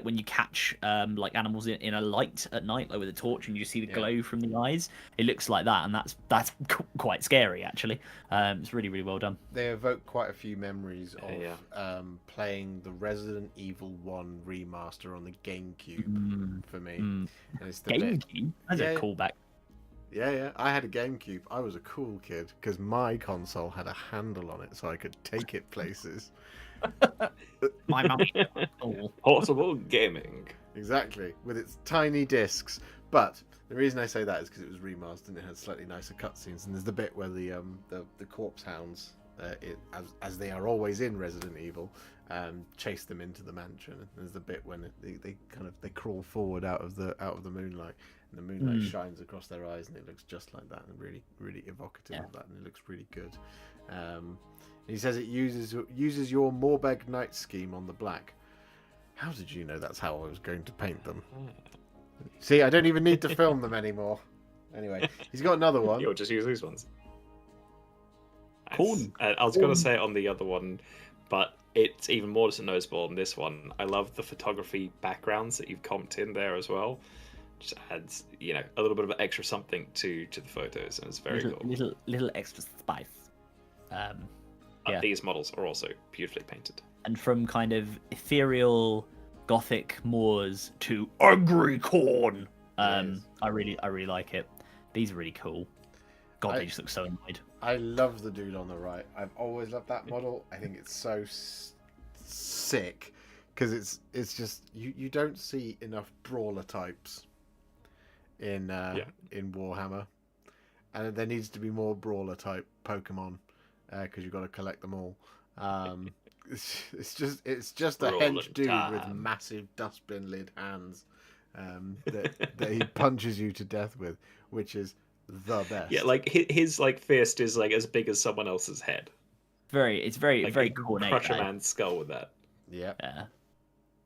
when you catch like animals in a light at night, like with a torch, and you see the glow from the eyes. It looks like that, and that's quite scary actually. It's really, really well done. They evoke quite a few memories of playing the Resident Evil 1 remaster on the GameCube for me. And it's the GameCube? That's a callback. Yeah. I had a GameCube. I was a cool kid because my console had a handle on it, so I could take it places. My mum. Portable gaming. Exactly, with its tiny discs. But the reason I say that is because it was remastered and it had slightly nicer cutscenes. And there's the bit where the corpse hounds as they are always in Resident Evil, chase them into the mansion. And there's the bit when they crawl forward out of the moonlight, and the moonlight shines across their eyes, and it looks just like that, and really really evocative of that, and it looks really good. He says it uses your Morbeg Knight scheme on the black. How did you know that's how I was going to paint them? See, I don't even need to film them anymore. Anyway, he's got another one. You'll just use these ones. Cool. I was going to say it on the other one, but it's even more noticeable on this one. I love the photography backgrounds that you've comped in there as well. Just adds, a little bit of extra something to the photos, and it's very cool. Little extra spice. These models are also beautifully painted. And from kind of ethereal gothic Moors to angry Khorne. I really like it. These are really cool. God, they just look so annoyed. I love the dude on the right. I've always loved that model. I think it's so sick because it's just you don't see enough brawler types in Warhammer, and there needs to be more brawler type Pokemon because you've got to collect them all. It's just a hench dude with massive dustbin lid hands that he punches you to death with, which is the best. Yeah, like his fist is like as big as someone else's head. It's very Khornate. Crush a man's skull with that. Yeah.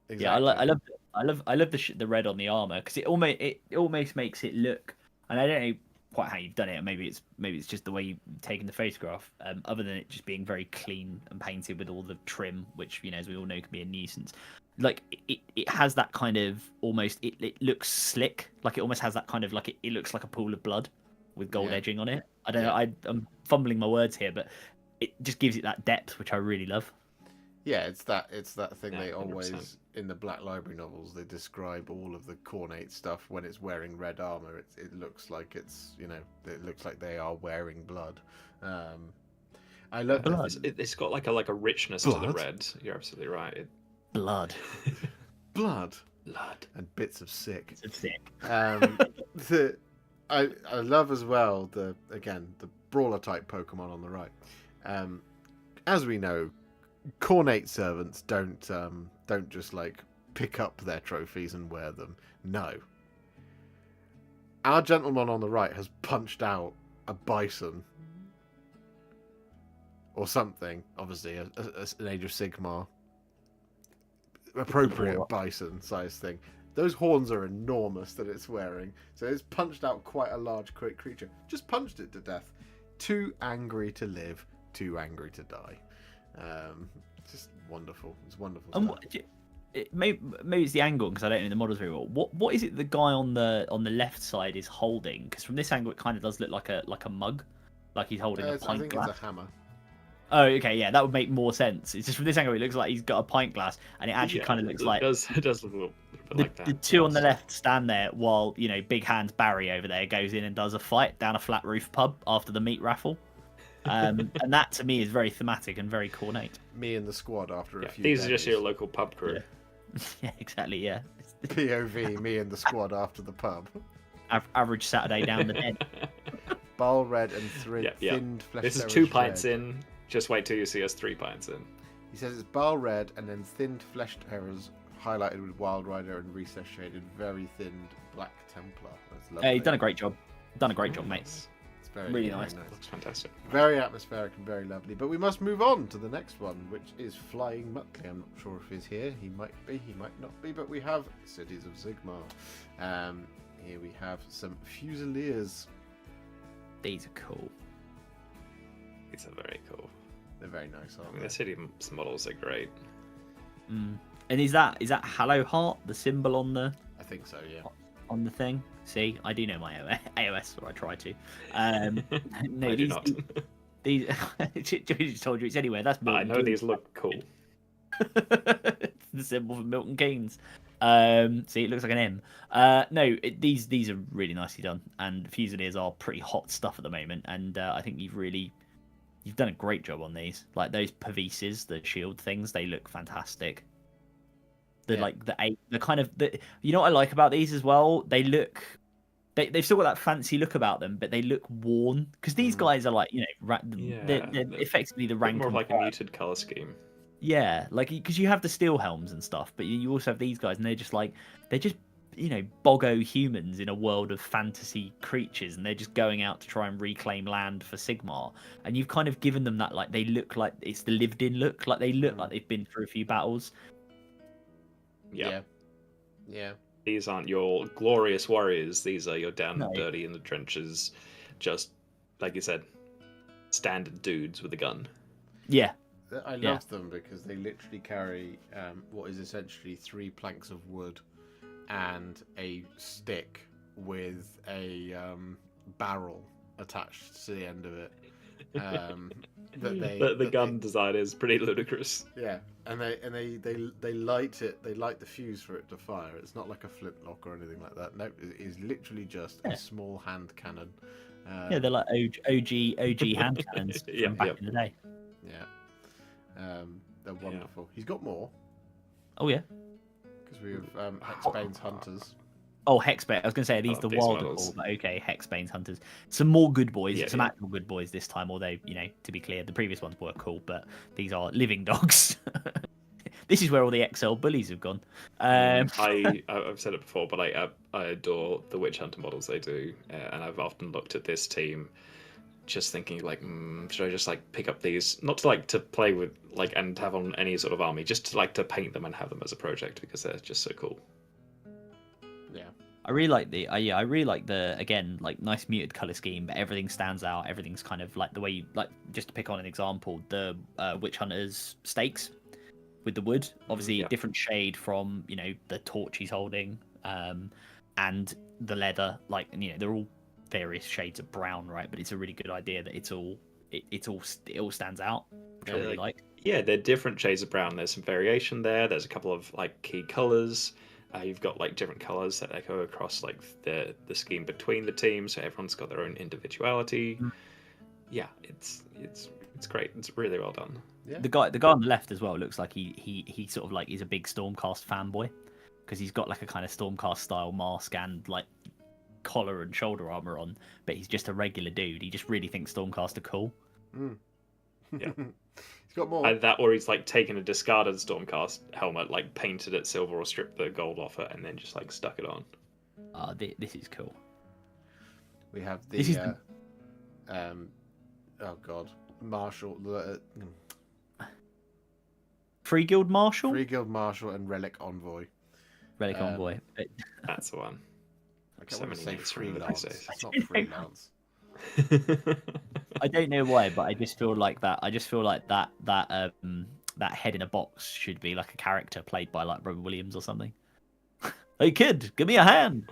Exactly. Yeah, I love the red on the armor because it almost makes it look. And I don't know quite how you've done it. Maybe it's just the way you've taken the photograph. Other than it just being very clean and painted with all the trim, which as we all know can be a nuisance. Like it has that kind of almost. It looks slick. Like it almost has that kind of like it looks like a pool of blood with gold edging on it. I don't know. I'm fumbling my words here, but it just gives it that depth, which I really love. Yeah, it's that thing they 100%. always in the Black Library novels. They describe all of the Khornate stuff when it's wearing red armor. It looks like it looks like they are wearing blood. I love blood. It's got like a richness to the red. You're absolutely right. Blood, blood, and bits of sick. Sick. I love as well the brawler type Pokemon on the right. As we know, Khornate servants don't just like pick up their trophies and wear them. No. Our gentleman on the right has punched out a bison or something. Obviously, an Age of Sigmar appropriate bison size thing. Those horns are enormous that it's wearing, so it's punched out quite a large creature. Just punched it to death. Too angry to live, too angry to die. Just wonderful. It's wonderful stuff. Maybe it's the angle because I don't know the models very well. What is it the guy on the left side is holding? Because from this angle it kind of does look like a mug, like he's holding a pint I think glass. It's a hammer. Oh, okay, yeah, that would make more sense. It's just from this angle it looks like he's got a pint glass, and it actually kind of looks like it does look a little bit like that. The two on the left stand there while Big Hands Barry over there goes in and does a fight down a flat roof pub after the meat raffle. And that to me is very thematic and very Khornate. Me and the squad after a few these days. are just your local pub crew. Yeah, exactly, yeah. POV, me and the squad after the pub. Average Saturday down the den. Ball red and thinned flesh. This is 2 pints in. Just wait till you see us 3 pints in. He says it's ball red and then thinned flesh terrors highlighted with Wild Rider and recess shaded very thinned Black Templar. That's lovely. He's done a great job. Mate. It's very, really very nice. Looks fantastic. Very atmospheric and very lovely. But we must move on to the next one, which is Flying Muttley. I'm not sure if he's here. He might be, he might not be. But we have Cities of Sigmar. Here we have some Fusiliers. These are cool. These are very cool. They're very nice, aren't they? The city models are great. And is that Hallow Heart, the symbol on the? I think so, yeah. On the thing. See, I do know my AOS, or I try to. No, I do not. These just told you it's anywhere. That's I know these look cool. It's the symbol for Milton Keynes. See, it looks like an M. These are really nicely done, and Fusiliers are pretty hot stuff at the moment. And I think you've done a great job on these. Like those Pavises, the shield things, they look fantastic. You know what I like about these as well? They look they've still got that fancy look about them, but they look worn because these guys are like they're effectively the rank more and like a file. muted color scheme. Yeah, like because you have the steel helms and stuff, but you also have these guys, and they're just boggo humans in a world of fantasy creatures, and they're just going out to try and reclaim land for Sigmar. And you've kind of given them that, like, they look like it's the lived-in look, like they look like they've been through a few battles. Yeah. Yeah. These aren't your glorious warriors. These are your down and No. dirty in the trenches, just like you said, standard dudes with a gun. Yeah, I love them because they literally carry what is essentially 3 planks of wood and a stick with a barrel attached to the end of it. The gun design is pretty ludicrous. Yeah, and they light it. They light the fuse for it to fire. It's not like a flintlock or anything like that. No, it is literally just a small hand cannon. yeah, they're like OG hand cannons from back in the day. Yeah, they're wonderful. He's got more Oh yeah. because we have Hexbane's Hunters. Oh, Hexbane. I was going to say, are these the these wilder models. call? But okay, Hexbane's Hunters. Some more good boys. Yeah, some actual good boys this time, although, to be clear, the previous ones were cool, but these are living dogs. This is where all the Exile bullies have gone. I've said it before, but I adore the Witch Hunter models they do, and I've often looked at this team just thinking, like, should I just, like, pick up these, not to, like, to play with, like, and have on any sort of army, just to, like, to paint them and have them as a project, because they're just so cool. Yeah. I really like I really like the, again, like, nice muted color scheme, but everything stands out. Everything's kind of like the way you, like, just to pick on an example, the Witch Hunter's stakes with the wood, obviously a different shade from, the torch he's holding, and the leather, like, they're all various shades of brown, right? But it's a really good idea that it all stands out, which I really like. Yeah, they're different shades of brown. There's some variation there. There's a couple of, like, key colors. You've got, like, different colors that echo across, like, the scheme between the teams, so everyone's got their own individuality. Yeah, it's great. It's really well done. Yeah. The guy on the left as well looks like he sort of, like, is a big Stormcast fanboy, because he's got, like, a kind of Stormcast style mask and, like, collar and shoulder armor on, but he's just a regular dude. He just really thinks Stormcast are cool. Yeah. He's got more. Either that, or he's, like, taken a discarded Stormcast helmet, like, painted it silver or stripped the gold off it, and then just, like, stuck it on. This is cool. We have the This is oh god, Marshal, Free Guild Marshal? Free Guild Marshal and Relic Envoy. Relic Envoy. That's the one. I So want to many say names for him freelance. these days. It's not freelance. I don't know why, but I just feel like that. That head in a box should be like a character played by, like, Robin Williams or something. Hey kid, give me a hand.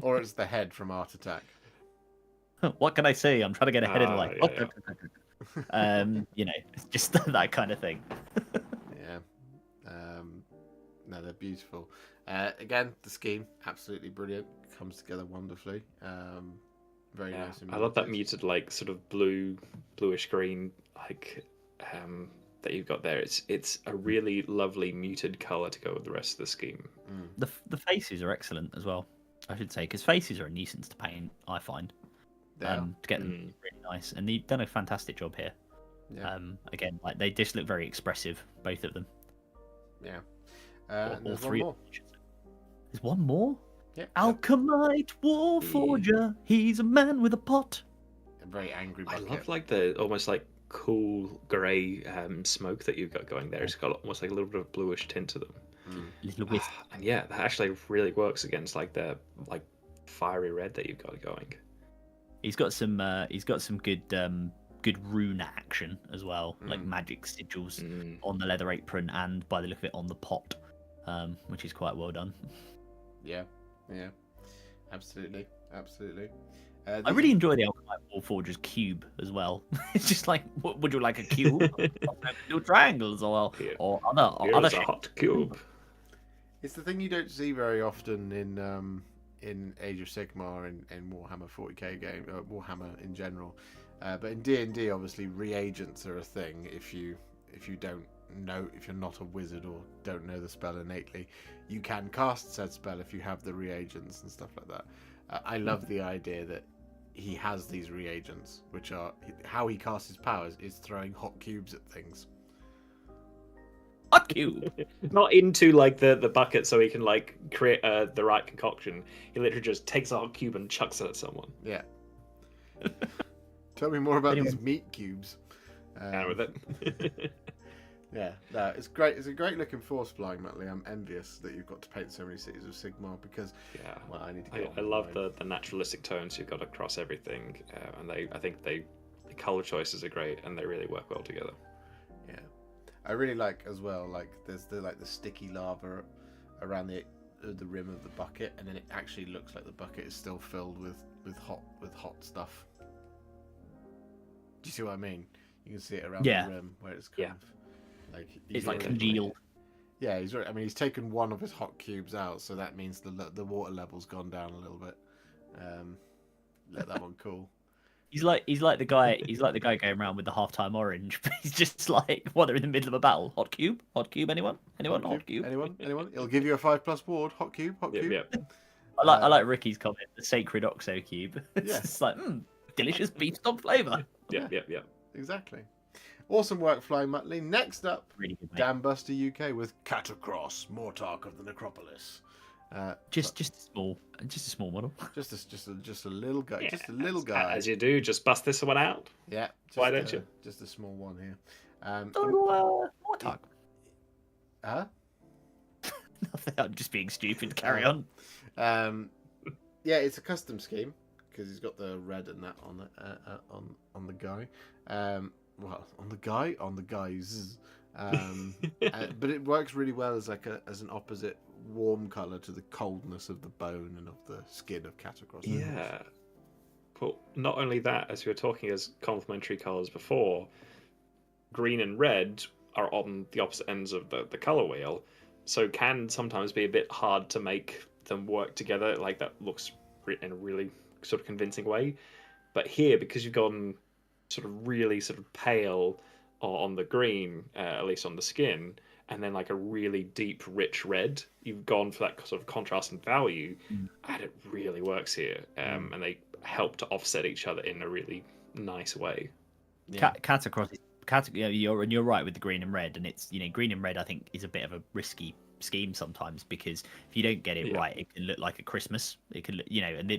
Or it's the head from Art Attack. What can I say? I'm trying to get a head in the light. Yeah. It's just that kind of thing. Yeah. No, they're beautiful. Again, the scheme absolutely brilliant. Comes together wonderfully. Very nice. And I love that muted, like, sort of bluish green, like, that you've got there. It's a really lovely muted color to go with the rest of the scheme. The faces are excellent as well, I should say, because faces are a nuisance to paint, I find. To get them really nice, and they've done a fantastic job here. Yeah. Again, like, they just look very expressive, both of them. Yeah. All There's three. one more. There's one more. Yeah. Alchemite Warforger. He's a man with a pot. A very angry I bucket. love, like, the almost, like, cool grey smoke that you've got going there. It's got almost like a little bit of bluish tint to them. Little wisp. And yeah, that actually really works against, like, the, like, fiery red that you've got going. He's got some good rune action as well, like magic sigils on the leather apron and, by the look of it, on the pot, which is quite well done. Yeah. Absolutely. I really enjoy the Alchemite Warforger's cube as well. It's just like, would you like a cube? Do triangles or other Here's a shapes. hot cube. It's the thing you don't see very often in Age of Sigmar in Warhammer 40k game, Warhammer in general. But in D&D, obviously, reagents are a thing. If you don't know, if you're not a wizard or don't know the spell innately, you can cast said spell if you have the reagents and stuff like that. I love the idea that he has these reagents, which are how he casts his powers is throwing hot cubes at things. Hot cube. Not into like the bucket so he can like create the right concoction. He literally just takes a hot cube and chucks it at someone. Yeah. Tell me more about these meat cubes. Down with it. Yeah, no, it's great. It's a great looking force flying, Muttley. I'm envious that you've got to paint so many cities of Sigmar because, well, I need to. I love the naturalistic tones you've got across everything, and I think the color choices are great and they really work well together. Yeah, I really like as well. Like there's the sticky lava around the rim of the bucket, and then it actually looks like the bucket is still filled with hot stuff. Do you see what I mean? You can see it around the rim where it's kind of. Like it's like congealed. Yeah, he's taken one of his hot cubes out, so that means the water level's gone down a little bit. Let that one cool. He's like the guy going around with the halftime orange, but he's just like while they're in the middle of a battle. Hot cube, anyone? Hot cube. Anyone? It'll give you a 5+ ward. Hot cube. Yep. I like Ricky's comment, the sacred Oxo cube. It's just like delicious beef stock flavour. Yeah. Exactly. Awesome work, Flying Muttley. Next up, really good, Dambuster UK with Catacross, Mortarch of the Necropolis. Just a small model. Just a little guy. Yeah, just a little guy. As you do, just bust this one out. Yeah. Why don't you? Just a small one here. Mortarch. Huh? Nothing. I'm just being stupid. Carry on. Yeah, it's a custom scheme because he's got the red and that on the guy. Well, on the guys. But it works really well as as an opposite warm color to the coldness of the bone and of the skin of Catacross. Yeah. But not only that, as we were talking as complementary colors before, green and red are on the opposite ends of the color wheel, so can sometimes be a bit hard to make them work together. Like that looks in a really sort of convincing way. But here, because you've gone sort of really sort of pale on the green, at least on the skin, and then like a really deep, rich red, you've gone for that sort of contrast and value, and it really works here. And they help to offset each other in a really nice way. Yeah. Catacross, you're right with the green and red, and it's green and red I think is a bit of a risky scheme sometimes because if you don't get it right, it can look like a Christmas. It can look,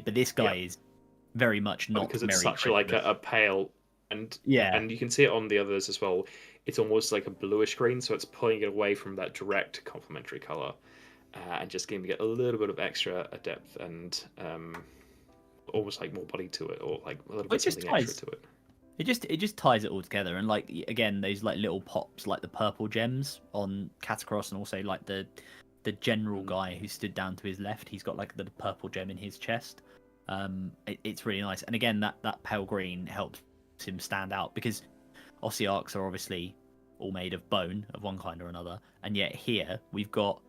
but this guy is very much not because it's Merry such Christmas. like a pale. And you can see it on the others as well. It's almost like a bluish green, so it's pulling it away from that direct complementary color, and just giving it a little bit of extra depth and almost like more body to it, or like a little bit something extra to it. It just ties it all together, and like again those like little pops, like the purple gems on Catacross, and also like the general guy who stood down to his left. He's got like the purple gem in his chest. It's really nice, and again that pale green helps him stand out because Ossiarchs are obviously all made of bone of one kind or another, and yet here we've got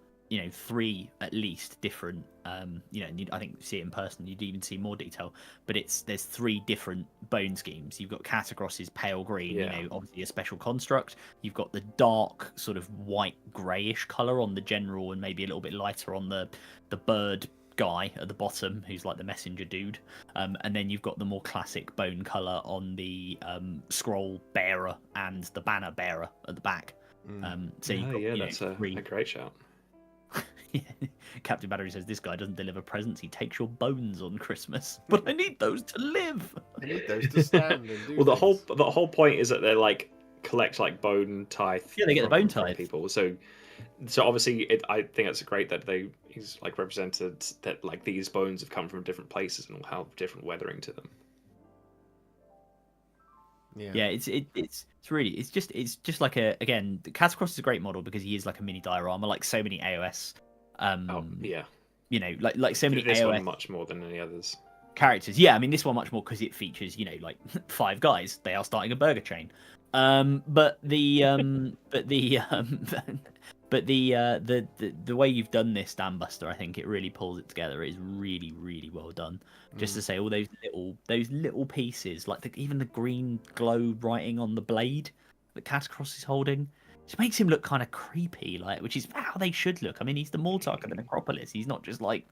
3 at least different I think see it in person you'd even see more detail, but there's 3 different bone schemes. You've got Catacross's pale green, obviously a special construct. You've got the dark sort of white greyish color on the general, and maybe a little bit lighter on the bird guy at the bottom who's like the messenger dude, and then you've got the more classic bone color on the scroll bearer and the banner bearer at the back. So you've got, that's a great shout. Captain Battery says this guy doesn't deliver presents, he takes your bones on Christmas. But I need those to live. I need those to stand and do well, the whole point is that they're like collect like bone tithe. Yeah, they get the bone tithe people. So obviously, I think it's great that he's like represented that like these bones have come from different places and will have different weathering to them. Yeah, it's just like again, Catacross is a great model because he is like a mini diorama, like so many AOS. Like so many this AOS one much more than any others characters. Yeah, I mean this one much more because it features like 5 guys. They are starting a burger chain. But the way you've done this, Dambuster, I think it really pulls it together. It is really, really well done. Just to say, all those little pieces, like even the green glow writing on the blade that Catacross is holding, just makes him look kind of creepy, like, which is how they should look. I mean, he's the Mortarch of the Necropolis. He's not just like,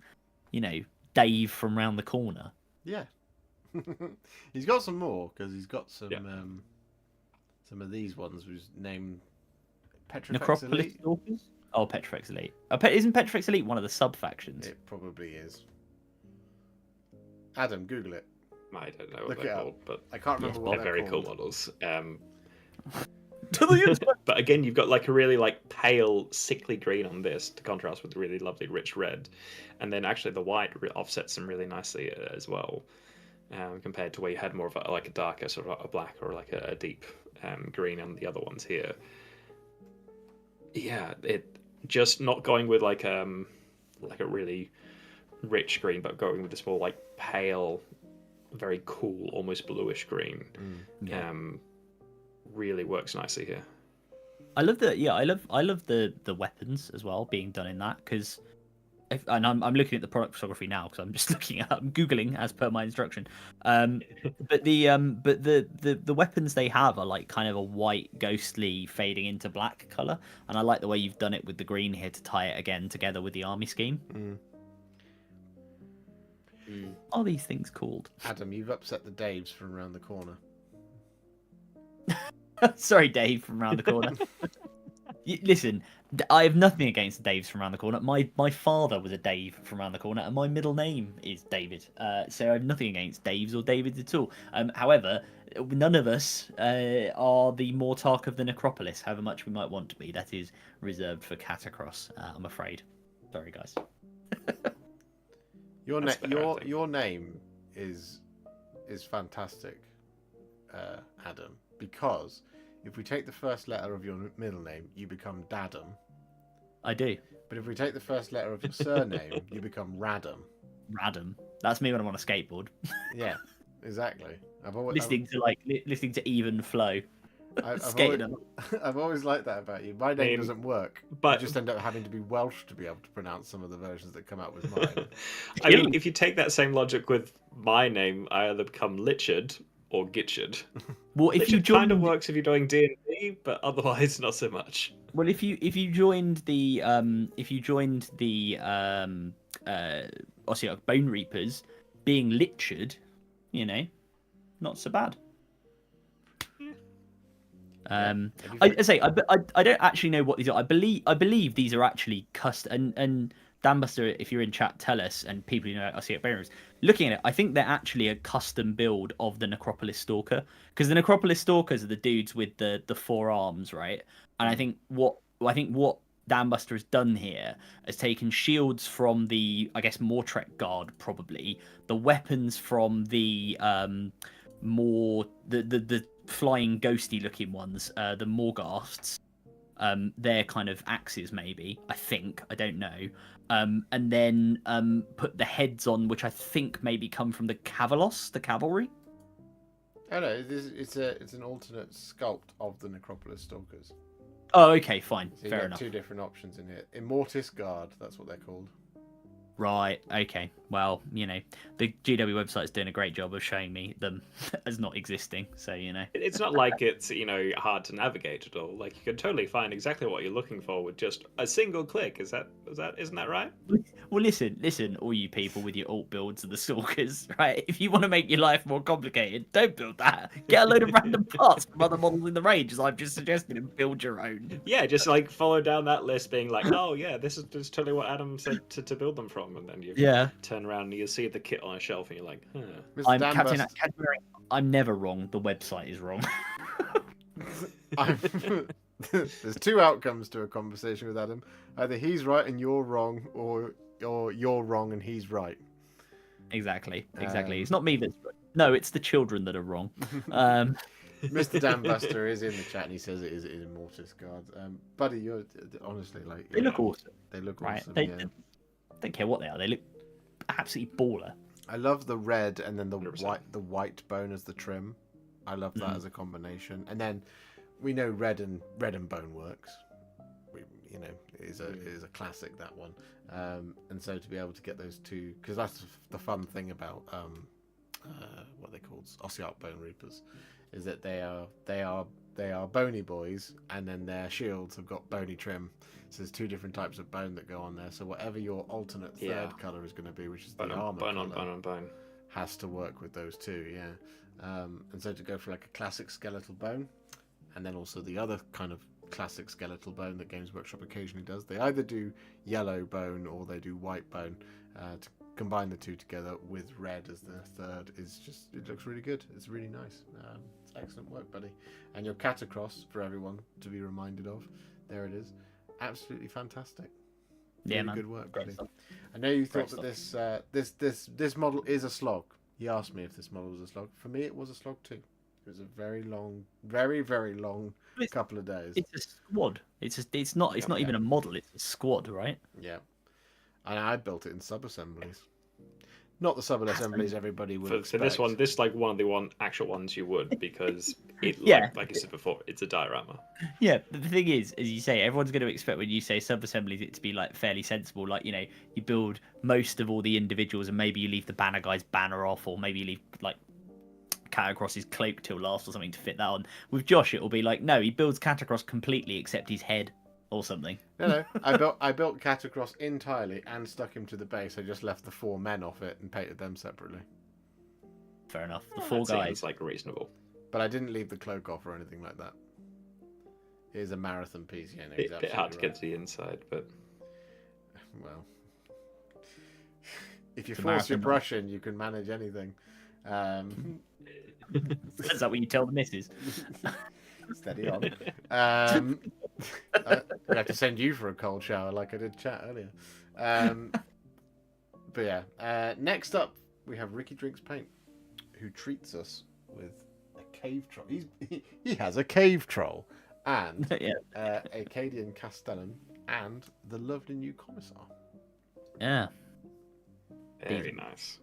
Dave from round the corner. Yeah. He's got some more because he's got some of these ones whose name Petrifex Necropolis Elite. Stalkers? Oh, Petrifex Elite. Isn't Petrifex Elite one of the sub factions? It probably is. Adam, Google it. I don't know what Look it they're up. called, but I can't remember what they're very cool called. models. To the inside. But again, you've got like a really like pale, sickly green on this to contrast with the really lovely rich red, and then actually the white offsets them really nicely as well, compared to where you had more of a darker sort of a black or like a deep green on the other ones here. Yeah, it just not going with like a really rich green, but going with this more like pale, very cool, almost bluish green. Really works nicely here. I love the weapons as well being done in that, because and I'm looking at the product photography now because I'm just I'm googling as per my instruction. But the weapons they have are like kind of a white, ghostly, fading into black color, and I like the way you've done it with the green here to tie it again together with the army scheme. What are these things called? Adam, you've upset the Daves from around the corner. Sorry, Dave from around the corner. Listen, I have nothing against the Daves from around the corner. My father was a Dave from around the corner, and my middle name is David. So I have nothing against Daves or Davids at all. However, none of us are the Mortarch of the Necropolis, however much we might want to be. That is reserved for Catacross, I'm afraid. Sorry, guys. Your name is fantastic, Adam, because if we take the first letter of your middle name, you become Dadam. I do. But if we take the first letter of your surname, you become Radam. Radam. That's me when I'm on a skateboard. Yeah, exactly. listening to Even Flow. I've always liked that about you. My name doesn't work. But you just end up having to be Welsh to be able to pronounce some of the versions that come out with mine. I mean, if you take that same logic with my name, I either become Lichard or Gitchard. Well, if Lichard you joined... kind of works if you're doing D&D, but otherwise not so much. Well, if you joined the Ossiarch Bone Reapers, being Lichard, not so bad. I say I don't actually know what these are. I believe these are actually custom. And Danbuster, if you're in chat, tell us. And people who know Ossiarch Bone Reapers, looking at it, I think they're actually a custom build of the Necropolis Stalker, because the Necropolis Stalkers are the dudes with the 4 arms, right? And I think what Danbuster has done here has taken shields from the, I guess, Mortarch Guard, probably the weapons from the more the flying ghosty looking ones, the Morghasts, they're kind of axes, maybe, I think, I don't know, and then put the heads on, which I think maybe come from the Cavalos, the cavalry. Oh no, it's an alternate sculpt of the Necropolis Stalkers. Oh, okay, fine, So fair enough. 2 different options in here. Immortis Guard, that's what they're called. Right, okay. Well, the GW website's doing a great job of showing me them as not existing, so, It's not like it's, hard to navigate at all. Like, you can totally find exactly what you're looking for with just a single click. Isn't that right? Well, listen, all you people with your alt builds of the Stalkers, right? If you want to make your life more complicated, don't build that. Get a load of random parts from other models in the range, as I've just suggested, and build your own. Yeah, just like follow down that list, being like, oh yeah, this is totally what Adam said to build them from, and then you turn around and you see the kit on a shelf, and you're like, huh. I'm Captain. I'm never wrong. The website is wrong. There's 2 outcomes to a conversation with Adam. Either he's right and you're wrong, or you're wrong and he's right. Exactly. It's not me that's right. No, it's the children that are wrong. Mr. Danbuster is in the chat and he says it is Immortis Guard. Buddy, you're honestly like... They look awesome. They look right? awesome, They don't care what they are. They look absolutely baller. I love the red and then the 100%. white bone as the trim. I love that as a combination. And then we know red and bone works. It is a classic, that one. And so to be able to get those 2, because that's the fun thing about what they called Ossiarch Bone Reapers, is that they are they are bony boys, and then their shields have got bony trim. So there's 2 different types of bone that go on there. So whatever your alternate third color is going to be, which is the armor bone color, on bone on bone, has to work with those 2. Yeah. And so to go for like a classic skeletal bone, and then also the other kind of classic skeletal bone that Games Workshop occasionally does, they either do yellow bone or they do white bone. To combine the 2 together with red as the third is just, it looks really good. It's really nice. It's excellent work, buddy. And your catacross, for everyone to be reminded of, there it is. Absolutely fantastic. Yeah, really man. Good work, buddy. I know you thought that this model is a slog. He asked me if this model was a slog. For me, it was a slog too. It was a very long, very long couple of days. It's a squad. It's not even a model. It's a squad, right? Yeah. And I built it in sub-assemblies. Not the sub-assemblies everybody would expect. For this one, this is like one of the actual ones you would, because it, like you said before, it's a diorama. Yeah, but the thing is, as you say, everyone's going to expect when you say sub-assemblies it to be like fairly sensible. Like, you build most of all the individuals and maybe you leave the banner guy's banner off, or maybe you leave like Catacross's cloak till last or something to fit that on. With Josh, it'll be like, no, he builds Catacross completely except his head. Or something. No, I built Catacross entirely and stuck him to the base. I just left the 4 men off it and painted them separately. Fair enough. The 4 guys. Seems like reasonable. But I didn't leave the cloak off or anything like that. Here's a marathon piece. Yeah, no, a bit hard to get to the inside, but well, if you force your brush in, you can manage anything. Is that what you tell the missus? Steady on. We have to send you for a cold shower like I did chat earlier. But yeah, next up we have Ricky Drinks Paint, who treats us with a cave troll. He has a cave troll and Acadian Castellan and the lovely new Commissar. Yeah. Very nice.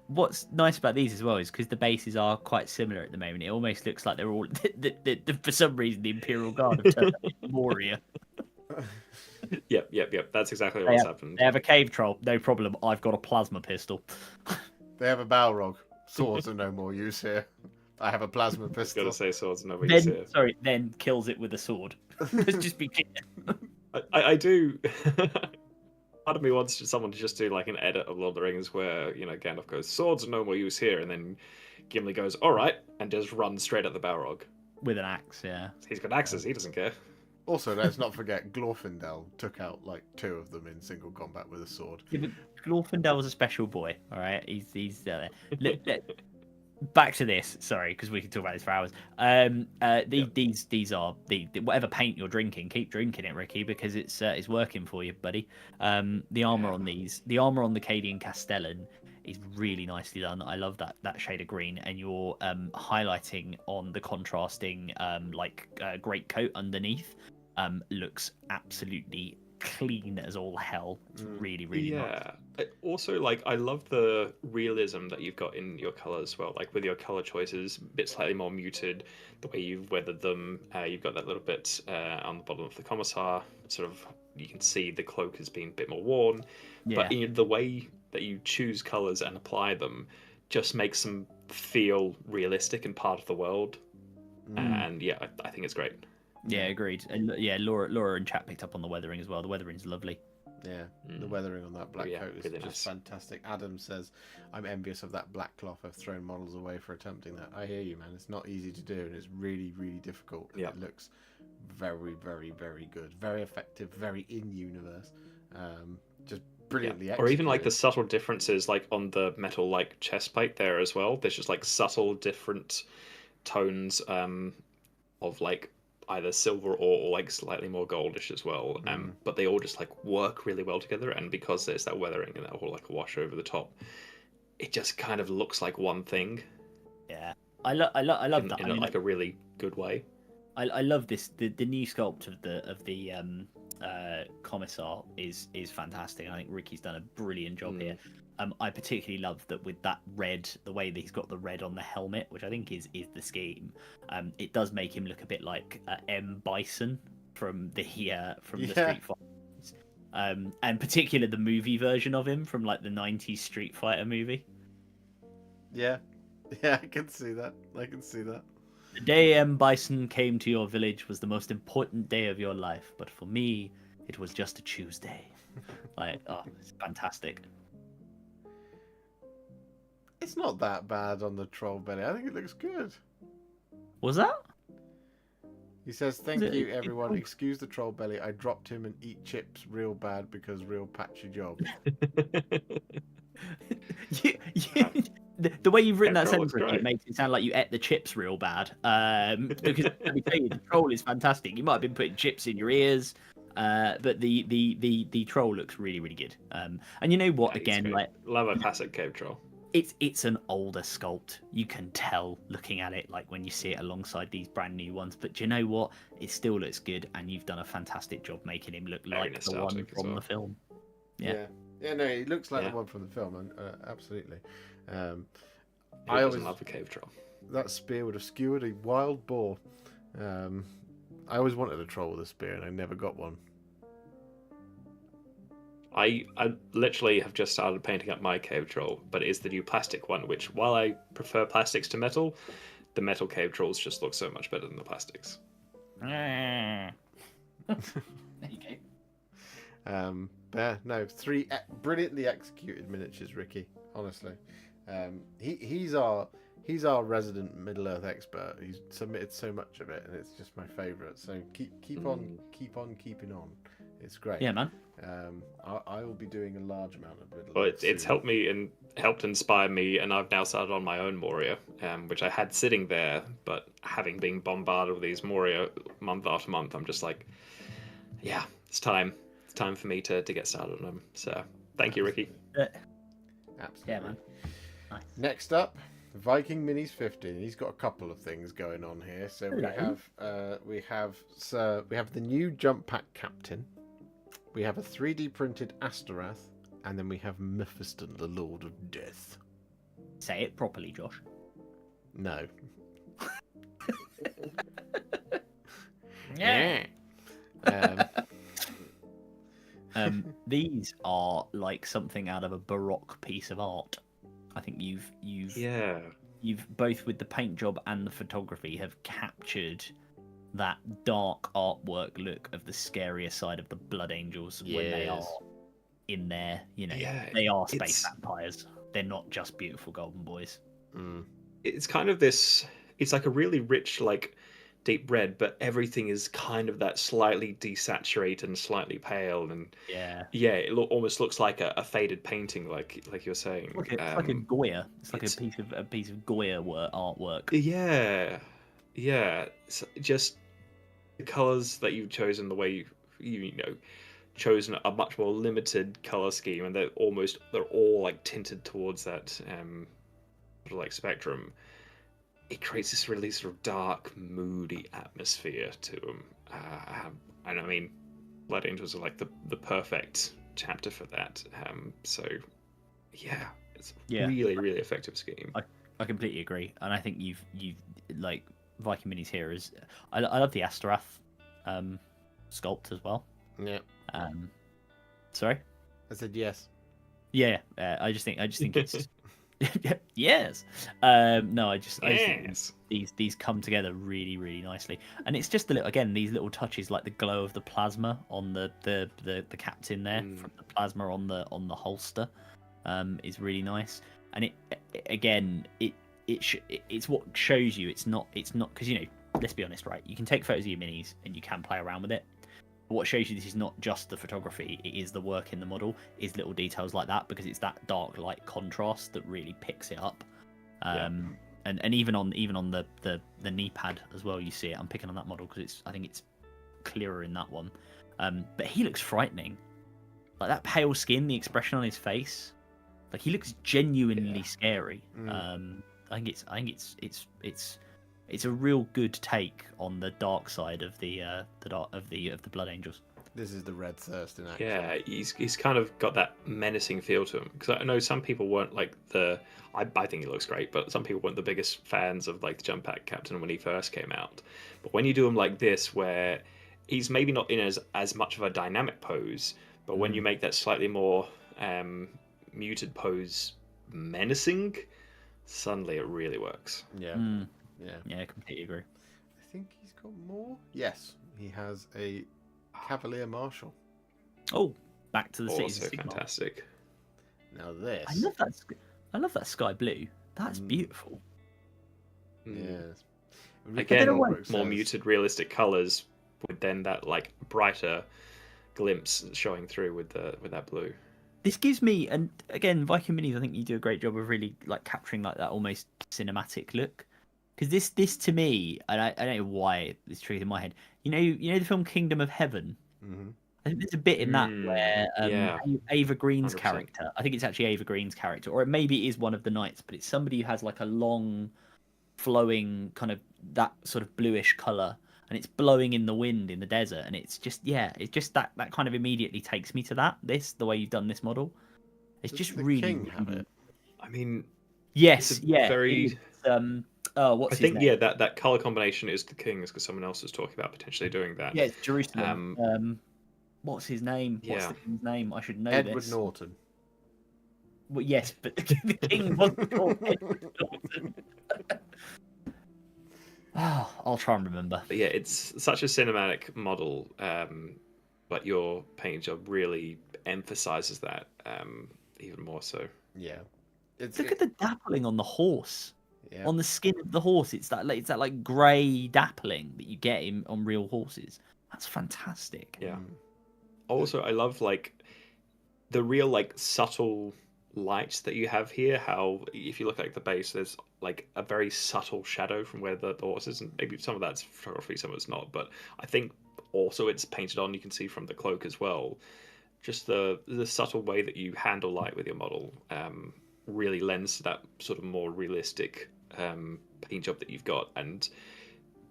What's nice about these as well is because the bases are quite similar at the moment. It almost looks like they're all for some reason the Imperial Guard have turned into Moria. Yep. That's exactly what's happened. They have a cave troll, no problem. I've got a plasma pistol. They have a Balrog. Swords are no more use here. I have a plasma pistol. Gotta say swords are no more use here. Sorry, then kills it with a sword. Let's just be clear. I do. Part of me wants someone to just do like an edit of Lord of the Rings where, Gandalf goes, swords are no more use here, and then Gimli goes, all right, and just runs straight at the Balrog. With an axe, yeah. He's got axes, he doesn't care. Also, let's not forget, Glorfindel took out like 2 of them in single combat with a sword. Yeah, but Glorfindel was a special boy, all right? He's back to this, sorry, because we can talk about this for hours. These are whatever paint you're drinking, keep drinking it, Ricky, because it's working for you, buddy. The armor on the Cadian Castellan is really nicely done. I love that shade of green, and you're highlighting on the contrasting great coat underneath. Looks absolutely clean as all hell. It's really nice. Also, I love the realism that you've got in your colors as well. Like with your color choices, a bit slightly more muted. The way you've weathered them, you've got that little bit on the bottom of the Commissar. Sort of, you can see the cloak has been a bit more worn. Yeah. But the way that you choose colors and apply them just makes them feel realistic and part of the world. And yeah, I think it's great. Yeah, agreed. And yeah, Laura and chat picked up on the weathering as well. The weathering's lovely. Yeah, the weathering on that black coat is really just fantastic. Adam says, I'm envious of that black cloth. I've thrown models away for attempting that. I hear you, man. It's not easy to do, and it's really, really difficult. And it looks very, very, very good. Very effective, very in-universe. Just brilliantly executed. Or even like the subtle differences like on the metal like chest plate there as well. There's just like subtle different tones of like either silver or like slightly more goldish as well, but they all just like work really well together, and because there's that weathering and that whole like wash over the top, it just kind of looks like one thing. Yeah, I love that in like a really good way. I love this. The new sculpt of the Commissar is fantastic, and I think Ricky's done a brilliant job here. I particularly love that with that red, the way that he's got the red on the helmet, which I think is the scheme. It does make him look a bit like M. Bison from the Street Fighter, and particularly the movie version of him from like the 90s Street Fighter movie. Yeah, I can see that. The day M. Bison came to your village was the most important day of your life, but for me, it was just a Tuesday. Like, oh, it's fantastic. It's not that bad on the troll belly. I think it looks good. Was that? He says, "Thank you, everyone. Excuse the troll belly. I dropped him and eat chips real bad because real patchy job." The way you've written that troll sentence, looks Ricky, great. it makes it sound like you ate the chips real bad. Because let me tell you, the troll is fantastic. You might have been putting chips in your ears, but the troll looks really, really good. And you know what? Yeah, Again, like love a classic cave troll. it's an older sculpt. You can tell looking at it, like when you see it alongside these brand new ones. But do you know what? It still looks good, and you've done a fantastic job making him look Very like the one nostalgic as from well. the film. Yeah. No, he looks like Yeah. the one from the film, and absolutely. Who I doesn't always love a cave troll? that spear would have skewered a wild boar. I always wanted a troll with a spear, and I never got one. I literally have just started painting up my cave troll, but it is the new plastic one, which, while I prefer plastics to metal, the metal cave trolls just look so much better than the plastics. There you go. But yeah, no, 3 brilliantly executed miniatures, Ricky. Honestly, he's our resident Middle Earth expert. He's submitted so much of it, and it's just my favourite. So keep on keeping on. It's great. Yeah, man. I will be doing a large amount of Middle Well, Earth it's soon. helped me and helped inspire me, and I've now started on my own Moria, which I had sitting there, but having been bombarded with these Moria month after month, I'm just like, yeah, it's time. It's time for me to get started on them. So thank you, Ricky. Absolutely. Yeah, man. Nice. Next up, Viking Minis 15. He's got a couple of things going on here. So we have the new jump pack captain. We have a 3D printed Astorath, and then we have Mephiston, the Lord of Death. Say it properly, Josh. No. Yeah. Um, These are like something out of a Baroque piece of art. I think you've Yeah. both with the paint job and the photography have captured that dark artwork look of the scarier side of the Blood Angels when they are Yes. in there. You know, Yeah, they are space it's- vampires. They're not just beautiful golden boys. It's kind of this. It's like a really rich, like deep red, but everything is kind of that slightly desaturated and slightly pale, and Yeah. it almost looks like a faded painting, like you're saying. It's like a Goya. It's like it's- a piece of Goya artwork. Yeah, it's just the colors that you've chosen, the way you know chosen a much more limited color scheme, and they're all like tinted towards that sort of like spectrum. It creates this really sort of dark, moody atmosphere to them, and I mean, Blood Angels are like the perfect chapter for that. So yeah, it's Yeah. really, really effective scheme. I completely agree, and I think you've like Viking Minis here is. I love the Astorath sculpt as well. Yeah. Sorry. I said yes. Yeah, I just think it's yes. No, I just think Yes. these come together really, really nicely, and it's just these little touches like the glow of the plasma on the captain there, from the plasma on the holster, is really nice, and it's what shows you it's not because let's be honest, right? You can take photos of your minis and you can play around with it. But what shows you this is not just the photography; it is the work in the model, is little details like that, because it's that dark light contrast that really picks it up. And even on the knee pad as well, you see it. I'm picking on that model because I think it's clearer in that one. But he looks frightening, like that pale skin, the expression on his face, like he looks genuinely scary. I think it's a real good take on the dark side of the Blood Angels. This is the Red Thirst in action. Yeah, he's kind of got that menacing feel to him. Because I know some people weren't like I think he looks great, but some people weren't the biggest fans of like the Jump Pack Captain when he first came out. But when you do him like this, where he's maybe not in as much of a dynamic pose, but when you make that slightly more muted pose menacing, suddenly it really works. Yeah. Yeah, completely agree. I think he's got more. Yes, he has a Cavalier Marshal. Oh, back to the cities Also of Sigmar. fantastic. Now this. I love that. I love that sky blue. That's beautiful. Yes. Again, why- more muted, realistic colors with then that like brighter glimpse showing through with that blue. This gives me, and again, Viking Minis, I think you do a great job of really like capturing like that almost cinematic look. Because this to me, and I don't know why it's true in my head. You know the film Kingdom of Heaven. Mm-hmm. I think there's a bit in that where yeah. Ava Green's 100%. character. I think it's actually Ava Green's character, or maybe it is one of the knights, but it's somebody who has like a long, flowing kind of that sort of bluish color, and it's blowing in the wind in the desert, and it's just that kind of immediately takes me to the way you've done this model. It's Does just the really king have it? I mean, yes, it's a yeah, very- it is. What's I his think name? that color combination is the king's because someone else was talking about potentially doing that. Yeah, it's Jerusalem. What's his name? What's yeah. the king's name? I should know Edward this. Norton. Well, yes, but the king wasn't called Edward Norton. Oh, I'll try and remember. But yeah, it's such a cinematic model, but your paint job really emphasizes that even more so. Yeah. Look at the dappling on the horse. Yeah. On the skin of the horse, it's that like grey dappling that you get on real horses. That's fantastic. Yeah. Also, I love like the real like subtle lights that you have here. How if you look at the base, there's like a very subtle shadow from where the horse is, and maybe some of that's photography, some of it's not. But I think also it's painted on. You can see from the cloak as well. Just the subtle way that you handle light with your model really lends to that sort of more realistic paint job that you've got, and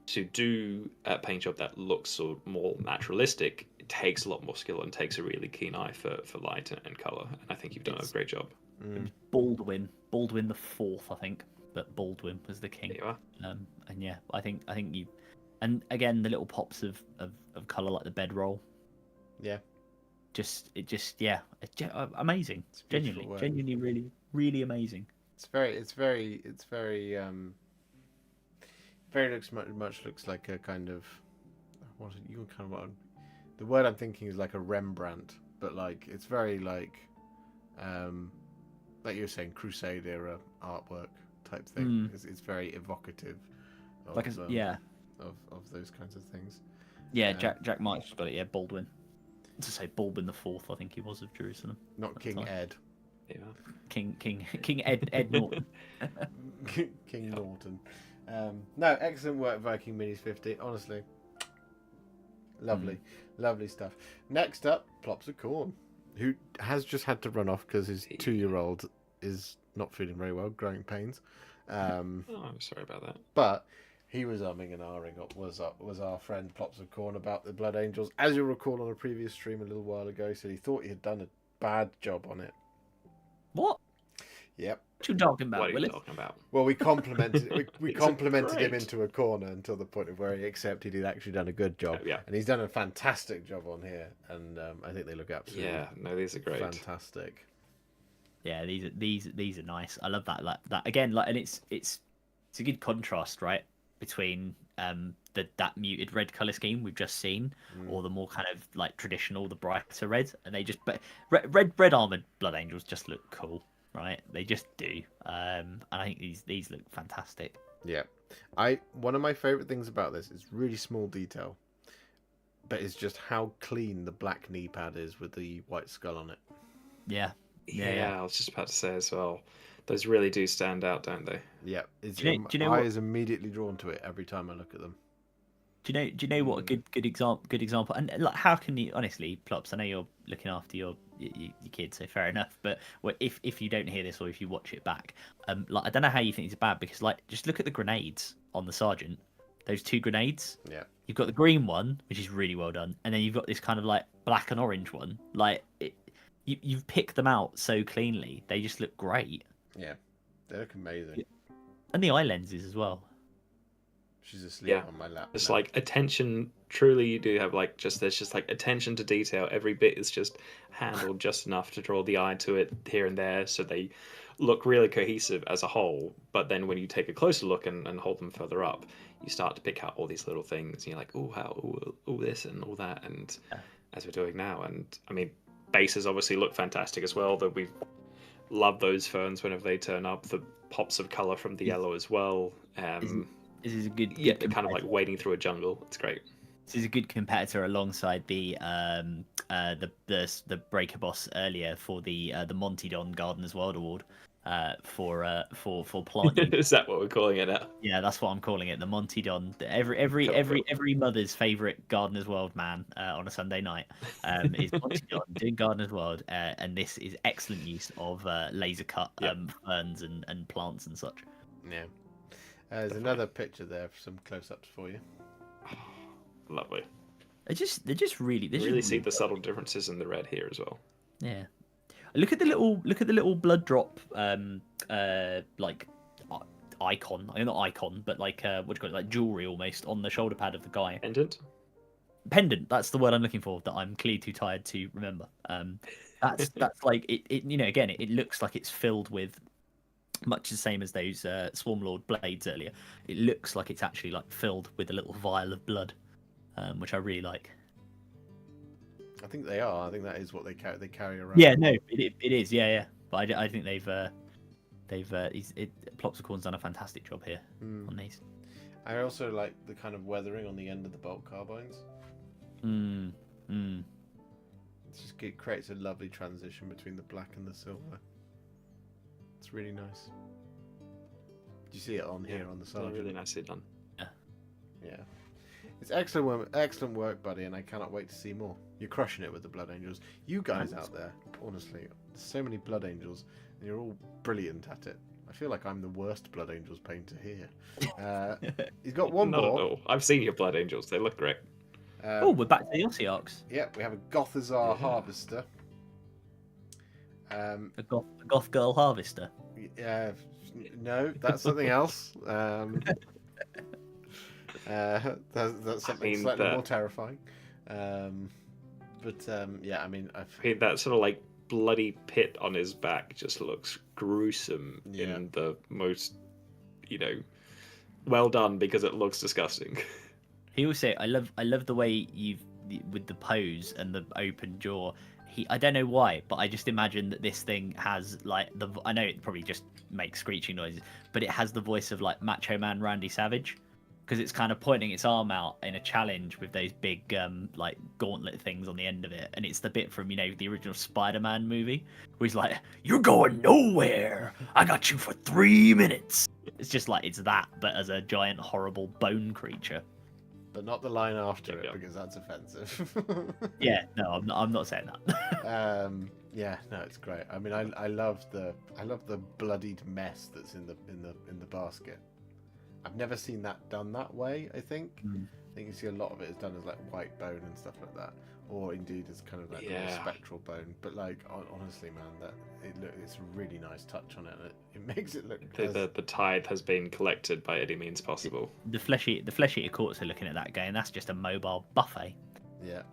to do a paint job that looks sort of more naturalistic, it takes a lot more skill and takes a really keen eye for light and color. And I think you've done a great job. Baldwin the Fourth, I think, but Baldwin was the king. There you are. And yeah, I think you, and again the little pops of color like the bedroll. Yeah. Amazing. It's beautiful work. Genuinely, really, really amazing. It's very much looks like a kind of the word I'm thinking is like a Rembrandt, but like it's very like you were saying, Crusade era artwork type thing. It's very evocative of, Like of those kinds of things. Yeah, Jack Mark's got it. Yeah, Baldwin. To say Baldwin the Fourth, I think he was of Jerusalem. Not King Ed. Yeah. King Ed Norton. King Norton. No, excellent work, Viking Minis 50. Honestly, lovely stuff. Next up, Plops of Corn, who has just had to run off because his 2-year-old is not feeling very well, growing pains. I'm sorry about that. But he was umming and ahhing. Was our friend Plops of Corn about the Blood Angels, as you'll recall on a previous stream a little while ago. So he thought he had done a bad job on it. What? Yep. What you talking about, What are you Willis? talking about? Well, we complimented we It's complimented him great. into a corner until the point of where he accepted he'd actually done a good job. Yeah. And he's done a fantastic job on here, and I think they look absolutely Yeah, no, these are great. fantastic. Yeah, these are nice. I love that. Like that again. Like, and it's a good contrast, right, between that muted red color scheme we've just seen, or the more kind of like traditional, the brighter red. And they just red armored Blood Angels just look cool, right? They just do. And I think these look fantastic. Yeah, one of my favorite things about this is really small detail, but it's just how clean the black knee pad is with the white skull on it. Yeah. Yeah, I was just about to say as well. Those really do stand out, don't they? Yeah, Do you know my eye what- is immediately drawn to it every time I look at them. Do you know what a good example? And like, how can you honestly, Plops? I know you're looking after your kids, so fair enough. But if you don't hear this or if you watch it back, like I don't know how you think it's bad, because like just look at the grenades on the sergeant. Those 2 grenades. Yeah. You've got the green one, which is really well done, and then you've got this kind of like black and orange one. Like you've picked them out so cleanly. They just look great. Yeah, they look amazing. And the eye lenses as well. She's asleep Yeah. on my lap. Just now. like attention, truly you do have like there's just like attention to detail. Every bit is just handled just enough to draw the eye to it here and there. So they look really cohesive as a whole, but then when you take a closer look and hold them further up, you start to pick out all these little things. And you're like, oh, how, all this and all that, and as we're doing now. And I mean, bases obviously look fantastic as well. That we love those ferns whenever they turn up. The pops of color from the yellow as well. This is a good kind of like wading through a jungle. It's great. This is a good competitor alongside the breaker boss earlier for the Montydon Gardener's World Award for planting. Is that what we're calling it now? Yeah, that's what I'm calling it. The Montydon. Every mother's favorite Gardener's World man on a Sunday night is Montydon doing Gardener's World, and this is excellent use of laser cut ferns and plants and such. Yeah. There's another picture there for some close-ups for you. Lovely. They're just really. You really see the subtle differences in the red here as well. Yeah. Look at the little blood drop like icon. I mean, not icon, but like what do you call it? Like jewelry almost on the shoulder pad of the guy. Pendant. That's the word I'm looking for. That I'm clearly too tired to remember. That's like it. You know, again, it looks like it's filled with. Much the same as those Swarmlord blades earlier. It looks like it's actually like filled with a little vial of blood, which I really like. I think they are. I think that is what they carry. They carry around. Yeah, no, it is. Yeah. But I think Plopsicorn's done a fantastic job here on these. I also like the kind of weathering on the end of the bolt carbines. It creates a lovely transition between the black and the silver. It's really nice. Do you see it on here on the side? Really nicely done. Yeah. It's excellent work, buddy, and I cannot wait to see more. You're crushing it with the Blood Angels. You guys out there, honestly, there's so many Blood Angels, and you're all brilliant at it. I feel like I'm the worst Blood Angels painter here. He's got one more. No. I've seen your Blood Angels. They look great. We're back to the Ossiarchs. Yep, we have a Gothazar Harvester. A goth girl harvester. Yeah, no, that's something else. That's something slightly more terrifying. Yeah, I mean, that sort of like bloody pit on his back just looks gruesome in the most, well done because it looks disgusting. He also, I love the way with the pose and the open jaw. I don't know why, but I just imagine that this thing has like I know it probably just makes screeching noises, but it has the voice of like Macho Man Randy Savage, because it's kind of pointing its arm out in a challenge with those big like gauntlet things on the end of it, and it's the bit from the original Spider-Man movie where he's like, "You're going nowhere. I got you for 3 minutes." It's just like it's that, but as a giant horrible bone creature. But not the line after it because that's offensive. Yeah, no, I'm not saying that. Yeah, no, it's great. I mean, I love the bloodied mess that's in the basket. I've never seen that done that way. I think you see a lot of it is done as like white bone and stuff like that, or indeed as kind of like a spectral bone. But like honestly, man, it's a really nice touch on it. It makes it look. The tithe has been collected by any means possible. The flesh eater courts are looking at that going. That's just a mobile buffet. Yeah.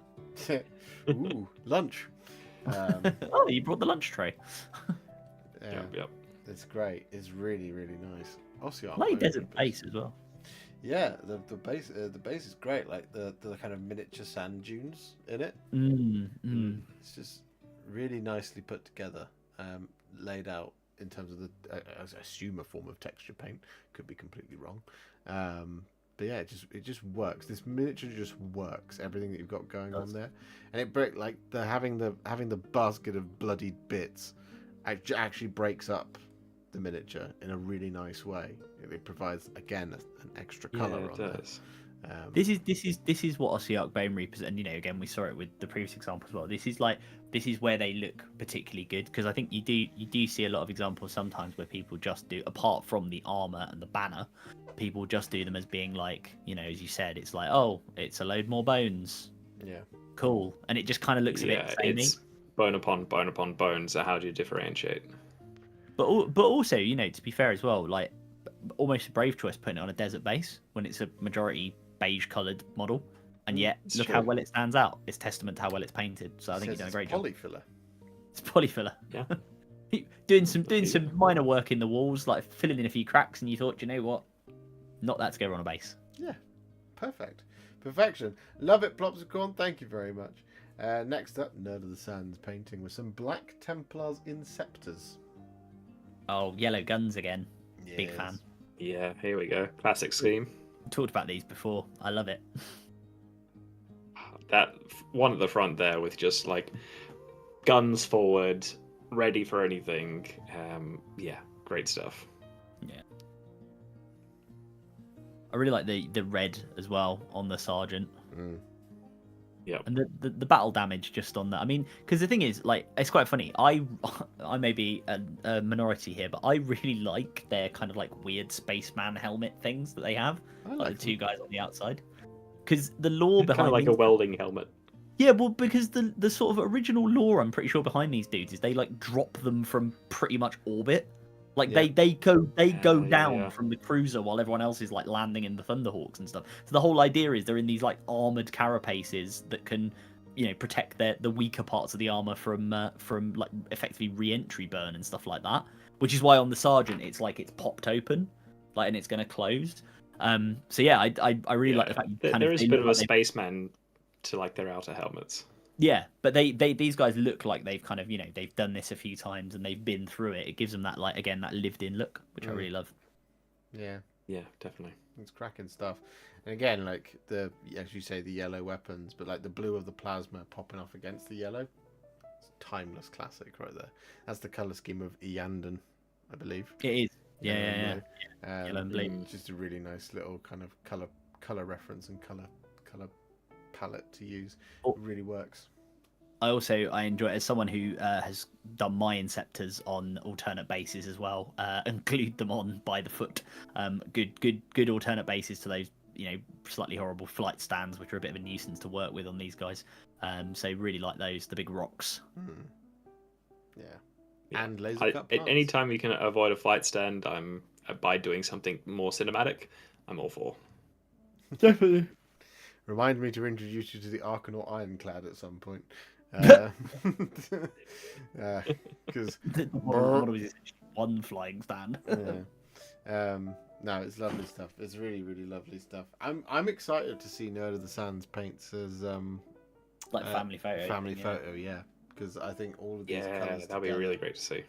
Ooh, lunch. Oh, you brought the lunch tray. Yep. It's great. It's really, really nice. Ossiarch Like desert base as well. Yeah, the base is great. Like the kind of miniature sand dunes in it. It's just really nicely put together, laid out in terms of I assume a form of texture paint. Could be completely wrong. But yeah, it just works. This miniature just works. Everything that you've got going on there, and having the basket of bloodied bits actually breaks up the miniature in a really nice way. It provides again an extra color on does. This is what Ossiarch Bone Reapers, and again we saw it with the previous example as well. This is where they look particularly good, because I think you do see a lot of examples sometimes where people just do, apart from the armor and the banner, people just do them as being like, as you said, it's like, oh, it's a load more bones. Yeah. Cool. And it just kind of looks a bit samey. It's bone upon bone upon bone, so how do you differentiate? But also, to be fair as well, like almost a brave choice putting it on a desert base when it's a majority beige coloured model, and yet look how well it stands out. It's testament to how well it's painted. So I think you've done a great job. Polyfiller. It's polyfiller. Yeah. doing some minor work in the walls, like filling in a few cracks, and you thought, you know what, not that together on a base. Yeah, perfect. Perfection. Love it, Plopsicorn. Thank you very much. Next up, Nerd of the Sands painting with some Black Templars Inceptors. Oh, yellow guns again. Big Yes. fan. Yeah, here we go. Classic scheme. Talked about these before. I love it. That one at the front there with just like guns forward, ready for anything. Yeah, great stuff. Yeah. I really like the red as well on the sergeant. Mm. Yeah. And the battle damage just on that. I mean, because the thing is, like, it's quite funny. I may be a minority here, but I really like their kind of like weird spaceman helmet things that they have. I Like like the two guys on the outside. Because the lore Kind behind of like these... a welding helmet. Yeah, well, because the sort of original lore, I'm pretty sure, behind these dudes is they like drop them from pretty much orbit. Like Yeah. they go Yeah, down yeah. from the cruiser while everyone else is like landing in the Thunderhawks and stuff. So the whole idea is they're in these like armored carapaces that can, you know, protect the weaker parts of the armor from like effectively re-entry burn and stuff like that. Which is why on the sergeant it's like it's popped open, like, and it's going to close. So yeah, I really like the fact you kind there of is a they bit look of a like they- spaceman to like their outer helmets. Yeah, but these guys look like they've kind of, you know, they've done this a few times and they've been through it. It gives them that, like, again, that lived-in look, which I really love. Yeah, Yeah, definitely. it's cracking stuff. And again, like as you say, the yellow weapons, but like the blue of the plasma popping off against the yellow. It's a timeless classic right there. That's the color scheme of Iandan, I believe. It is. Yellow and Yeah. blue. Yellow and blue. Just a really nice little kind of color reference and color palette to use. Oh. It really works. I enjoy it as someone who has done my inceptors on alternate bases as well, and glued them on by the foot. Good alternate bases to those, you know, slightly horrible flight stands, which are a bit of a nuisance to work with on these guys. So really like those, the big rocks. Yeah. Yeah. And laser cut plants. Anytime you can avoid a flight stand, by doing something more cinematic, I'm all for. Definitely. Remind me to introduce you to the Arcanaut Ironclad at some point. Because What was it? One flying stand. no, it's lovely stuff. It's really, really lovely stuff. I'm excited to see Nerd of the Sands paints as Like family photo. family thing, photo, yeah. Because I think all of these Yeah, colours that'd be together- really great to see.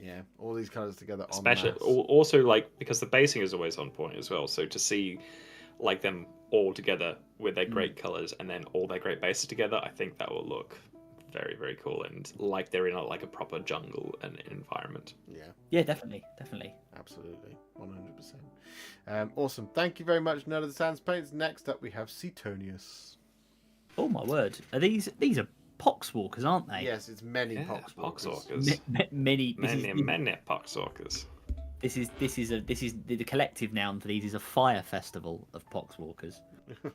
Yeah, all these colours together on Especially mass. also like because the basing is always on point as well. So to see like them all together with their great colors and then all their great bases together, I think that will look very, very cool and like they're in like a proper jungle and environment. Yeah, definitely. Absolutely, 100%. Awesome. Thank you very much, Nerd of the Sands paints. Next up, we have Cetonius. Oh my word! Are these are poxwalkers, aren't they? Yes, it's many Yeah, poxwalkers. poxwalkers. Many. Many poxwalkers. This is the collective noun for these is a fire festival of poxwalkers. So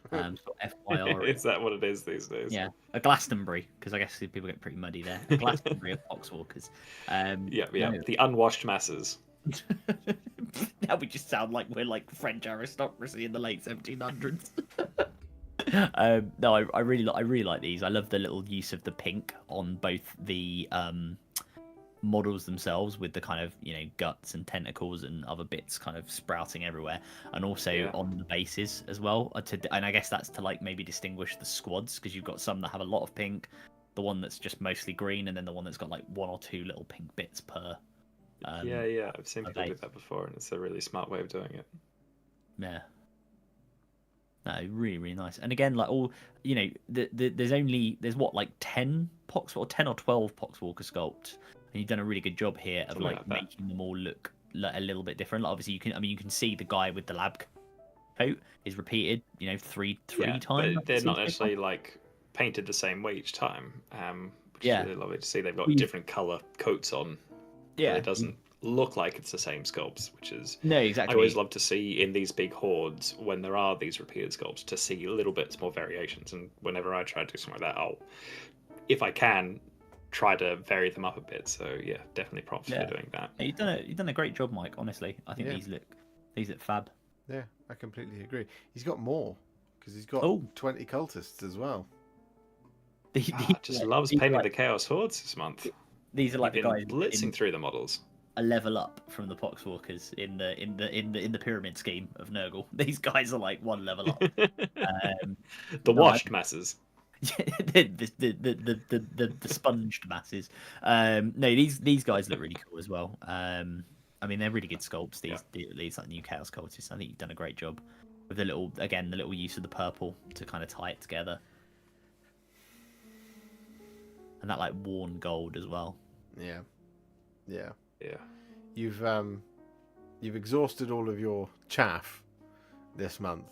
FYR. Is that what it is these days? Yeah, a Glastonbury, because I guess people get pretty muddy there. A Glastonbury of poxwalkers. Yeah. No. The unwashed masses. That would just sound like we're like French aristocracy in the late 1700s. No, I really like these. I love the little use of the pink on both the models themselves, with the kind of, you know, guts and tentacles and other bits kind of sprouting everywhere, and also on the bases as well. And I guess that's to like maybe distinguish the squads, because you've got some that have a lot of pink, the one that's just mostly green, and then the one that's got like one or two little pink bits per. Yeah. I've seen people do base. that before, and it's a really smart way of doing it. Yeah. No, really, really nice. And again, like all, you know, there's what, like 10 or 12 Poxwalker sculpts, and you've done a really good job here of Something like like that. making them all look a little bit different. Like, obviously, you can see the guy with the lab coat is repeated, you know, three times. But they're it not seems necessarily like painted the same way each time. Which Yeah. is really lovely to see. They've got We've- different color coats on. Yeah, But it doesn't look like it's the same sculpts, which is No, I exactly. always love to see in these big hordes when there are these repeated sculpts to see little bits more variations. And whenever I try to do something like that, I'll, if I can, try to vary them up a bit. So yeah, definitely props Yeah. for doing that. Yeah, you've done a great job, Mike. Honestly, I think Yeah. these look fab. Yeah, I completely agree. He's got more, because he's got Oh. 20 cultists as well. Just loves painting the Chaos Hordes this month. These are like the You've guys been blitzing through the models. a level up from the Poxwalkers in the pyramid scheme of Nurgle. These guys are like one level up. The washed masses. the sponged masses. No, these guys look really cool as well. I mean, they're really good sculpts. These like new Chaos Cultists. I think you've done a great job with the little use of the purple to kind of tie it together, and that like worn gold as well. Yeah. Yeah. You've exhausted all of your chaff this month.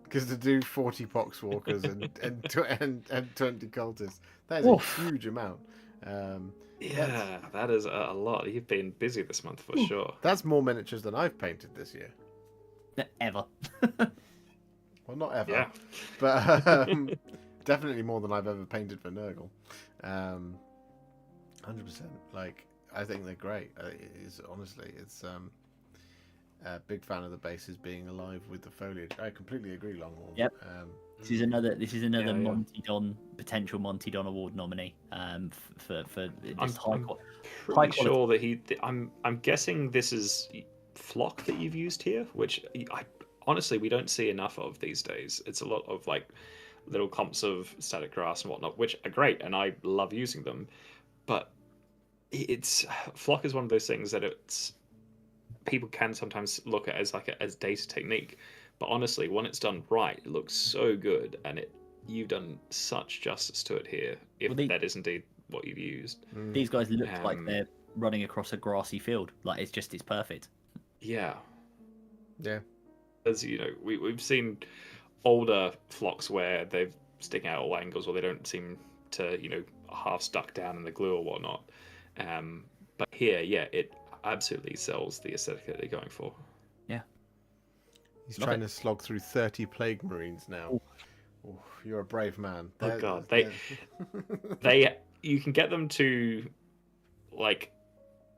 Because to do 40 Poxwalkers and 20 cultists, that is a huge amount. Yeah, that is a lot. You've been busy this month for sure. That's more miniatures than I've painted this year. Ever. Well, not ever. Yeah. But definitely more than I've ever painted for Nurgle. 100%. Like, I think they're great. It's a big fan of the bases being alive with the foliage. I completely agree, Longhorn. Yep. This is another potential Monty Don Award nominee. For just I'm pretty sure that I'm guessing this is flock that you've used here, which honestly we don't see enough of these days. It's a lot of like little clumps of static grass and whatnot, which are great, and I love using them. But it's flock is one of those things that people can sometimes look at as data technique, but honestly, when it's done right, it looks so good, and you've done such justice to it here. If that is indeed what you've used, these guys look like they're running across a grassy field. Like it's perfect. Yeah. As we've seen older flocks where they're sticking out all angles, or they don't seem to half stuck down in the glue or whatnot. But here, it absolutely sells the aesthetic that they're going for. Yeah. He's trying to slog through 30 Plague Marines now. Oh, you're a brave man. Oh god, you can get them to, like,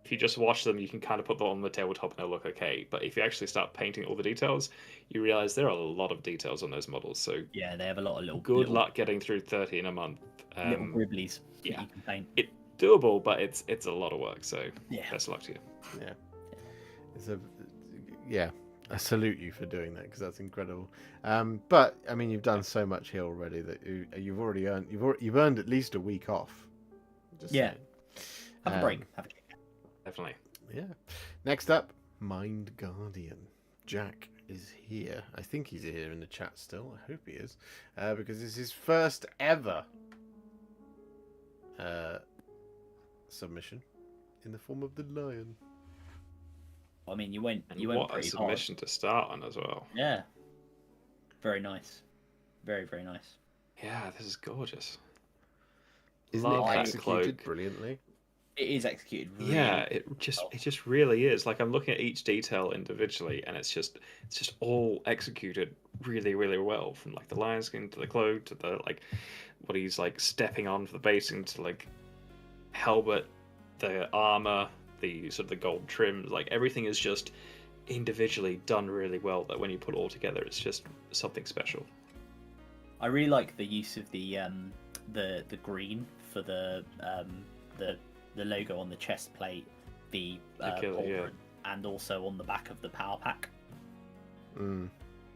if you just watch them, you can kind of put them on the tabletop and they'll look okay. But if you actually start painting all the details, you realize there are a lot of details on those models. So yeah, they have a lot of little. Good luck getting through 30 in a month. Little gribblies. Yeah, you can paint. It's doable, but it's a lot of work. So best of luck to you. I salute you for doing that, because that's incredible. But I mean, you've done so much here already that you've already earned at least a week off. Have a break. Have a kick. Definitely. Yeah. Next up, Mind Guardian. Jack is here. I think he's here in the chat still. I hope he is, because it's his first ever submission in the form of the lion. I mean, you went what pretty a submission to start on as well. Yeah. Very nice. Very, very nice. Yeah, this is gorgeous. Isn't it executed brilliantly? It is executed really it just really is. Like, I'm looking at each detail individually, and it's just all executed really, really well, from like the lion skin to the cloak to the like what he's like stepping on for the basing to like helmet, the armor, the sort of the gold trim. Like, everything is just individually done really well, that when you put it all together, it's just something special. I really like the use of the green for the logo on the chest plate, the pauldron, and also on the back of the power pack.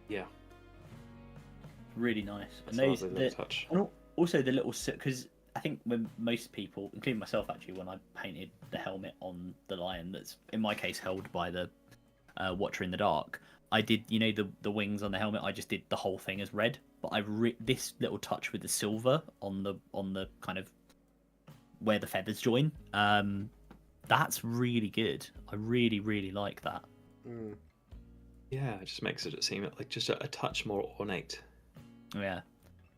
Yeah, really nice. That's a lovely little touch. And also the little, because I think when most people, including myself actually, when I painted the helmet on the lion, that's in my case held by the Watcher in the Dark, I did the wings on the helmet. I just did the whole thing as red, but this little touch with the silver on the kind of where the feathers join, that's really good. I really, really like that. Yeah, it just makes it seem like just a touch more ornate. Yeah,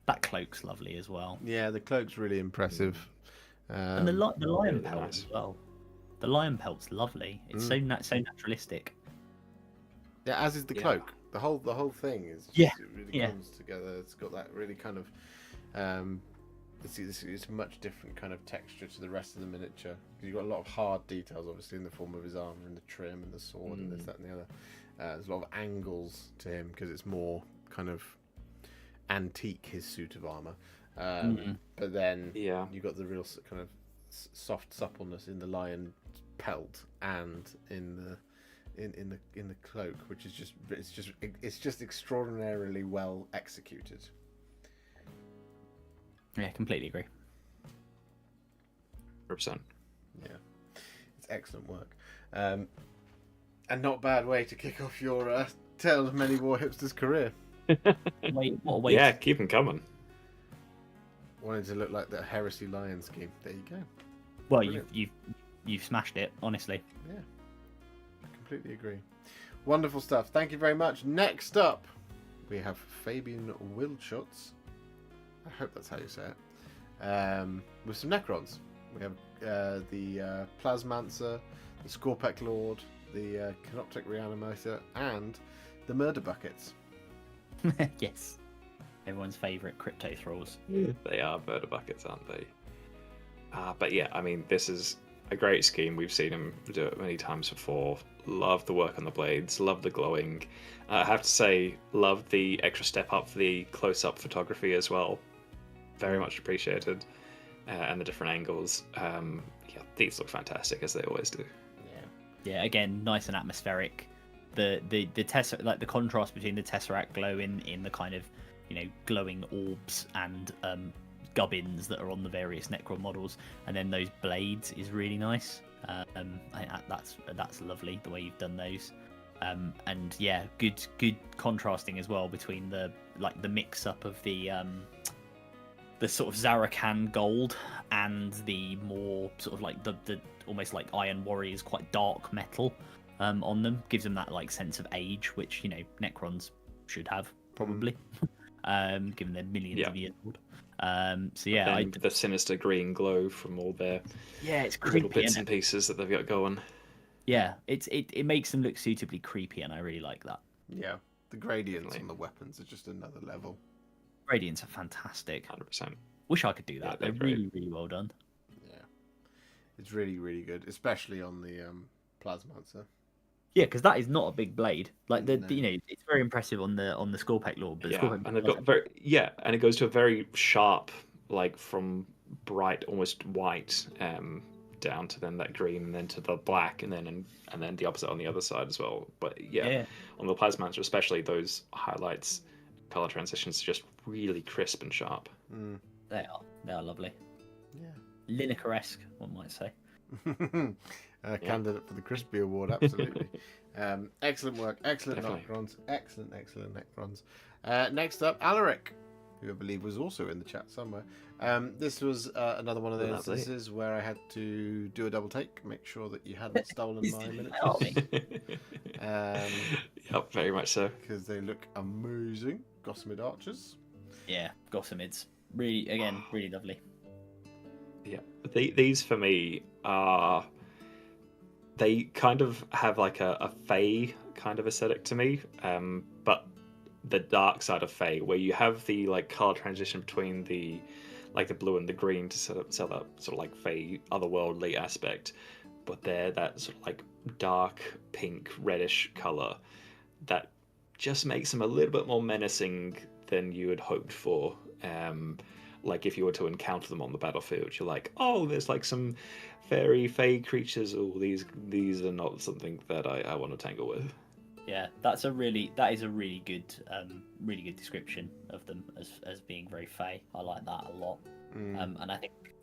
that cloak's lovely as well. Yeah, the cloak's really impressive. And the lion pelt as well. The lion pelt's lovely. It's so naturalistic. Yeah, as is the cloak. The whole thing is it really comes together. It's got that really kind of it's a much different kind of texture to the rest of the miniature. You've got a lot of hard details, obviously, in the form of his armor and the trim and the sword and this, that, and the other. There's a lot of angles to him because it's more kind of antique, his suit of armor. But then you've got the real kind of soft suppleness in the lion pelt and in the cloak, which is just extraordinarily well executed. Yeah, completely agree. 100%. Yeah, it's excellent work, and not a bad way to kick off your Tale of Many Warhipsters career. Wait, what a waste. Yeah, keep them coming. Wanted to look like the Heresy Lion scheme. There you go. Well, Brilliant. you've smashed it, honestly. Yeah, I completely agree. Wonderful stuff. Thank you very much. Next up, we have Fabian Wildschutz. I hope that's how you say it. With some Necrons. We have the Plasmancer, the Scorpec Lord, the Canoptic Reanimator, and the Murder Buckets. Yes. Everyone's favourite crypto thralls. They are murder buckets, aren't they? But yeah, I mean, this is a great scheme. We've seen him do it many times before. Love the work on the blades, love the glowing. I have to say, love the extra step up for the close-up photography as well. Very much appreciated. And the different angles. Yeah, these look fantastic, as they always do. Yeah, again, nice and atmospheric. The like the contrast between the Tesseract glow in the kind of, glowing orbs and gubbins that are on the various Necron models, and then those blades is really nice. That's lovely the way you've done those. And yeah, good contrasting as well between the mix up of the sort of Zarakhan gold and the more sort of like the almost like Iron Warriors, quite dark metal on them. Gives them that like sense of age, which Necrons should have probably. Given they're millions of years old. So yeah, the sinister green glow from all their it's little creepy, bits and pieces that they've got going. Yeah, it makes them look suitably creepy, and I really like that. Yeah, the gradients on the weapons are just another level. Gradients are fantastic. 100%. Wish I could do that. Yeah, they're great. really, really well done. Yeah, it's really, really good, especially on the Plasmancer. Yeah, because that is not a big blade. Like No. It's very impressive on the Scorpec Lord. But And they've got and it goes to a very sharp, like from bright, almost white, down to then that green, and then to the black, and then the opposite on the other side as well. But on the Plasmancer, especially, those highlights, color transitions, are just really crisp and sharp. They are lovely. Yeah, Lineker-esque, one might say. Candidate for the Crispy Award, absolutely. Excellent work, excellent Definitely. Necrons, excellent Necrons. Next up, Alaric, who I believe was also in the chat somewhere. This was another one of the instances where I had to do a double take, make sure that you hadn't stolen my miniatures. Yep, very much so. Because they look amazing. Gossamid Archers. Yeah, Gossamids. Really, again, really lovely. Yeah, these for me are. They kind of have like a Fey kind of aesthetic to me, but the dark side of Fey, where you have the like color transition between the blue and the green to sell that sort of like Fey otherworldly aspect, but they're that sort of like dark pink reddish color that just makes them a little bit more menacing than you had hoped for. Like if you were to encounter them on the battlefield, you're like, oh, there's like some fairy Fey creatures. Oh, these are not something that I want to tangle with. Yeah, that is a really good description of them as being very Fey. I like that a lot. And I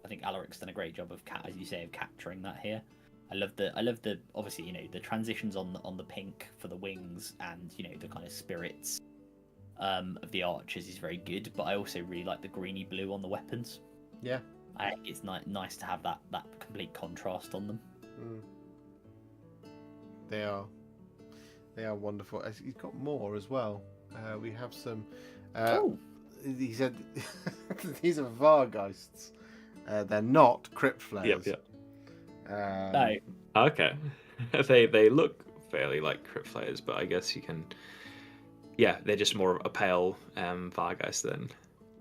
think Alaric's done a great job of as you say, of capturing that here. I love the obviously the transitions on the pink for the wings, and the kind of spirits of the archers is very good, but I also really like the greeny blue on the weapons. Yeah, I think it's nice to have that complete contrast on them. They are wonderful. He's got more as well. We have some. He said these are Vargeists. They're not Crypt Flares. Yep. No. Okay. they look fairly like Crypt Flares, but I guess you can. Yeah, they're just more of a pale Vargeist then.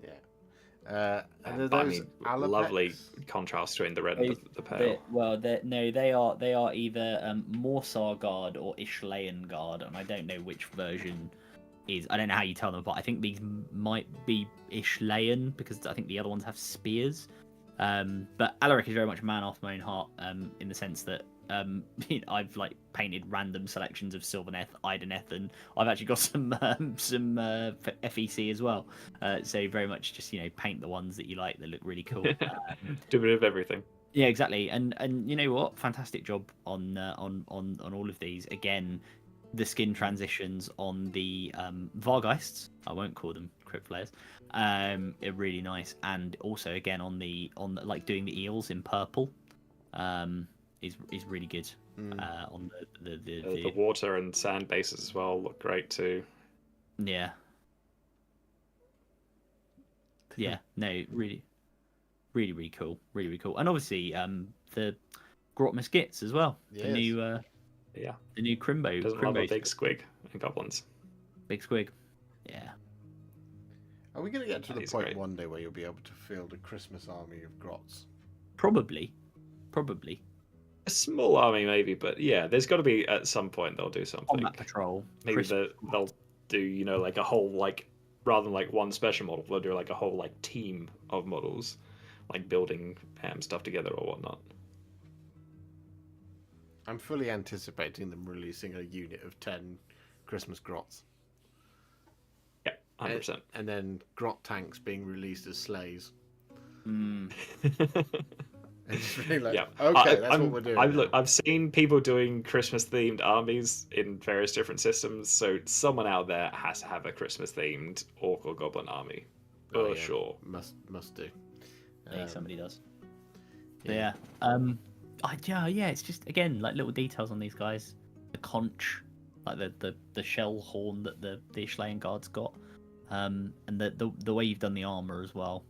Yeah. And I mean, lovely contrast between the red and the pale. They are either Morsar Guard or Ishlayan Guard, and I don't know which version is. I don't know how you tell them apart. I think these might be Ishlayan because I think the other ones have spears. But Alaric is very much a man after my own heart, in the sense that I've like painted random selections of Sylvaneth, Idoneth, and I've actually got some FEC as well. So very much just paint the ones that you like that look really cool. Do a bit of everything. Yeah, exactly. And you know what? Fantastic job on all of these. Again, the skin transitions on the Vargeists, I won't call them crypt players, are really nice. And also again on like doing the eels in purple, is really good. On The water and sand bases as well look great too. Yeah. Yeah. No, really cool. Really cool. And obviously the Grot Mesquits as well. Yes. The new the new Crimbo. Doesn't have a big squig and goblins. Big squig. Yeah. Are we going to get to the is point great. one day where you'll be able to field a Christmas army of grots? Probably. A small army maybe, but yeah, there's got to be at some point they'll do something. Combat patrol. Maybe they'll do like a whole rather than like one special model, they'll do like a whole like team of models, like building stuff together or whatnot. I'm fully anticipating them releasing a unit of 10 Christmas grots. Yeah, 100%. And then grot tanks being released as sleighs. Mm. And just really like, Yeah. okay, that's what we're doing. I've seen people doing Christmas themed armies in various different systems, so someone out there has to have a Christmas themed orc or goblin army. For sure. Must do. Yeah, somebody does. Yeah. Yeah, it's just again like little details on these guys. The conch, like the shell horn that the Ishleyan guards got, and the way you've done the armor as well.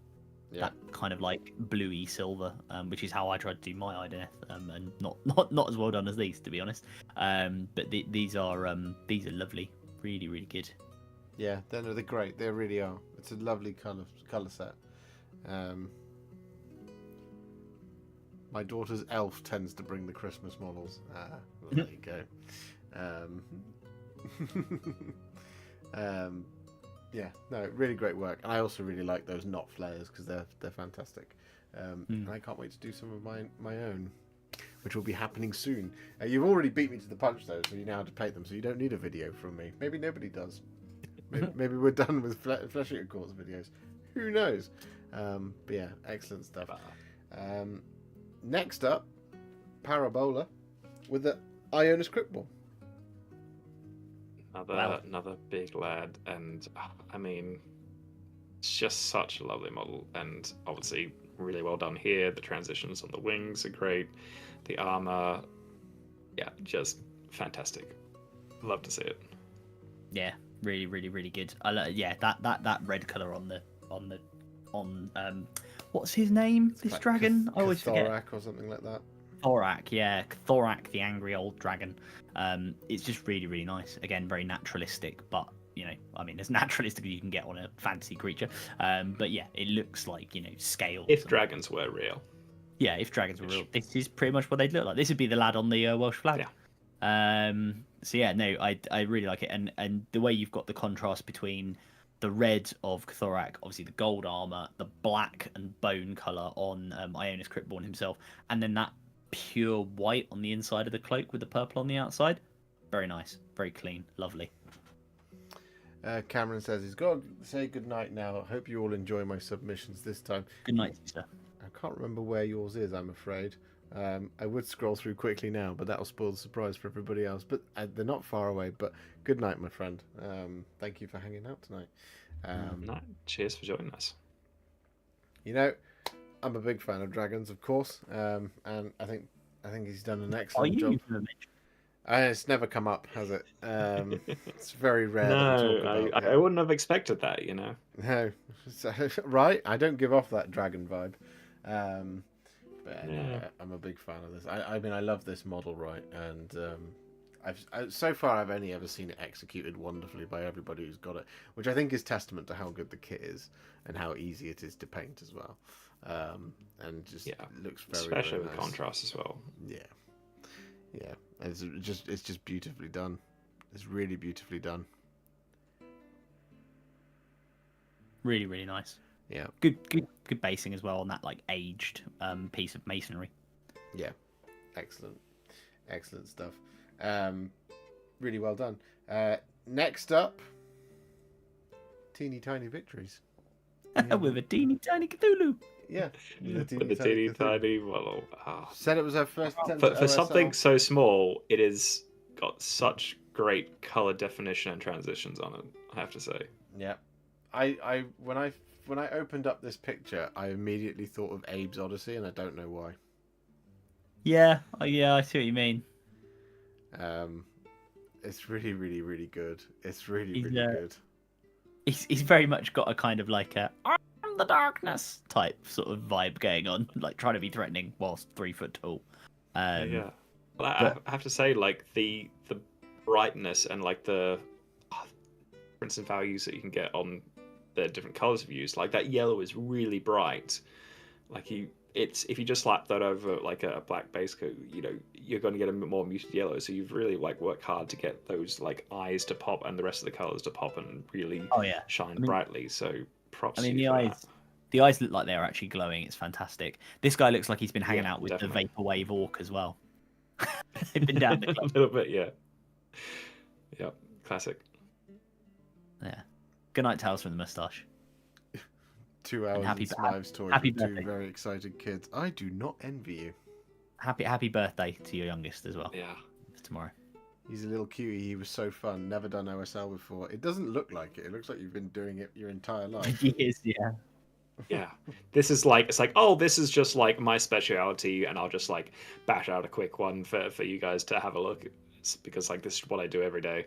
Yeah. That kind of like bluey silver, which is how I tried to do my Idoneth, and not as well done as these, to be honest. But these are lovely, really good. Yeah, they're great. They really are. It's a lovely color set. My daughter's elf tends to bring the Christmas models. Well, there you go. Yeah, no, really great work. And I also really like those knot flayers because they're fantastic. And I can't wait to do some of my own, which will be happening soon. You've already beat me to the punch though, so you know how to paint them. So you don't need a video from me. Maybe nobody does. Maybe we're done with Flesh Eater Courts videos. Who knows? But yeah, excellent stuff. Next up, Parabola with the Ionis Cryptball. Another big lad, and I mean, it's just such a lovely model, and obviously really well done here. The transitions on the wings are great. The armor, yeah, just fantastic. Love to see it. Yeah, really good. That red color on what's his name? This like dragon? I always forget. Thorak or something like that. Thorak, yeah, Thorak, the angry old dragon. It's just really nice. Again, very naturalistic, but as naturalistic as you can get on a fantasy creature. But yeah, it looks like scale. If dragons were real. Yeah, if dragons were real, this is pretty much what they'd look like. This would be the lad on the Welsh flag. Yeah. So yeah, no, I really like it, and the way you've got the contrast between the red of Thorak, obviously the gold armor, the black and bone color on Ionis Cryptborn himself, and then that pure white on the inside of the cloak with the purple on the outside. Very nice, very clean, lovely. Cameron says he's got to say goodnight now. I hope you all enjoy my submissions this time. Good night, sister. I can't remember where yours is, I'm afraid. I would scroll through quickly now, but that'll spoil the surprise for everybody else. But they're not far away. But good night, my friend. Thank you for hanging out tonight. Cheers for joining us. I'm a big fan of dragons, of course, and I think he's done an excellent job. It's never come up, has it? It's very rare. No, I wouldn't have expected that. No, right? I don't give off that dragon vibe. But Yeah. I'm a big fan of this. I mean, I love this model, right? And so far I've only ever seen it executed wonderfully by everybody who's got it, which I think is testament to how good the kit is and how easy it is to paint as well. And just looks very, especially very with nice. contrast as well. Yeah. It's just beautifully done. It's really beautifully done. Really nice. Yeah. Good basing as well on that like aged piece of masonry. Yeah. Excellent stuff. Really well done. Next up, teeny tiny victories. With a teeny tiny Cthulhu. Yeah, With the teeny tiny model. Said it was our first attempt For at something OSL. so small, it has got such great color definition and transitions on it, I have to say. Yeah, I when I opened up this picture, I immediately thought of Abe's Odyssey, and I don't know why. Yeah, I see what you mean. It's really, really, really good. It's really, really good. He's very much got a kind of like a "I'm the darkness" type sort of vibe going on, like trying to be threatening whilst 3 foot tall. Yeah. Well, I have to say, like the brightness and like the difference in values that you can get on the different colors you've used, like that yellow is really bright. Like if you just slap that over like a black base coat, you're going to get a more muted yellow. So you've really like worked hard to get those like eyes to pop and the rest of the colors to pop and really shine brightly. So props. The eyes look like they're actually glowing. It's fantastic. This guy looks like he's been hanging out with the vaporwave orc as well. They've been down the a little bit, yeah. Yep, classic. Yeah. Good night, Tales from the Moustache. 2 hours happy, in Smive's toys happy with birthday. 2 very excited kids. I do not envy you. Happy birthday to your youngest as well. Yeah. For tomorrow. He's a little cutie. He was so fun. Never done OSL before. It doesn't look like it. It looks like you've been doing it your entire life. He is, yeah. Yeah. This is like, it's like, oh, this is just like my speciality, and I'll just like bash out a quick one for you guys to have a look. It's because like this is what I do every day.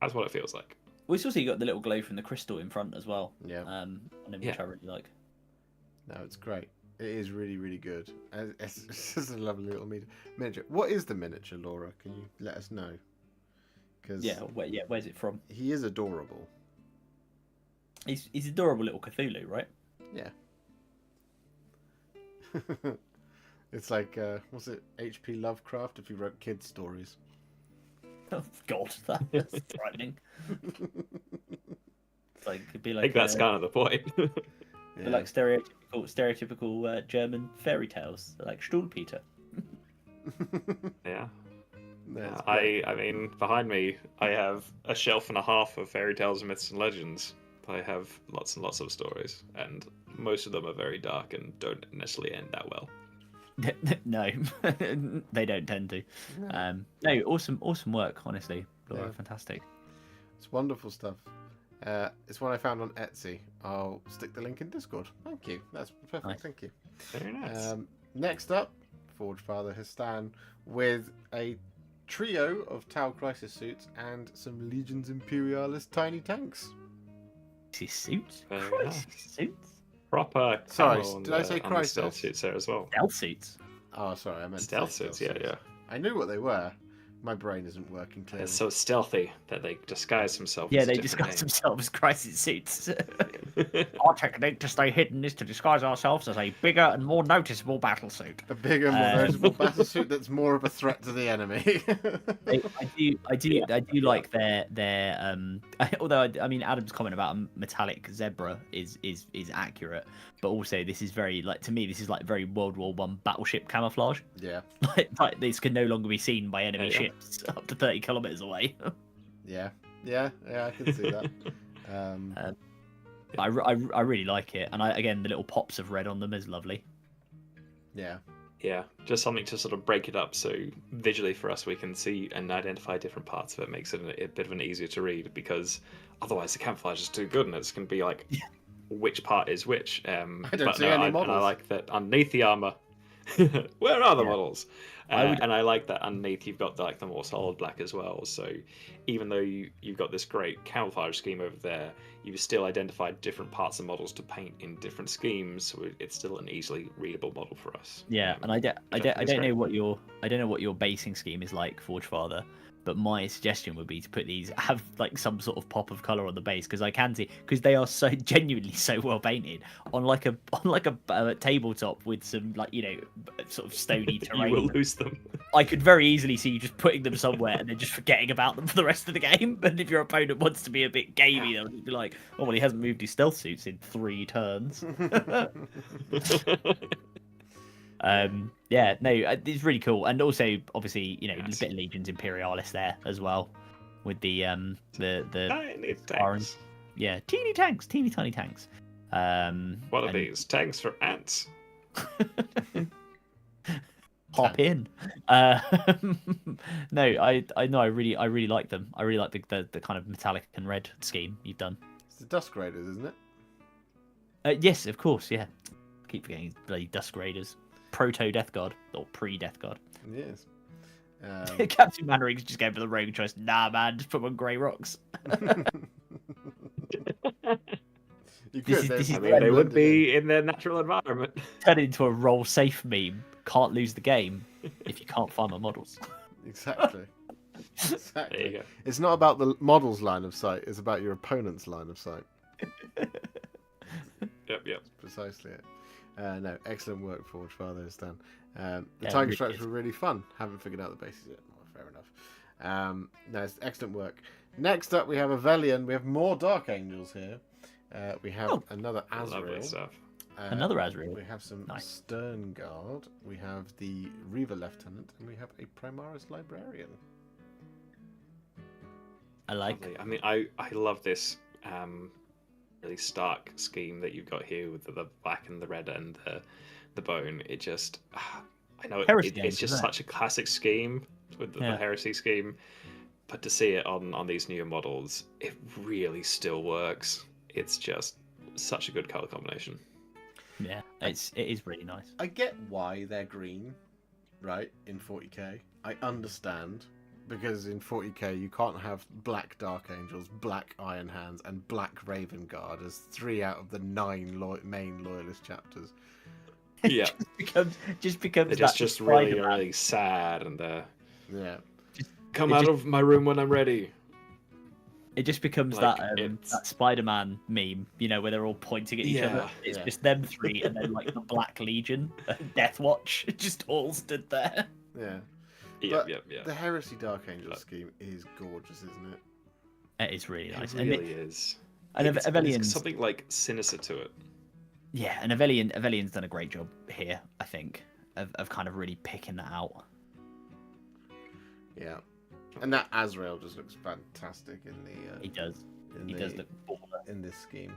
That's what it feels like. Well, it's also you got the little glow from the crystal in front as well. Yeah. On him, which I really like. No, it's great. It is really, really good. It's just a lovely little miniature. What is the miniature, Laura? Can you let us know? Cause where's it from? he is adorable. He's adorable little Cthulhu, right? Yeah. It's like, was it H.P. Lovecraft if he wrote kids' stories? Oh, God, that's frightening. Like, it'd be like, I think that's kind of the point. Yeah. Like stereotypical German fairy tales, like Stuhlpeter. Yeah. I mean, behind me, I have a shelf and a half of fairy tales, myths, and legends. I have lots and lots of stories, and most of them are very dark and don't necessarily end that well. No, they don't tend to. No, awesome work, honestly, Laura. Yeah. Fantastic. It's wonderful stuff. It's one I found on Etsy. I'll stick the link in Discord. Thank you. That's perfect. Nice. Thank you. Very nice. Next up, Forge Father Histan with a trio of Tau Crisis suits and some Legions Imperialis tiny tanks. Suits? Nice. Suits? Proper. Sorry, did I say Crisis? Stealth suits there as well. Stealth suits? Oh, sorry, I meant stealth suits. Yeah. I knew what they were. My brain isn't working clearly. They're so stealthy that they disguise themselves. Yeah, they disguise themselves as crisis suits. Our technique to stay hidden is to disguise ourselves as a bigger and more noticeable battle suit. A bigger, more noticeable battle suit that's more of a threat to the enemy. I do like their although I mean Adam's comment about a metallic zebra is accurate, but also this is very like, to me this is like very World War I battleship camouflage. Yeah. Like this can no longer be seen by enemy ships up to 30 kilometers away. Yeah, I can see that. I really like it, and again the little pops of red on them is lovely. Yeah, just something to sort of break it up so visually for us we can see and identify different parts of it. Makes it a bit of an easier to read, because otherwise the camouflage is too good and it's going to be like which part is which. I don't see any models. And I like that underneath the armor. Where are the models? And I like that underneath you've got the more solid black as well. So even though you've got this great camouflage scheme over there, you've still identified different parts of models to paint in different schemes. So it's still an easily readable model for us. Yeah, and I don't know what your basing scheme is like, Forge Father. But my suggestion would be to put these, have like some sort of pop of color on the base, because I can see, because they are so genuinely so well painted on like a tabletop with some sort of stony terrain. You will lose them. I could very easily see you just putting them somewhere and then just forgetting about them for the rest of the game. But if your opponent wants to be a bit gamey, they'll just be like, "Oh well, he hasn't moved his stealth suits in 3 turns." Yeah, no, it's really cool, and also obviously, you know, a bit of Legions Imperialis there as well, with the Tiny tanks. Yeah, teeny tiny tanks. What are these tanks for ants? Hop in. No, I really like them. I really like the kind of metallic and red scheme you've done. It's the Dusk Raiders, isn't it? Yes, of course, yeah. Keep forgetting bloody Dusk Raiders. Proto Death Guard or pre-Death Guard. Yes. Captain Mannering's just going for the rogue choice. Nah, man, just put them on grey rocks. You could. They would be in their natural environment. Turn it into a roll safe meme. Can't lose the game if you can't find my models. Exactly. There you go. It's not about the model's line of sight. It's about your opponent's line of sight. Yep. That's precisely it. No, excellent work, Forge Father, Stan. The Yeah, Tiger really Strikes is. were really fun. Haven't figured out the bases yet. Well, fair enough. No, it's excellent work. Next up, we have Avelian. We have more Dark Angels here. We have another Lovely Azrael. stuff. Another Azrael. We have some Nice. Stern Guard. We have the Reaver Lieutenant, and we have a Primaris Librarian. I like. Lovely. I mean, I love this really stark scheme that you've got here with the black and the red and the bone. It just, I know Heresy it's games, just isn't it? such a classic scheme with the heresy scheme, but to see it on these newer models, it really still works. It's just such a good color combination. Yeah, it is really nice. I get why they're green, right, in 40k. I understand, because in 40k you can't have black Dark Angels, black Iron Hands, and black Raven Guard as 3 out of the 9 main Loyalist chapters. Yeah, just becomes they're just really, Spider-Man. really sad and Yeah. come out of my room when I'm ready. It just becomes Like, that Spider-Man meme, you know, where they're all pointing at each other. It's just them 3, and then like the Black Legion, and Death Watch, just all stood there. Yeah. Yep. The Heresy Dark Angel scheme is gorgeous, isn't it? It is really nice. It really is. And It's Avelian's something like sinister to it. yeah, and Avelian's done a great job here, I think, of kind of really picking that out. Yeah. And that Azrael just looks fantastic in the. He does. He does look baller. in this scheme.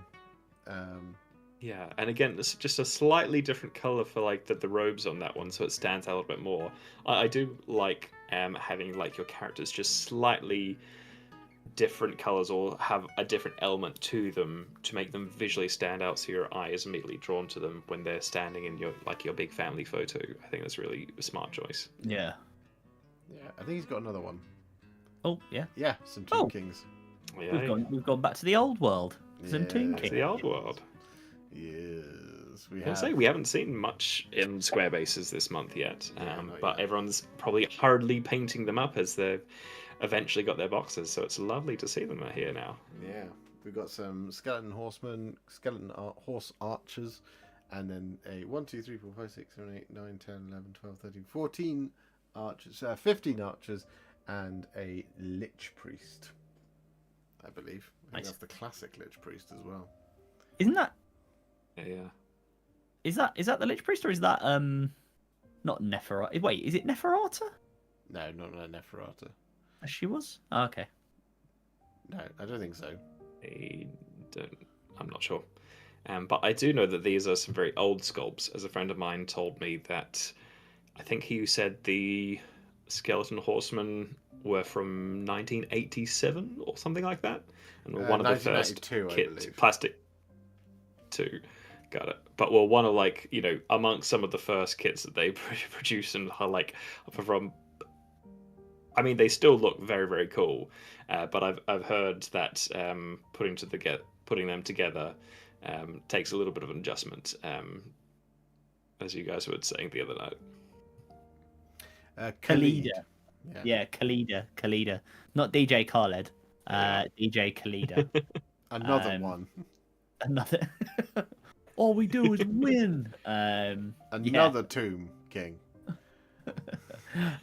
Yeah, and again, it's just a slightly different color for like the robes on that one, so it stands out a little bit more. I do like having like your characters just slightly different colors or have a different element to them to make them visually stand out, so your eye is immediately drawn to them when they're standing in your big family photo. I think that's really a smart choice. Yeah. Yeah, I think he's got another one. Oh yeah. Yeah, some Tomb Kings. Yeah, We've gone back to the old world. Some Tomb it's King. the old world. Yes, we I'll have. say we haven't seen much in square bases this month yet, not but yet. everyone's probably hurriedly painting them up as they've eventually got their boxes, so it's lovely to see them here now. Yeah, we've got some skeleton horsemen, horse archers, and then a 1, 2, 3, 4, 5, 6, 7, 8, 9, 10, 11, 12, 13, 14 archers, 15 archers, and a lich priest. I believe. I think Nice. that's the classic lich priest as well. Isn't that? Yeah. Is that the Lich Priest, or is that not Neferata? Wait, is it Neferata? No, not Neferata. She was. Oh, okay. No, I don't think so. I'm not sure. But I do know that these are some very old sculpts, as a friend of mine told me that I think he said the skeleton horsemen were from 1987 or something like that, and were one of the first 1992, I kits, believe. plastic 2. Got it. But were one of like, you know, amongst some of the first kits that they produced, and are like from. I mean, they still look very, very cool, but I've heard that putting them together takes a little bit of an adjustment, as you guys were saying the other night. Khalida. Yeah. Yeah, Khalida. Not DJ Khaled. DJ Khalida. Another one. Another. All we do is win. Another Tomb King.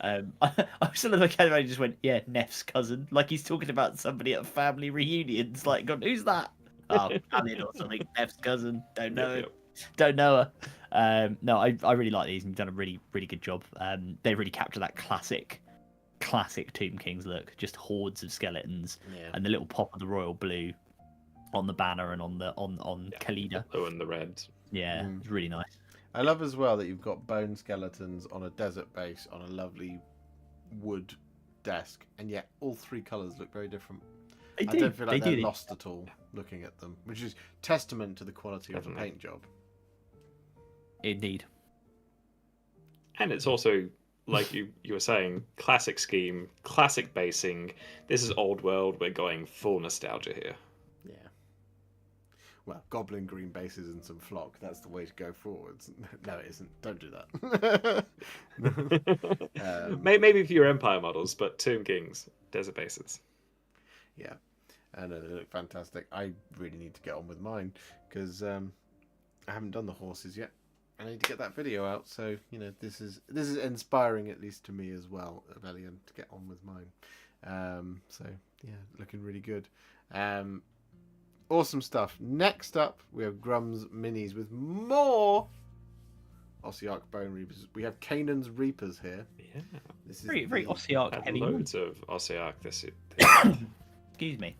I was sort of looking at him and I just went, yeah, Neff's cousin. Like he's talking about somebody at family reunions. Like, God, who's that? Oh, Khalid or something. Neff's cousin. Don't know. Yep. Don't know her. No, I really like these and you've done a really, really good job. They really capture that classic Tomb Kings look. Just hordes of skeletons and the little pop of the royal blue on the banner and on Khalida. Blue and the red. Yeah, it's really nice. I love as well that you've got bone skeletons on a desert base on a lovely wood desk, and yet all three colours look very different. They I do. don't feel like they they're do. lost at all looking at them, which is testament to the quality of the Definitely. paint job. Indeed. And it's also, like you were saying, classic scheme, classic basing. This is old world. We're going full nostalgia here. Yeah. Well, goblin green bases and some flock. That's the way to go forwards. No, it isn't. Don't do that. Maybe for your Empire models, but Tomb Kings, desert bases. Yeah. And they look fantastic. I really need to get on with mine because I haven't done the horses yet. I need to get that video out. So, this is inspiring, at least to me as well, Aurelian, to get on with mine. So, yeah, looking really good. Awesome stuff. Next up, we have Grum's Minis with more Ossiarch Bone Reapers. We have Canaan's Reapers here. Yeah. This is Very, very Ossiarch Had heavy. loads of Ossiarch this Excuse me.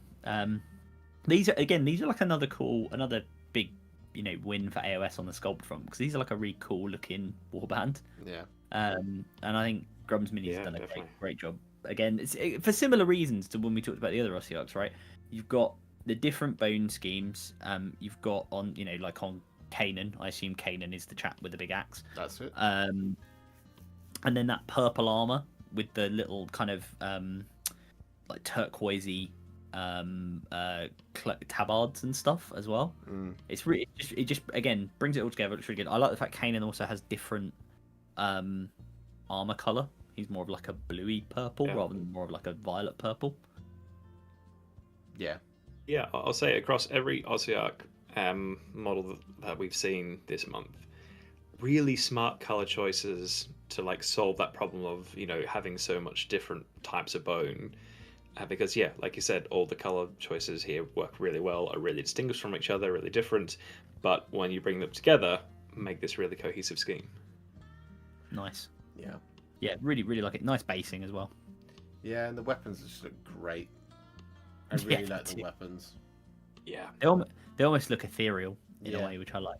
These are like another big, win for AOS on the sculpt front because these are like a really cool looking warband. Yeah. And I think Grum's Minis have done a definitely. great job. Again, it's for similar reasons to when we talked about the other Ossiarchs, right? You've got the different bone schemes. You've got on Kanan. I assume Kanan is the chap with the big axe. That's it. And then that purple armor with the little kind of like turquoisey tabards and stuff as well. It's really it just again brings it all together. It looks really good. I like the fact Kanan also has different armor color. He's more of like a bluey purple rather than more of like a violet purple. Yeah. Yeah, I'll say across every Ossiarch model that we've seen this month, really smart color choices to like solve that problem of having so much different types of bone. Because like you said, all the color choices here work really well, are really distinguished from each other, really different. But when you bring them together, make this really cohesive scheme. Nice. Yeah. Yeah, really, really like it. Nice basing as well. Yeah, and the weapons just look great. I really like the weapons. Yeah. They almost look ethereal in a way, which I like.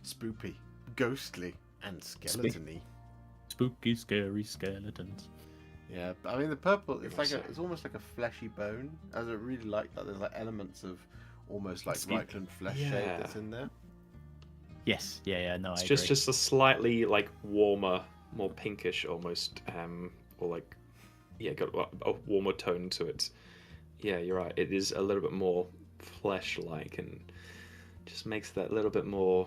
Spoopy, ghostly, and skeleton-y. Spooky, scary skeletons. Yeah, but I mean the purple. It's almost like a fleshy bone. I really like that. There's like elements of almost like Reichland flesh shade that's in there. Yes, yeah, no, It's I agree. just a slightly like warmer, more pinkish almost, or like got a warmer tone to it. Yeah, you're right. It is a little bit more flesh-like and just makes that a little bit more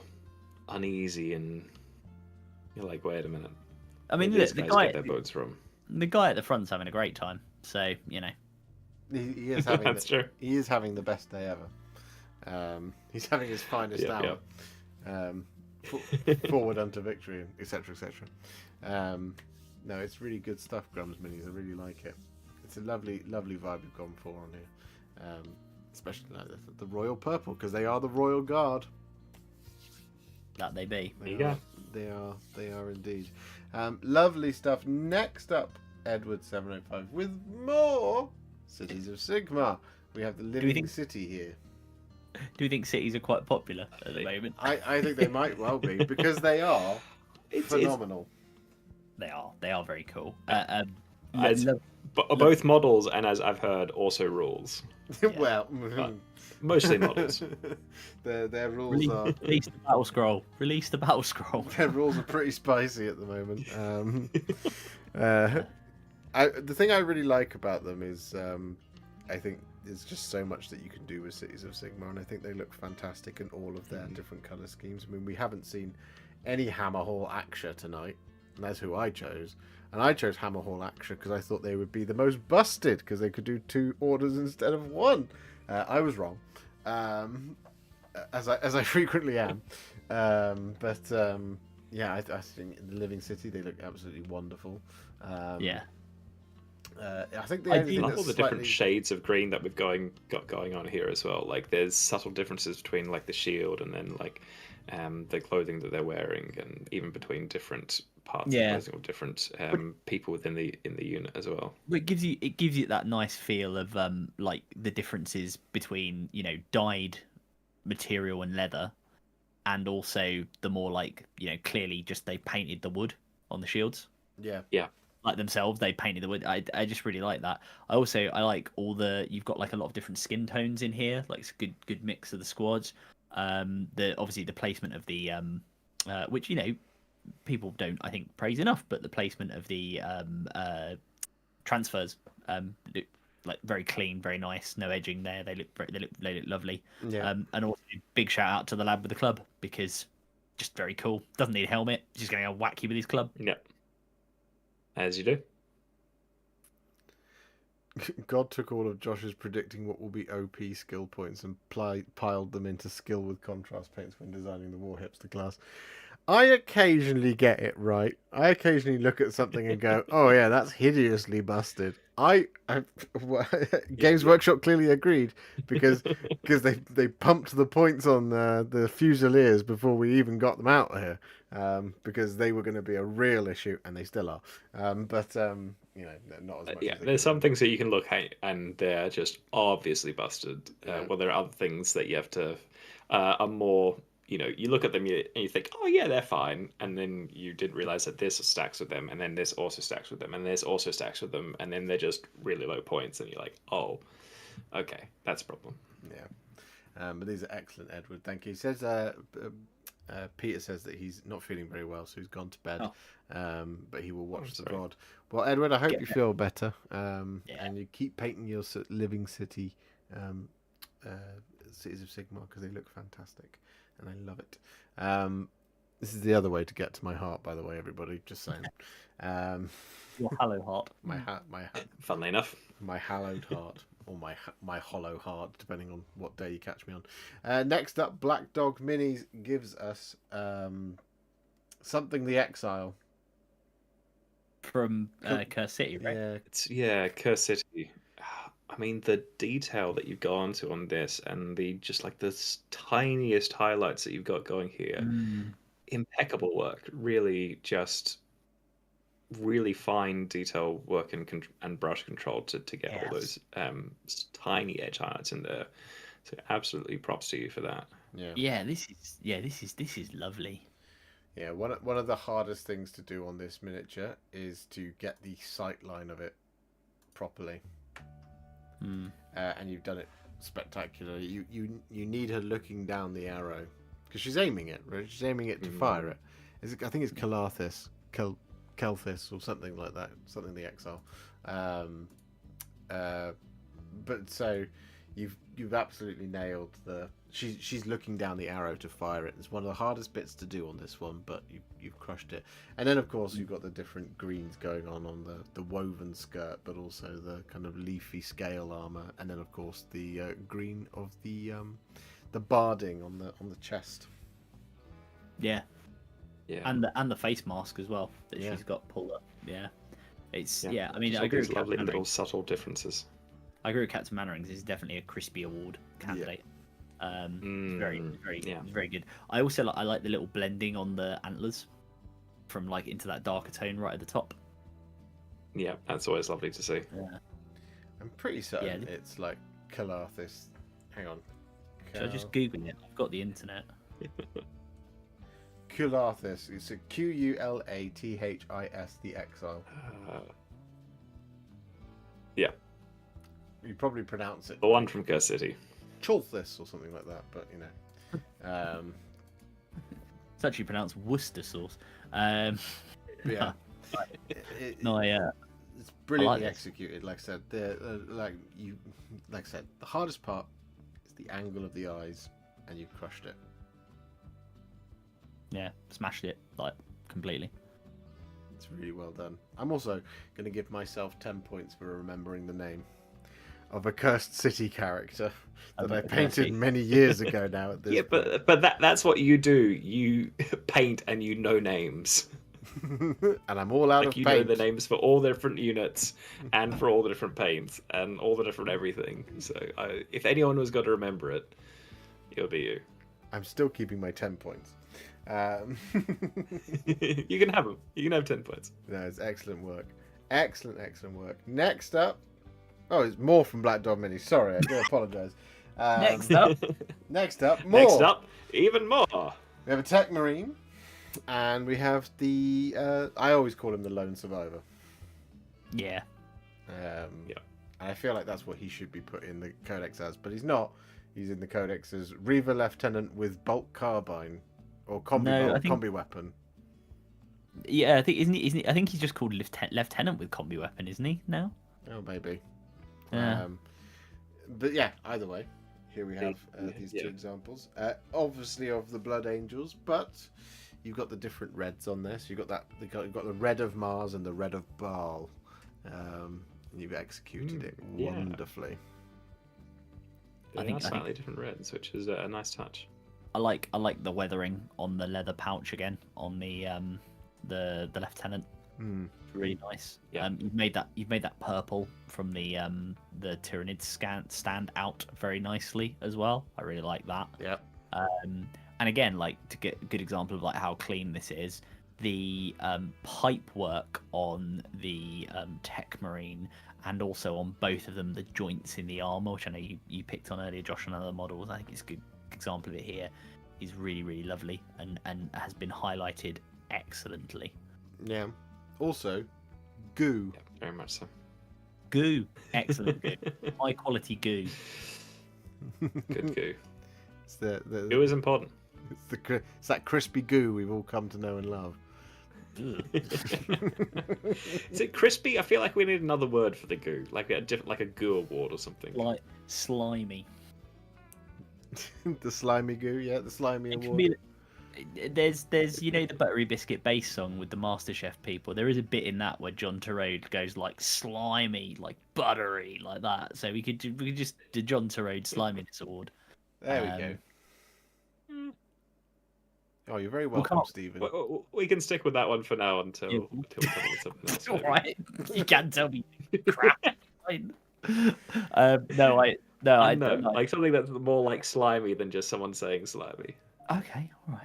uneasy. And you're like, wait a minute. I mean, where the these guys guy get their boats from. The guy at the front's having a great time, so He is having. That's true. He is having the best day ever. He's having his finest hour. Forward unto victory, etc., etc. No, it's really good stuff, Grum's Minis. I really like it. It's a lovely, lovely vibe you've gone for on here. Especially like the royal purple, because they are the royal guard. that they be. They are indeed. Lovely stuff. Next up, Edward 705 with more Cities of Sigmar. We have the living city here. Do you think cities are quite popular at the moment? I think they might well be because they are phenomenal. They are very cool. Both models and, as I've heard, also rules. Well, Mostly models. Their rules are Release the battle scroll. Release the battle scroll. their rules are pretty spicy at the moment. The thing I really like about them is I think there's just so much that you can do with Cities of Sigmar, and I think they look fantastic in all of their different colour schemes. I mean, we haven't seen any Hammerhall Aksha tonight, and that's who I chose. And I chose Hammerhall Aksha because I thought they would be the most busted because they could do 2 orders instead of 1. I was wrong, as I frequently am. But Yeah, I think in the Living City they look absolutely wonderful. Yeah. I think the I only do thing love that's all the slightly... different shades of green that we've got going on here as well. Like there's subtle differences between like the shield and then like the clothing that they're wearing, and even between different parts of the Yeah. clothing or different people within the unit as well. But it gives you that nice feel of like the differences between, you know, dyed material and leather, and also the more like, you know, clearly just they painted the wood on the shields. Yeah. Like themselves, they painted the wood. I just really like that. I like all the, you've got like a lot of different skin tones in here, like it's a good mix of the squads. The obviously the placement of the which, you know, people don't, I think, praise enough, but the placement of the transfers look like very clean, very nice, no edging there. They look lovely. Yeah. And also big shout out to the lad with the club, because just very cool. Doesn't need a helmet. Just going to whack you with his club. Yep. As you do. God took all of Josh's predicting what will be OP skill points and piled them into skill with contrast paints when designing the Warhipster class. I occasionally get it right. I occasionally look at something and go, "Oh yeah, that's hideously busted." Games Workshop clearly agreed because they pumped the points on the Fusiliers before we even got them out here, because they were going to be a real issue, and they still are. You know, not as much. Yeah, as there's some things that you can look at and they're just obviously busted. Yeah. Well, there are other things that you have to are more. You know, you look at them and you think, oh yeah, they're fine, and then you didn't realize that this stacks with them, and then this also stacks with them, and this also stacks with them, and then they're just really low points, and you're like, oh, okay, that's a problem. Yeah, but these are excellent, Edward. Thank you. He says, Peter says that he's not feeling very well, so he's gone to bed. But he will watch the VOD. Well, Edward, I hope you feel better, and you keep painting your living city, cities of Sigmar, because they look fantastic. And I love it. This is the other way to get to my heart, by the way, everybody. Just saying. Your hollow heart. Funnily enough, my hallowed heart, or my hollow heart, depending on what day you catch me on. Next up, Black Dog Minis gives us something the Exile from Curse City, right? Yeah, Curse City. I mean, the detail that you've gone to on this, and the tiniest highlights that you've got going here, impeccable work. Really, just really fine detail work and brush control to get all those tiny edge highlights in there. So absolutely props to you for that. Yeah. This is lovely. Yeah, one of the hardest things to do on this miniature is to get the sight line of it properly. And you've done it spectacularly. You need her looking down the arrow because she's aiming it, right? She's aiming it to fire it. I think it's Calarthus, Kelthis, or something like that. Something the Exile. But so you've absolutely nailed the. She's looking down the arrow to fire it. It's one of the hardest bits to do on this one, but you've crushed it. And then of course you've got the different greens going on the woven skirt, but also the kind of leafy scale armor, and then of course the green of the barding on the chest. Yeah. And the face mask as well that she's got pulled up. Yeah. It's I mean, I agree with lovely Captain little subtle differences. I agree with Captain Mannerings. This is definitely a crispy award candidate. Very good. I also like the little blending on the antlers from like into that darker tone right at the top. Yeah, that's always lovely to see. Yeah. I'm pretty certain it's like Calarthus. Hang on. Should I just Google it? I've got the internet. Calarthus. It's a Qulathis, the Exile. Yeah. You probably pronounce it. The one from Curse City. Cholthus or something like that, but you know. It's actually pronounced Worcester sauce. Yeah. It's brilliantly executed. Like I said, like I said, the hardest part is the angle of the eyes, and you've crushed it. Yeah, smashed it like completely. It's really well done. I'm also going to give myself 10 points for remembering the name. of a Cursed City character that I Okay. painted many years ago now at this Yeah, point. but that's what you do. You paint and you know names. And I'm all out Like of you paint. know the names for all the different units and for all the different paints and all the different everything. So if anyone was going to remember it, it would be you. I'm still keeping my 10 points. You can have them. You can have 10 points. No, it's excellent work. Excellent work. Next up... Oh, it's more from Black Dog Mini. Sorry, I do apologise. Next up, Next up, more. Next up, even more. We have a Tech Marine, and we have the... I always call him the Lone Survivor. yeah. Yeah. And I feel like that's what he should be put in the Codex as, but he's not. He's in the Codex as Reaver Lieutenant with Bolt Carbine, or Combi, No, I think- combi Weapon. Yeah, I think isn't he? I think he's just called lieutenant with combi weapon, isn't he? Now. Oh, maybe. Yeah. But yeah, either way, here we have these Yeah. two examples. Obviously of the Blood Angels, but you've got the different reds on this. You've got that. You've got the red of Mars and the red of Baal. You've executed it yeah. wonderfully. They I think- are slightly different reds, which is a nice touch. I like the weathering on the leather pouch again on the lieutenant. Really nice. Yeah. You've made that purple from the Tyranids stand out very nicely as well. I really like that. Yep. And again, like, to get a good example of like how clean this is, the pipe work on the Tech Marine and also on both of them, the joints in the armor, which I know you picked on earlier, Josh, on other models. I think it's a good example of it here. Is really, really lovely and has been highlighted excellently. Yeah. Also, goo. Yeah, very much so. Goo. Excellent goo. High quality goo. Good goo. It's the Goo is important. it's that crispy goo we've all come to know and love. Is it crispy? I feel like we need another word for the goo, like a goo award or something. Like slimy. The slimy goo, yeah, the slimy It can award. be, there's the Buttery Biscuit bass song with the MasterChef people. There is a bit in that where John Turode goes like slimy, like buttery, like that. So we could just do John Turode Sliminess Award. There we go. Oh, you're very We'll welcome, come up- Stephen. We can stick with that one for now until Yeah. we come up with something else. It's all maybe. right. You can't tell me crap. Fine. No, I No, don't like. like something that's more like slimy than just someone saying slimy. Okay, all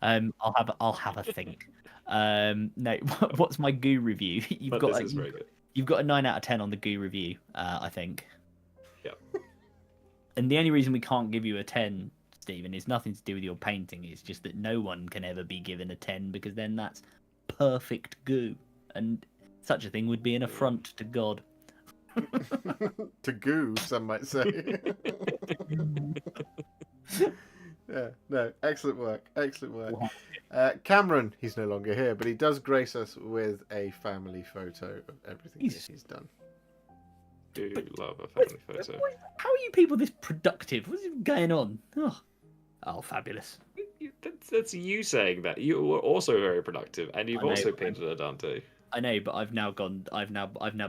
right. I'll have a think. No, what's my goo review? But this is very good. You've got a 9 out of 10 on the goo review, I think. Yep. And the only reason we can't give you a 10, Stephen, is nothing to do with your painting. It's just that no one can ever be given a 10 because then that's perfect goo, and such a thing would be an affront to God. To goo, some might say. Yeah, no, excellent work. Cameron, he's no longer here, but he does grace us with a family photo of everything that he's done. Do love a family photo. How are you people this productive? What's going on? Oh, fabulous. That's you saying that. You were also very productive, and you've I know. also painted a Dante. I know, but I've now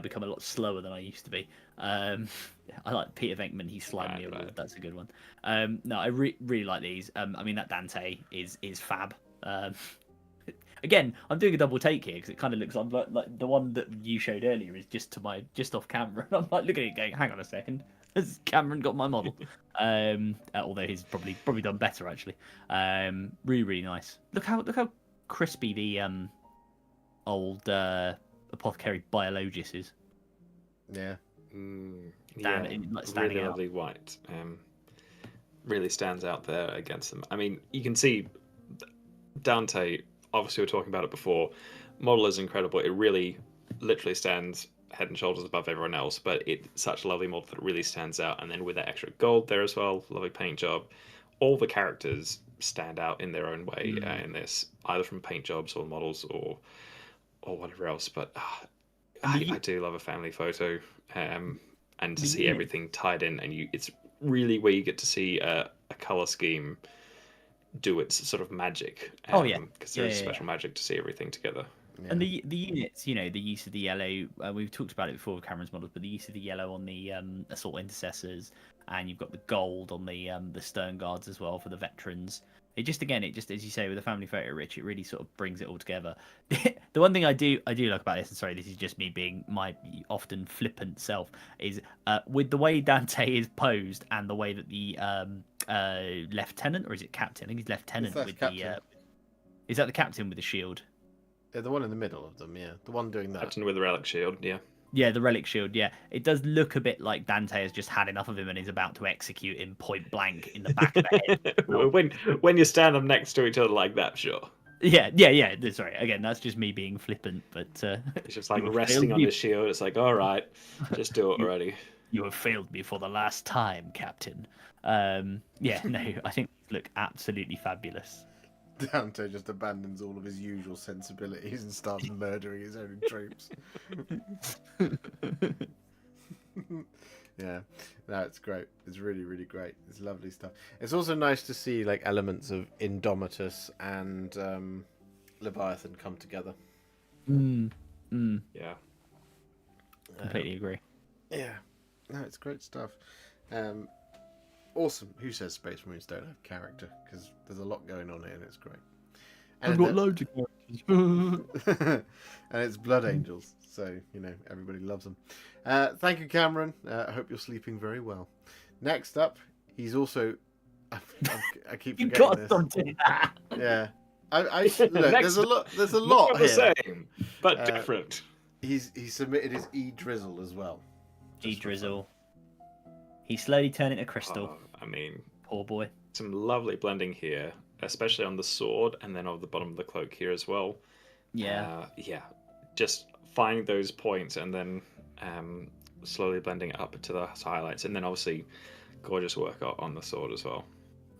become a lot slower than I used to be. I like Peter Venkman. He's slimy. Right. That's a good one. No, I really like these. I mean, that Dante is fab. Again, I'm doing a double take here because it kind of looks like the one that you showed earlier is just off camera. I'm like looking at it going, hang on a second, has Cameron got my model? Although he's probably done better actually. Really nice. Look how crispy the old Apothecary Biologis is. Yeah. Standing really out. lovely white. Really stands out there against them. I mean, you can see Dante. Obviously, we were talking about it before. Model is incredible. It really, literally stands head and shoulders above everyone else. But it's such a lovely model that it really stands out. And then with that extra gold there as well, lovely paint job. All the characters stand out in their own way in this, either from paint jobs or models or whatever else. But I do love a family photo, and to see everything tied in, and it's really where you get to see a color scheme do its sort of magic. Because there's special magic to see everything together. And the units, the use of the yellow, we've talked about it before with Cameron's models, but the use of the yellow on the assault intercessors, and you've got the gold on the stern guards as well for the veterans. It just as you say, with the family photo, Rich, it really sort of brings it all together. The one thing I do like about this, and sorry, this is just me being my often flippant self, is with the way Dante is posed and the way that the lieutenant, or is it captain? I think he's lieutenant with captain. the. Is that the captain with the shield? Yeah, the one in the middle of them, yeah. The one doing that. Captain with the relic shield, yeah. Yeah, the relic shield, yeah. It does look a bit like Dante has just had enough of him and is about to execute him point blank in the back of the head. when you stand them next to each other like that, sure. Yeah. Sorry, again, that's just me being flippant, but... It's just like resting on his shield. It's like, all right, just do it already. You have failed me for the last time, Captain. I think they look absolutely fabulous. Dante just abandons all of his usual sensibilities and starts murdering his own troops. Yeah, no, it's great. It's really, really great. It's lovely stuff. It's also nice to see like elements of Indomitus and Leviathan come together. Yeah, completely agree. Yeah, no, it's great stuff. Awesome. Who says Space Marines don't have character? Because there's a lot going on here and it's great. And I've got loads of characters. And it's Blood Angels, so, everybody loves them. Thank you, Cameron. I hope you're sleeping very well. Next up, he's also... I keep forgetting got this. something. Yeah. Look, there's a lot here. The same, but different. He submitted his E-Drizzle as well. E-Drizzle. He's slowly turning to crystal. I mean, poor boy. Some lovely blending here, especially on the sword and then on the bottom of the cloak here as well. Yeah. Just find those points and then slowly blending it up to the highlights, and then obviously gorgeous work on the sword as well.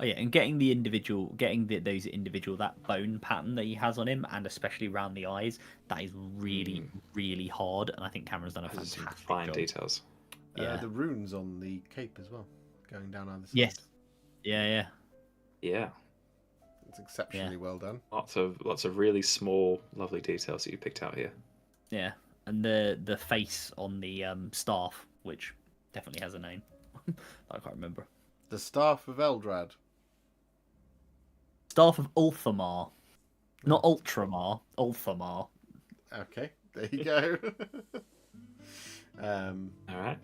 Oh yeah, and getting those individual that bone pattern that he has on him, and especially around the eyes, that is really, really hard. And I think Cameron's done a fantastic fine job. Details. Yeah, the runes on the cape as well, going down either side. Yes. Yeah. It's exceptionally well done. Lots of really small, lovely details that you picked out here. Yeah, and the face on the staff, which definitely has a name. I can't remember. The Staff of Eldrad. Staff of Ulthamar. Not Ultramar, Ulthamar. Okay, there you go. All right.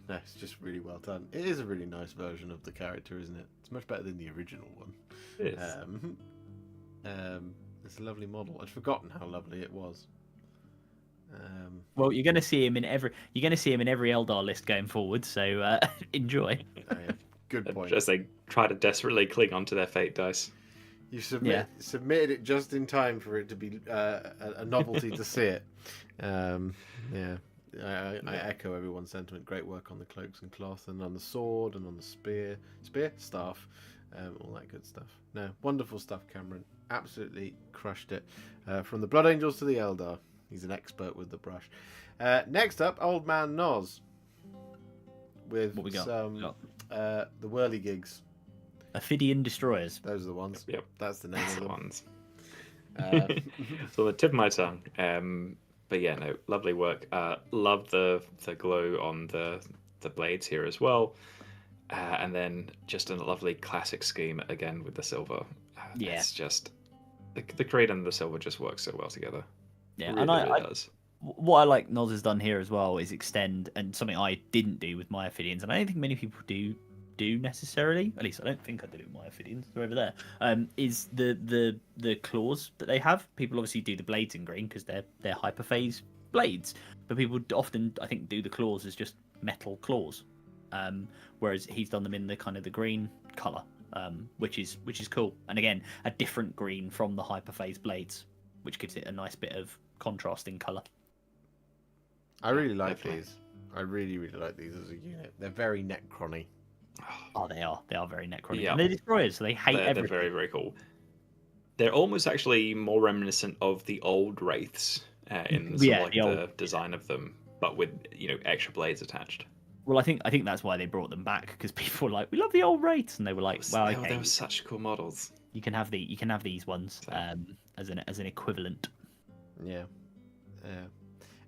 It's just really well done. It is a really nice version of the character, isn't it? It's much better than the original one. It is. It's a lovely model. I'd forgotten how lovely it was. Well, you're going to see him in every Eldar list going forward, so enjoy. Oh, yeah. Good point. As they try to desperately cling onto their fate dice. You submitted it just in time for it to be a novelty to see it. I echo everyone's sentiment. Great work on the cloaks and cloth, and on the sword, and on the staff, all that good stuff. No, wonderful stuff, Cameron. Absolutely crushed it. From the Blood Angels to the Eldar. He's an expert with the brush. Next up, Old Man Noz. With what we got? The Whirligigs. Ophidian Destroyers. Those are the ones. Yep. That's the name of them. Ones. So the tip of my tongue. But yeah, no, lovely work. Love the glow on the blades here as well. And then just a lovely classic scheme again with the silver. It's just the green and the silver just work so well together. Yeah, really, and I does. What I like Noz has done here as well is extend, and something I didn't do with my Ophidians, and I don't think many people do necessarily. At least I don't think I did it with my Ophidians. They're over there. Is the claws that they have? People obviously do the blades in green because they're hyperphase blades, but people often I think do the claws as just metal claws. Whereas he's done them in the kind of the green color, which is cool. And again, a different green from the hyperphase blades, which gives it a nice bit of contrasting color. I really like these. I really, really like these as a unit. They're very Necron-y. Oh, they are. They are very Necron-y. Yeah. And they're destroyers, so they hate everything. They're very, very cool. They're almost actually more reminiscent of the old Wraiths in the design of them, but with extra blades attached. Well, I think that's why they brought them back, because people were like, we love the old Wraiths, and they were like, They were such cool models. You can have these ones as an equivalent. Yeah, yeah,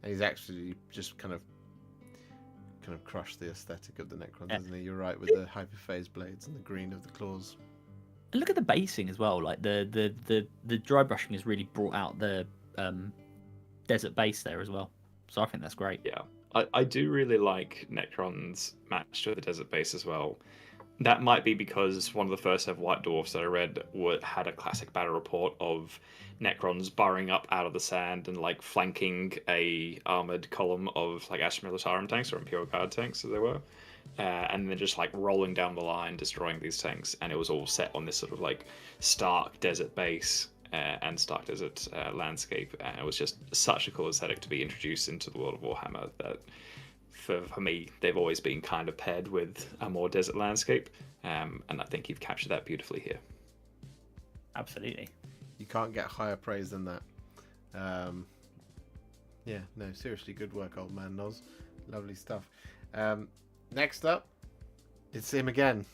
and he's actually just kind of crushed the aesthetic of the Necrons, isn't he? You're right with the hyperphase blades and the green of the claws. And look at the basing as well. Like the dry brushing has really brought out the desert base there as well. So I think that's great. Yeah, I do really like Necron's match to the desert base as well. That might be because one of the first ever White Dwarfs that I read had a classic battle report of Necrons burrowing up out of the sand and like flanking a armored column of like Astra Militarum tanks or Imperial Guard tanks as they were, and then just like rolling down the line, destroying these tanks. And it was all set on this sort of like stark desert base and stark desert landscape. And it was just such a cool aesthetic to be introduced into the world of Warhammer that. For me, they've always been kind of paired with a more desert landscape, and I think you've captured that beautifully here. Absolutely. You can't get higher praise than that. Yeah, no, seriously, good work, old man Noz. Lovely stuff. Next up, it's him again.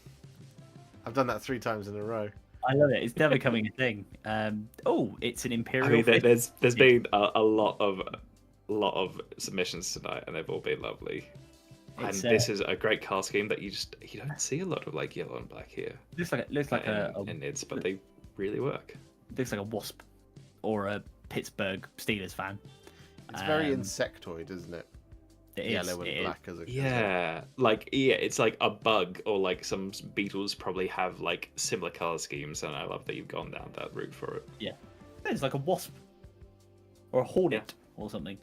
I've done that 3 times in a row. I love it. It's never becoming a thing. It's an Imperial. I mean, there's been a lot of submissions tonight, and they've all been lovely. And this is a great card scheme that you don't see a lot of like yellow and black here. Looks like in NIDS, but they really work. Looks like a Wasp or a Pittsburgh Steelers fan. It's very insectoid, isn't it? Yellow and black as a it's like a bug, or like some beetles probably have like similar color schemes, and I love that you've gone down that route for it. Yeah, it's like a Wasp or a Hornet or something.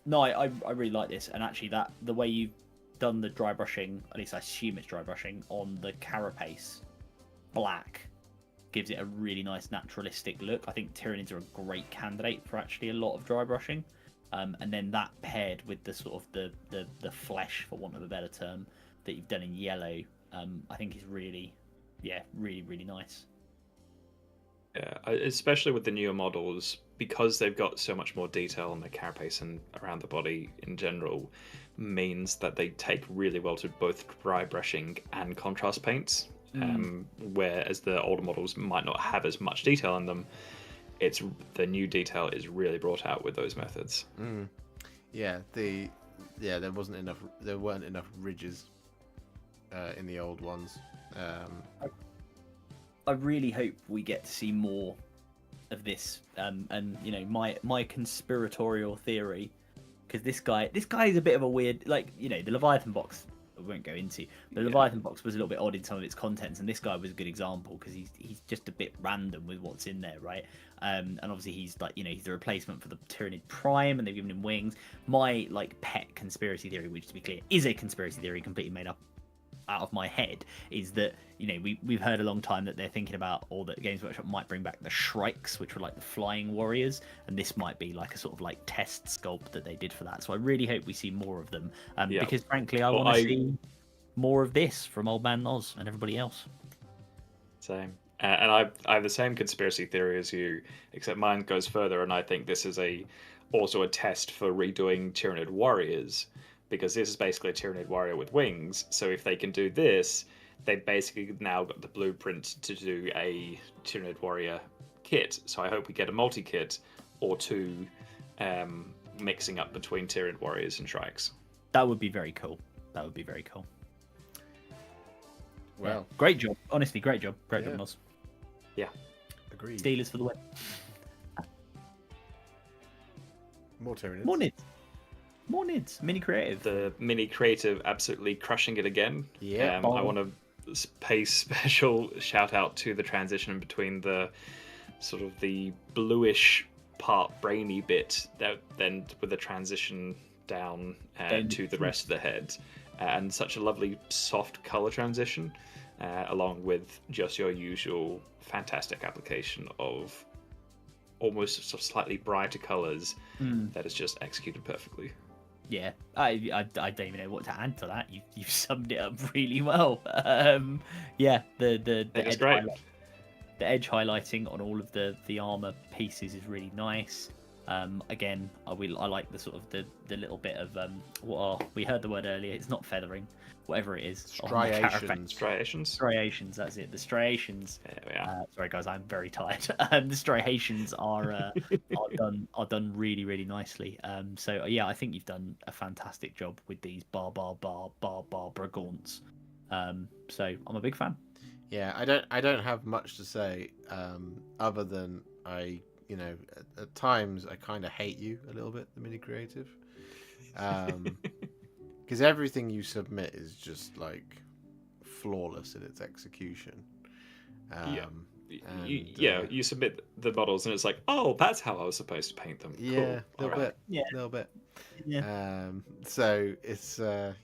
No, I really like this, and actually the way you've done the dry brushing, at least I assume it's dry brushing on the carapace black, gives it a really nice naturalistic look. I think Tyranids are a great candidate for actually a lot of dry brushing, and then that paired with the sort of the flesh, for want of a better term, that you've done in yellow, I think is really nice. Yeah, especially with the newer models, because they've got so much more detail on the carapace and around the body in general, means that they take really well to both dry brushing and contrast paints. Whereas the older models might not have as much detail in them, the new detail is really brought out with those methods. Yeah, there weren't enough ridges in the old ones. I really hope we get to see more of this, and you know, my conspiratorial theory, because this guy is a bit of a weird, like, you know, the Leviathan box I won't go into. The Leviathan box was a little bit odd in some of its contents, and this guy was a good example because he's just a bit random with what's in there, right? And obviously he's like, you know, he's the replacement for the Tyranid Prime, and they've given him wings. My like pet conspiracy theory, which to be clear is a conspiracy theory completely made up out of my head, is that, you know, we've heard a long time that they're thinking about, or that Games Workshop might bring back the Shrikes, which were like the flying warriors, and this might be like a sort of like test sculpt that they did for that. So I really hope we see more of them, because frankly I want to see more of this from Old Man Noz and everybody else. Same. And I have the same conspiracy theory as you, except mine goes further, and I think this is also a test for redoing Tyranid warriors, because this is basically a Tyranid warrior with wings. So if they can do this, they've basically now got the blueprint to do a Tyranid warrior kit. So I hope we get a multi-kit or two, mixing up between Tyranid warriors and Shrikes. That would be very cool. That would be very cool. Well, yeah. Great job. Honestly, great job. Great job, Noz. Yeah. Agreed. Steelers for the win. More Tyranids. More Nids. Mini Creative. The Mini Creative absolutely crushing it again. Yeah. I want to pay special shout out to the transition between the sort of the bluish part brainy bit, that then with the transition down to the rest of the head, and such a lovely soft color transition, along with just your usual fantastic application of almost sort of slightly brighter colors that is just executed perfectly. Yeah, I don't even know what to add to that. You've summed it up really well. Yeah, the edge the edge highlighting on all of the armor pieces is really nice. Again, I like the sort of the little bit of we heard the word earlier. It's not feathering, whatever it is. Striations. That's it. The striations. There we are. Sorry guys, I'm very tired. The striations are done really really nicely. So yeah, I think you've done a fantastic job with these Barbara Gaunts. So I'm a big fan. Yeah, I don't have much to say other than at times I kind of hate you a little bit, the mini creative, because everything you submit is just like flawless in its execution. You submit the models and it's like, oh, that's how I was supposed to paint them. Yeah, cool. little bit. Yeah. So it's I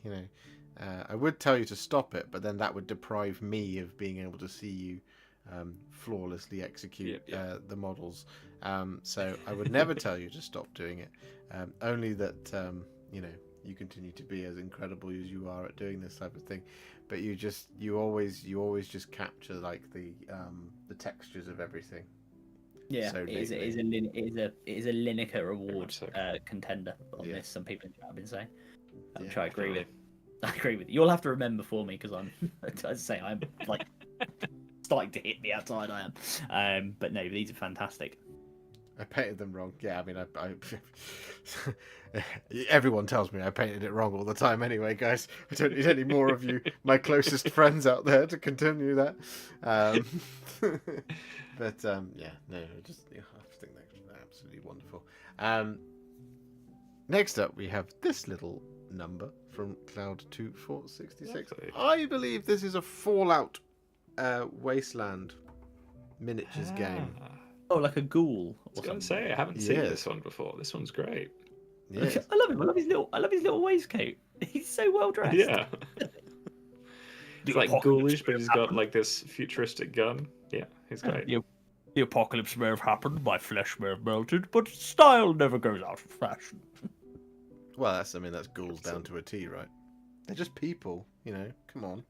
would tell you to stop it, but then that would deprive me of being able to see you flawlessly execute the models. So I would never tell you to stop doing it. Only that you continue to be as incredible as you are at doing this type of thing. But you always just capture like the textures of everything. Yeah, So it is a Lineker award contender on this. Some people in chat have been saying, which I agree with. I agree with you. You'll have to remember for me because I'm, as I say, I'm like starting to hit the outside. I am, but no, these are fantastic. I painted them wrong. Yeah, I mean, I everyone tells me I painted it wrong all the time. Anyway, guys, I don't need any more of you, my closest friends out there, to continue that. But yeah, no, I think they're absolutely wonderful. Next up, we have this little number from Cloud2466. I believe this is a Fallout Wasteland miniatures game. Oh, like a ghoul. I was going to say, I haven't seen this one before. This one's great. Yes. I love him. I love his little waistcoat. He's so well dressed. Yeah. It's like ghoulish, but he's got like this futuristic gun. Yeah, he's great. The apocalypse may have happened, my flesh may have melted, but style never goes out of fashion. Well, that's ghouls down to a T, right? They're just people, come on.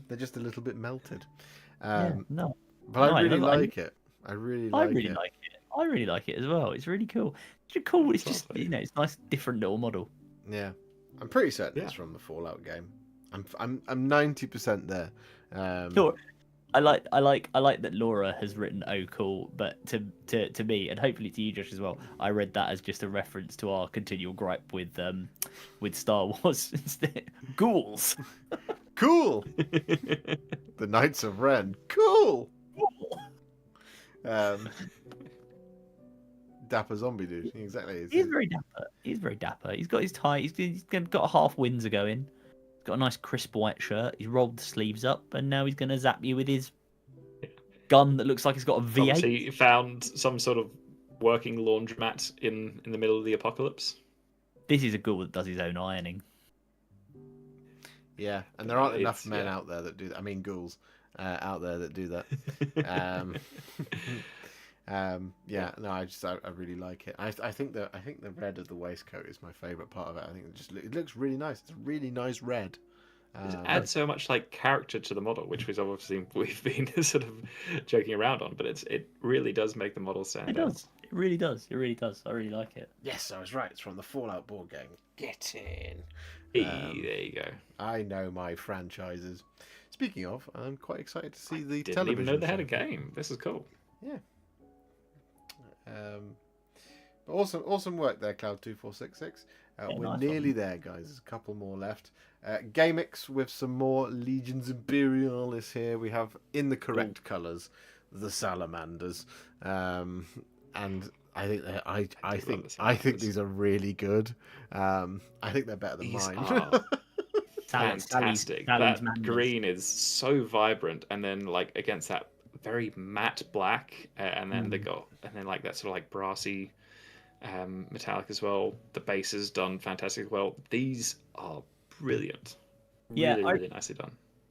They're just a little bit melted. No. But I really like it. I really like it. I really like it as well. It's really cool. It's cool. It's just, it's a nice, different little model. Yeah. I'm pretty certain it's from the Fallout game. I'm 90% there. Sure. I like that Laura has written "oh cool," but to me and hopefully to you, Josh, as well. I read that as just a reference to our continual gripe with Star Wars. Ghouls. Cool. The Knights of Ren. Cool. Dapper zombie dude. Exactly. He's very dapper. He's got his tie. He's got a half Windsor going. He's got a nice crisp white shirt. He's rolled the sleeves up, and now he's going to zap you with his gun that looks like it's got a V8. Obviously, he found some sort of working laundromat in the middle of the apocalypse. This is a ghoul that does his own ironing. Yeah, and there aren't enough men out there that do that. I mean, ghouls out there that do that. I really like it. I think the red of the waistcoat is my favourite part of it. I think it looks really nice. It's a really nice red. It adds so much like character to the model, which we've been sort of joking around on, but it really does make the model stand out. It really does. I really like it. Yes, I was right. It's from the Fallout board game. Get in. There you go. I know my franchises. Speaking of, I'm quite excited to see the didn't television. Even know they had show. a game. This is cool. Yeah. But awesome work there, Cloud2466. We're nearly there, guys. There's a couple more left. GameX with some more Legions Imperialis here. We have in the correct colours the salamanders, and I think these are really good. I think they're better than mine. Are fantastic. That green is so vibrant, and then like against that very matte black, and then like that sort of like brassy metallic as well. The base is done fantastic. Well, these are brilliant. Really nicely done.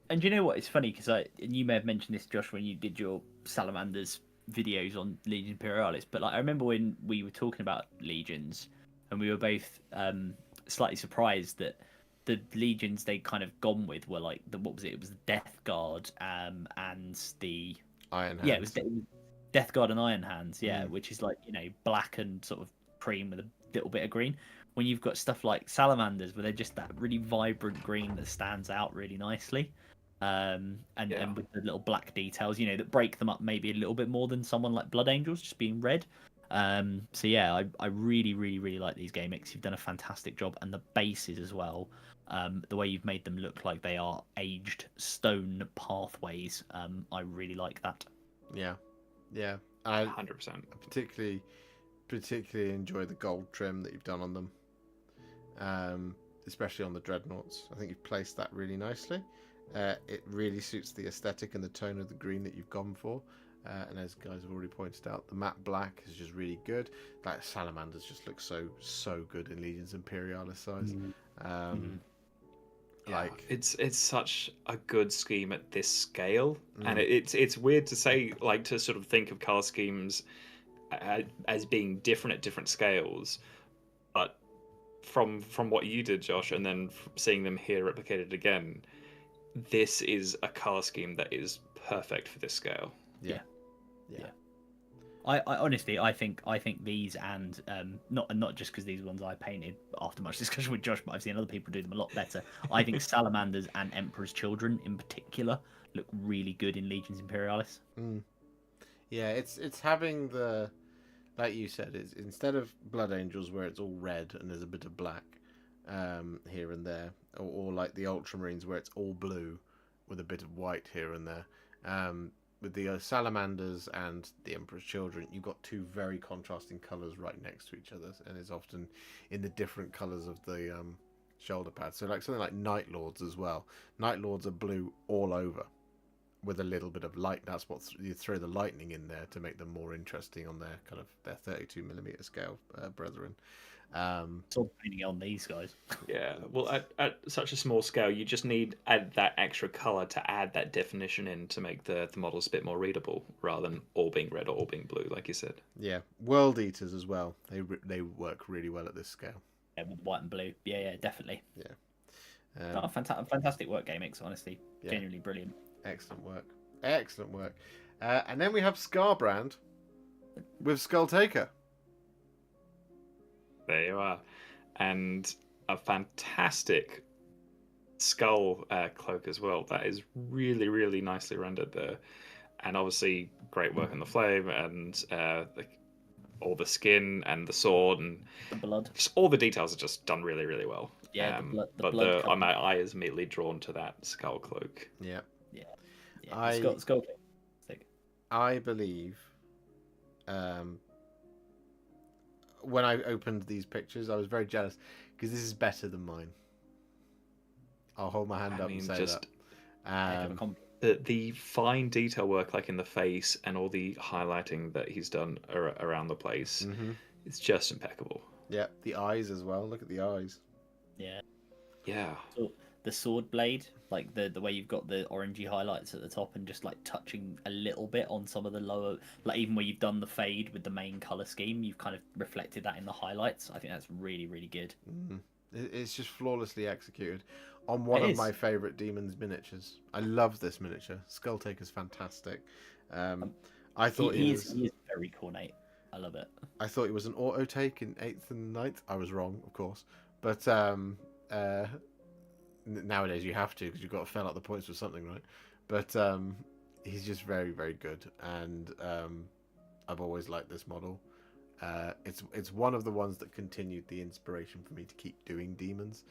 And you know what? It's funny because you may have mentioned this, Josh, when you did your salamanders videos on Legion Imperialis, but like I remember when we were talking about legions, and we were both slightly surprised that the legions they kind of gone with were like what was it? It was the Death Guard and the Iron Hands. Yeah, it was Death Guard and Iron Hands, which is like, black and sort of cream with a little bit of green. When you've got stuff like Salamanders, where they're just that really vibrant green that stands out really nicely, and with the little black details, that break them up maybe a little bit more than someone like Blood Angels just being red. So yeah, I really, really, really like these gimmicks. You've done a fantastic job, and the bases as well. The way you've made them look like they are aged stone pathways. I really like that. Yeah, I 100%. particularly enjoy the gold trim that you've done on them, especially on the dreadnoughts. I think you've placed that really nicely. It really suits the aesthetic and the tone of the green that you've gone for. And as guys have already pointed out, the matte black is just really good. That Salamanders just look so good in Legions Imperialis size. Like it's such a good scheme at this scale, and it's weird to say, like, to sort of think of color schemes as being different at different scales, but from what you did, Josh, and then seeing them here replicated again, this is a color scheme that is perfect for this scale. Yeah. I honestly, I think these, and not just because these ones I painted after much discussion with Josh, but I've seen other people do them a lot better. I think Salamanders and Emperor's Children in particular look really good in Legions Imperialis. Yeah, it's having the, like you said, it's instead of Blood Angels where it's all red and there's a bit of black here and there, or like the Ultramarines where it's all blue with a bit of white here and there. With the Salamanders and the Emperor's Children, you've got two very contrasting colours right next to each other, and it's often in the different colours of the shoulder pads. So like something like Night Lords as well. Night Lords are blue all over with a little bit of light. That's what you throw the lightning in there to make them more interesting on their kind of their 32mm scale brethren. So painting on these guys. Yeah, well, at such a small scale, you just need that extra color to add that definition in to make the models a bit more readable, rather than all being red or all being blue, like you said. Yeah, World Eaters as well. They work really well at this scale. Yeah, with white and blue. Yeah, definitely. Yeah. Fantastic work, GameX. Honestly, genuinely brilliant. Excellent work. And then we have Scarbrand with Skulltaker. There you are. And a fantastic skull cloak as well. That is really, really nicely rendered there. And obviously, great work on the flame and all the skin and the sword and the blood. Just all the details are just done really, really well. Yeah, but my eye is immediately drawn to that skull cloak. Yeah. Skull cloak. I believe when I opened these pictures, I was very jealous because this is better than mine. I'll hold my hand up and say that. The fine detail work, like in the face and all the highlighting that he's done around the place, it's just impeccable. Yeah, the eyes as well. Look at the eyes. Yeah. So the sword blade, like the way you've got the orangey highlights at the top and just like touching a little bit on some of the lower, like even where you've done the fade with the main color scheme, you've kind of reflected that in the highlights. I think that's really, really good. It's just flawlessly executed on one of my favorite demons miniatures. I love this miniature. Skulltaker's fantastic. I thought he is very Khornate. I love it. I thought it was an auto take in 8th and 9th. I was wrong, of course, but nowadays you have to because you've got to fill out the points for something, right? But he's just very, very good, and I've always liked this model. It's one of the ones that continued the inspiration for me to keep doing demons,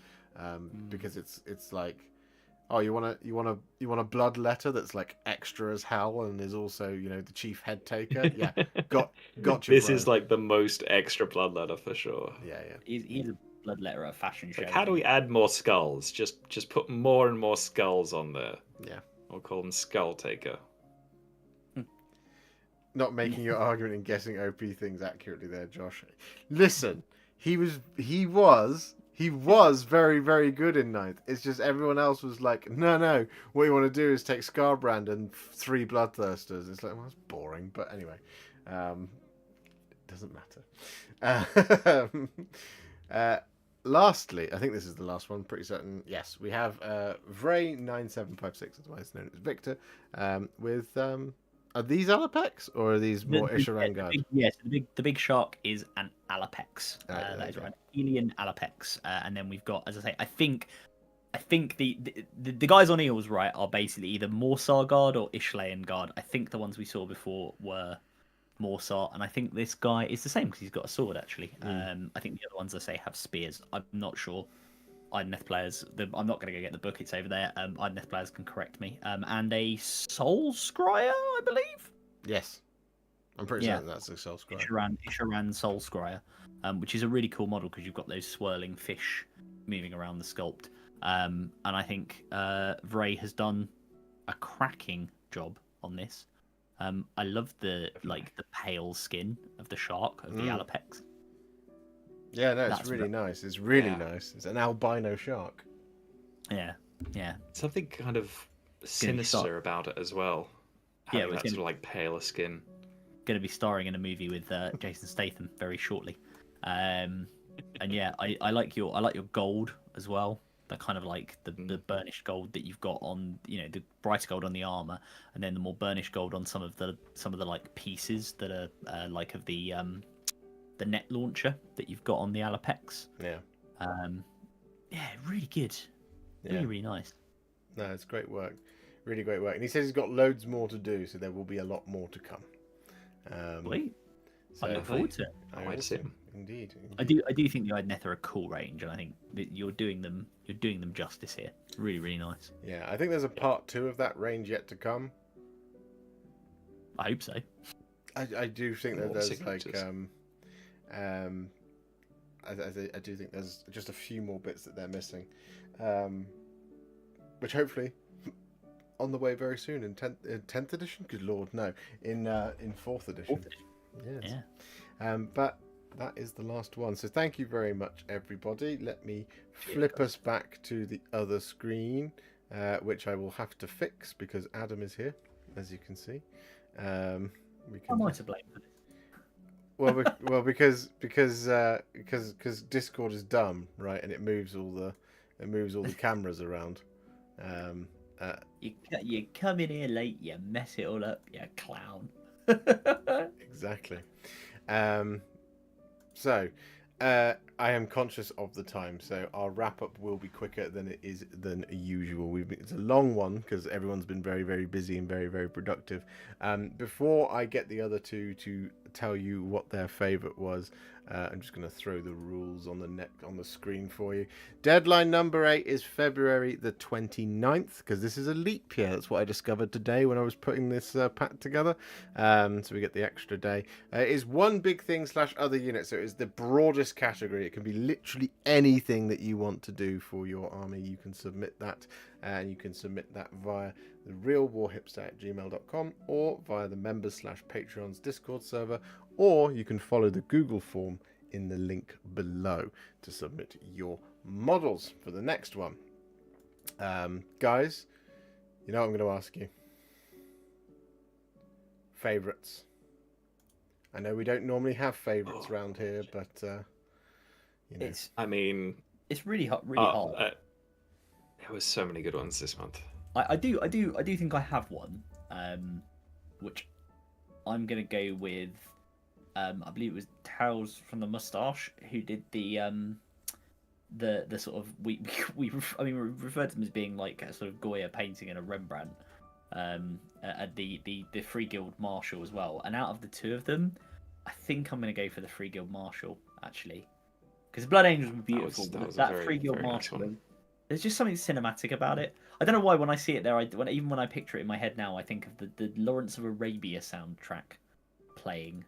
because it's like, oh, you want a blood letter that's like extra as hell and is also, the chief head taker. Yeah, got you. This is like the most extra blood letter for sure. Yeah. He's a blood letter at a fashion show. Like, how do we add more skulls? Just put more and more skulls on there. Yeah, we'll call them Skulltaker. Not making your argument and guessing OP things accurately there, Josh. Listen, he was very, very good in 9th. It's just everyone else was like, no, what you want to do is take Scarbrand and 3 Bloodthirsters. It's like, well, that's boring, but anyway, it doesn't matter. Lastly, I think this is the last one, pretty certain. Yes, we have Vray9756, otherwise known as Victor, with Are these Alapex or are these more Ushoran Guard? Yes, the big shark is an Alapex. There That you is go. right, Alien Alapex. And then we've got, as I say, I think the guys on eels, right, are basically either Morsar Guard or Ishlayan Guard. I think the ones we saw before were Morsar, and I think this guy is the same because he's got a sword actually. I think the other ones I say have spears. I'm not sure. Idoneth players, I'm not going to go get the book. It's over there. Idoneth players can correct me. And a Soul Scryer, I believe. Yes, I'm pretty certain that's a Soul Scryer. Ushoran Soul Scryer, which is a really cool model because you've got those swirling fish moving around the sculpt. And I think Vray has done a cracking job on this. I love the pale skin of the shark of the Alapex. Yeah, no, it's really nice. It's really nice. It's an albino shark. Yeah. Something kind of sinister about it as well. Having that sort of like paler skin. Going to be starring in a movie with Jason Statham very shortly. And yeah, I like your gold as well. That kind of like the burnished gold that you've got on, the brighter gold on the armor, and then the more burnished gold on some of the like pieces that are like of the net launcher that you've got on the Alapex. Yeah. Really good. Really nice. No, it's great work. Really great work. And he says he's got loads more to do, so there will be a lot more to come. Sweet. I look forward to it. I might see him. Indeed. I do think the Idoneth are a cool range, and I think that you're doing them justice here. Really, really nice. Yeah, I think there's a part 2 of that range yet to come. I hope so. I do think that there's signatures. I do think there's just a few more bits that they're missing, which hopefully on the way very soon in 10th edition. Good lord, no, in 4th edition. Yes. Yeah. But that is the last one. So thank you very much, everybody. Let me flip us back to the other screen, which I will have to fix because Adam is here, as you can see. Am I to blame for this? Well, because Discord is dumb, right? And it moves all the cameras around. You come in here late, you mess it all up, you clown. Exactly. So, I am conscious of the time, so our wrap up will be quicker than usual. It's a long one because everyone's been very, very busy and very, very productive. Before I get the other two to tell you what their favourite was, I'm just going to throw the rules on the screen for you. Deadline number 8 is February the 29th because this is a leap year. That's what I discovered today when I was putting this pack together. So we get the extra day. It is one big thing / other unit, so it is the broadest category. It can be literally anything that you want to do for your army. You can submit that, and you can submit that via the realwarhipster@gmail.com or via the members / patrons Discord server, or you can follow the Google form in the link below to submit your models for the next one. Guys, you know what I'm going to ask you? Favourites. I know we don't normally have favourites around here, but you know. It's really hard. There was so many good ones this month. I do think I have one, which I'm gonna go with. I believe it was Tales from the Moustache who did the sort of we referred to them as being like a sort of Goya painting and a Rembrandt, at the Free Guild Marshal as well. And out of the two of them, I think I'm gonna go for the Free Guild Marshal actually, because Blood Angels were beautiful. That Free Guild Marshal. Nice, there's just something cinematic about it. I don't know why when I see it there, even when I picture it in my head now, I think of the Lawrence of Arabia soundtrack playing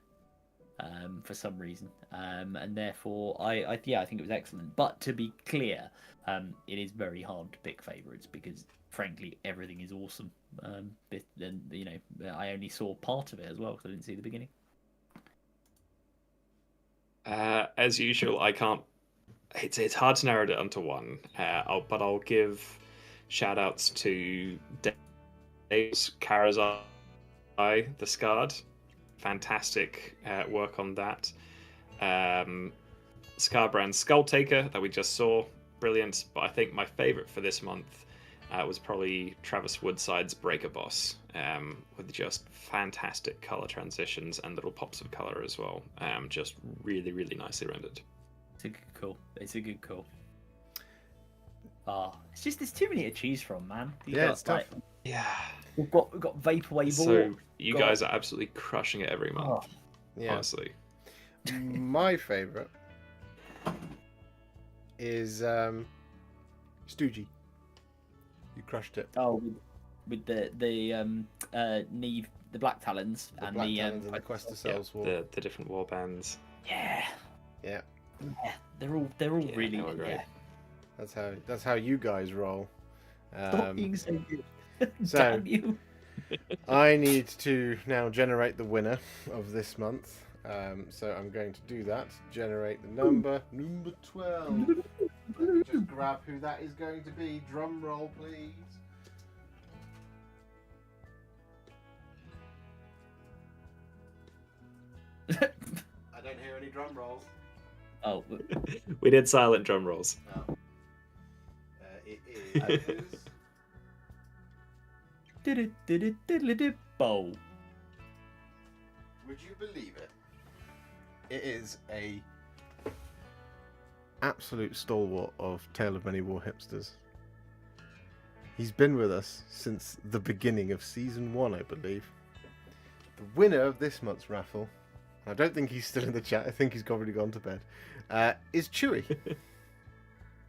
for some reason. And therefore, I think it was excellent. But to be clear, it is very hard to pick favourites because, frankly, everything is awesome. Then I only saw part of it as well because I didn't see the beginning. As usual, I can't. It's hard to narrow it down to one. But I'll give shoutouts to Dave's Karazai the Scarred. Fantastic work on that. Scarbrand Skull Taker that we just saw, brilliant. But I think my favourite for this month was probably Travis Woodside's Breaker Boss, with just fantastic color transitions and little pops of color as well. Just really, really nicely rendered. It's a good call. It's a good call. It's just there's too many to choose from, man. It's tough. Yeah. We've got Vaporwave. So you guys are absolutely crushing it every month. Yeah. Honestly. My favourite is Stoogie. You crushed it. Oh, with the Neve, the Black Talons, The and Black the Talons and the Quest to Souls War. The different war bands. Yeah, they're all Yeah, really they were great. yeah. That's how you guys roll. Stop being so good. so- Damn you. I need to now generate the winner of this month. So I'm going to do that. Generate the number 12. Let me just grab who that is going to be. Drum roll, please. I don't hear any drum rolls. Oh, We did silent drum rolls. Oh. It is. bow. Would you believe it? It is a absolute stalwart of Tale of Many Warhipsters. He's been with us since the beginning of season 1, I believe. The winner of this month's raffle, I don't think he's still in the chat, I think he's already gone to bed, is Chewy.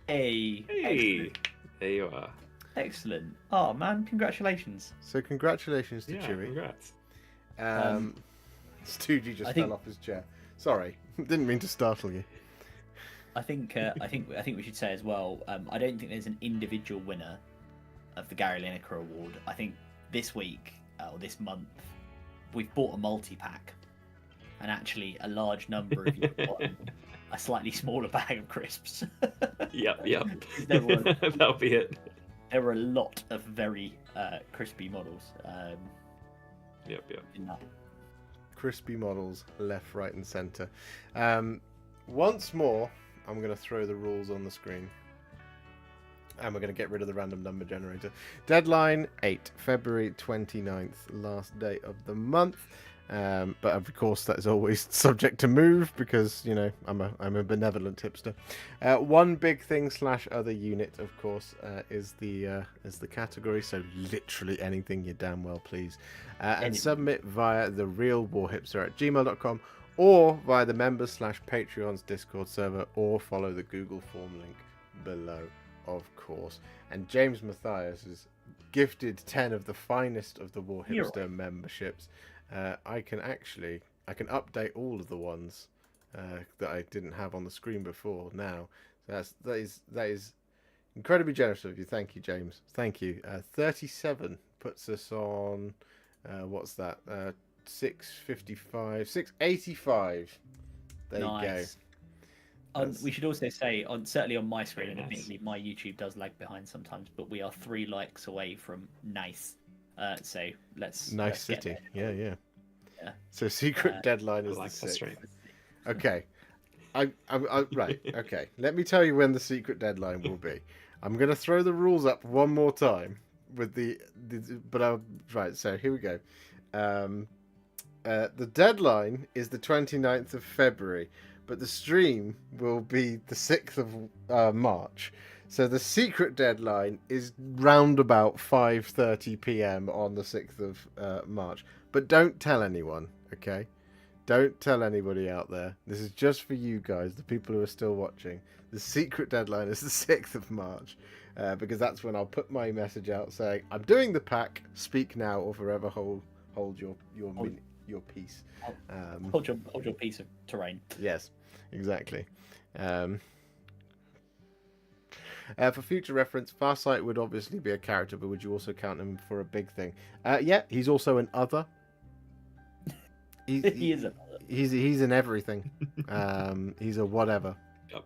Hey. Hey, there you are. Excellent. Oh man, congratulations. So congratulations to Yeah, Chewy. congrats. Stoogie just I think- fell off his chair. Sorry, didn't mean to startle you. I think we should say as well. I don't think there's an individual winner of the Gary Lineker Award. I think this week or this month we've bought a multi-pack, and actually a large number of you have won a slightly smaller bag of crisps. Yep. There were That'll be it. there were a lot of very crispy models Yep. in that. Crispy models left, right, and centre. Once more, I'm going to throw the rules on the screen. And we're going to get rid of the random number generator. Deadline 8 February 29th, last day of the month. But of course, that is always subject to move because, you know, I'm a benevolent hipster. One big thing / other unit, of course, is the category. So literally anything you damn well please. And submit via the realwarhipster@gmail.com or via the members / Patreon's Discord server, or follow the Google form link below, of course. And James Matthias is gifted 10 of the finest of the Warhipster memberships. I can update all of the ones that I didn't have on the screen before now. So that is incredibly generous of you. Thank you, James. Thank you. 37 puts us on what's that? 655, 685. There you go. We should also say, certainly on my screen, and Very nice. admittedly my YouTube does lag behind sometimes, but we are 3 likes away from nice. So let's Nice get city. there. Yeah. Yeah. So secret deadline I is like the that 6th. stream. Okay. I right. Okay. Let me tell you when the secret deadline will be. I'm gonna throw the rules up one more time with right. So here we go. The deadline is the 29th of February, but the stream will be the 6th of March. So the secret deadline is round about 5:30 p.m. on the 6th of March. But don't tell anyone, okay? Don't tell anybody out there. This is just for you guys, the people who are still watching. The secret deadline is the 6th of March, because that's when I'll put my message out saying, I'm doing the pack, speak now or forever hold your peace. Hold your piece of terrain. Yes, exactly. For future reference, Farsight would obviously be a character, but would you also count him for a big thing? Yeah, he's also an other. He is a. He's an everything. He's a whatever.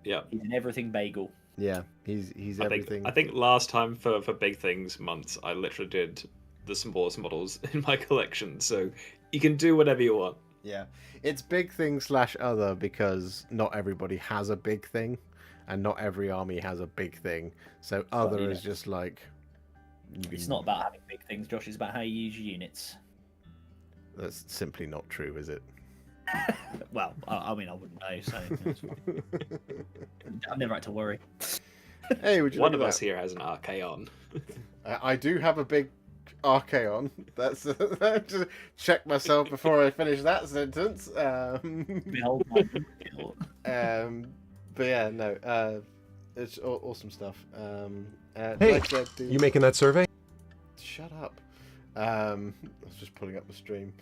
Yep. He's an everything bagel. Yeah, he's everything. I think last time for big things months, I literally did the smallest models in my collection, so you can do whatever you want. Yeah, it's big thing / other because not everybody has a big thing, and not every army has a big thing. So other is just like It's not about having big things, Josh. It's about how you use your units. That's simply not true, is it? Well, I mean, I wouldn't know, so it's fine. I've never had to worry. Hey, would you One look of at us that? here has an Archaon. I do have a big Archaon. That's just check myself before I finish that sentence. Behold my skill. But yeah, no, it's awesome stuff. Hey, like I said, You making that survey? Shut up. I was just pulling up the stream,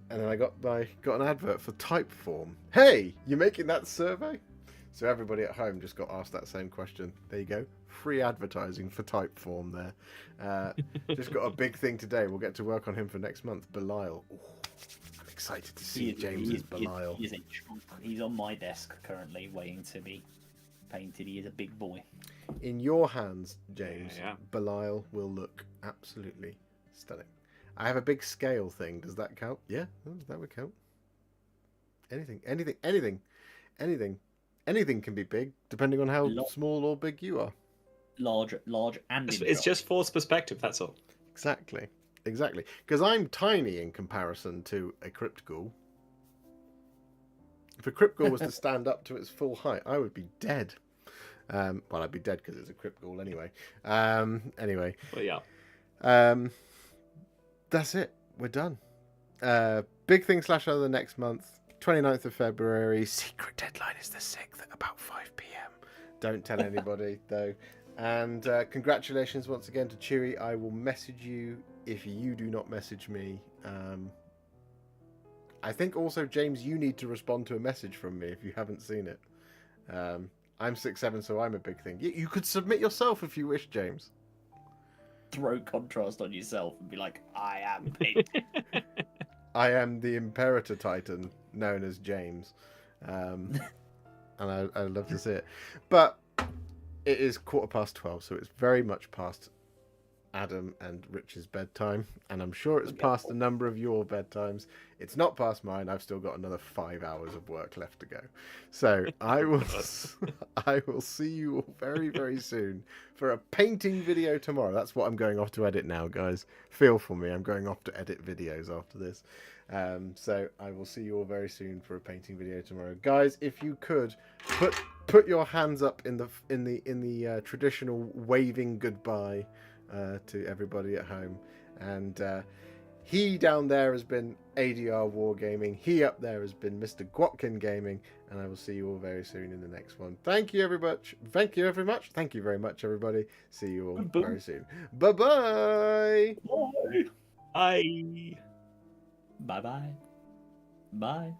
and then I got an advert for Typeform. Hey, you making that survey? So everybody at home just got asked that same question. There you go, free advertising for Typeform there. Just got a big thing today. We'll get to work on him for next month. Belial. Ooh, I'm excited to see James's Belial. He's on my desk currently, waiting to be painted. He is a big boy. In your hands, James, Yeah. Belial will look absolutely stunning. I have a big scale thing. Does that count? Yeah, that would count. Anything can be big, depending on how small or big you are. Large, and It's just force perspective. That's all. Exactly. Because I'm tiny in comparison to a crypt ghoul. If a crypt ghoul was to stand up to its full height, I would be dead. Well, I'd be dead because it's a crypt ghoul anyway. Anyway. Well, yeah. That's it. We're done. Big thing /other next month. 29th of February. Secret deadline is the 6th at about 5 p.m. Don't tell anybody, though. And congratulations once again to Chewy. I will message you if you do not message me. I think also, James, you need to respond to a message from me if you haven't seen it. I'm 6'7", so I'm a big thing. You could submit yourself if you wish, James. Throw contrast on yourself and be like, I am pink. I am the Imperator Titan, known as James. And I'd love to see it. But it is 12:15, so it's very much past Adam and Rich's bedtime. And I'm sure it's past a number of your bedtimes. It's not past mine. I've still got another 5 hours of work left to go. So I will see you all very, very soon for a painting video tomorrow. That's what I'm going off to edit now, guys. Feel for me. I'm going off to edit videos after this. So I will see you all very soon for a painting video tomorrow, guys. If you could put your hands up in the traditional waving goodbye to everybody at home. And he down there has been ADR Wargaming. He up there has been Mr. Gwatkin Gaming. And I will see you all very soon in the next one. Thank you, everybody. Thank you very much. Thank you very much, everybody. See you all very soon. Bye-bye. Bye. Bye-bye. Bye.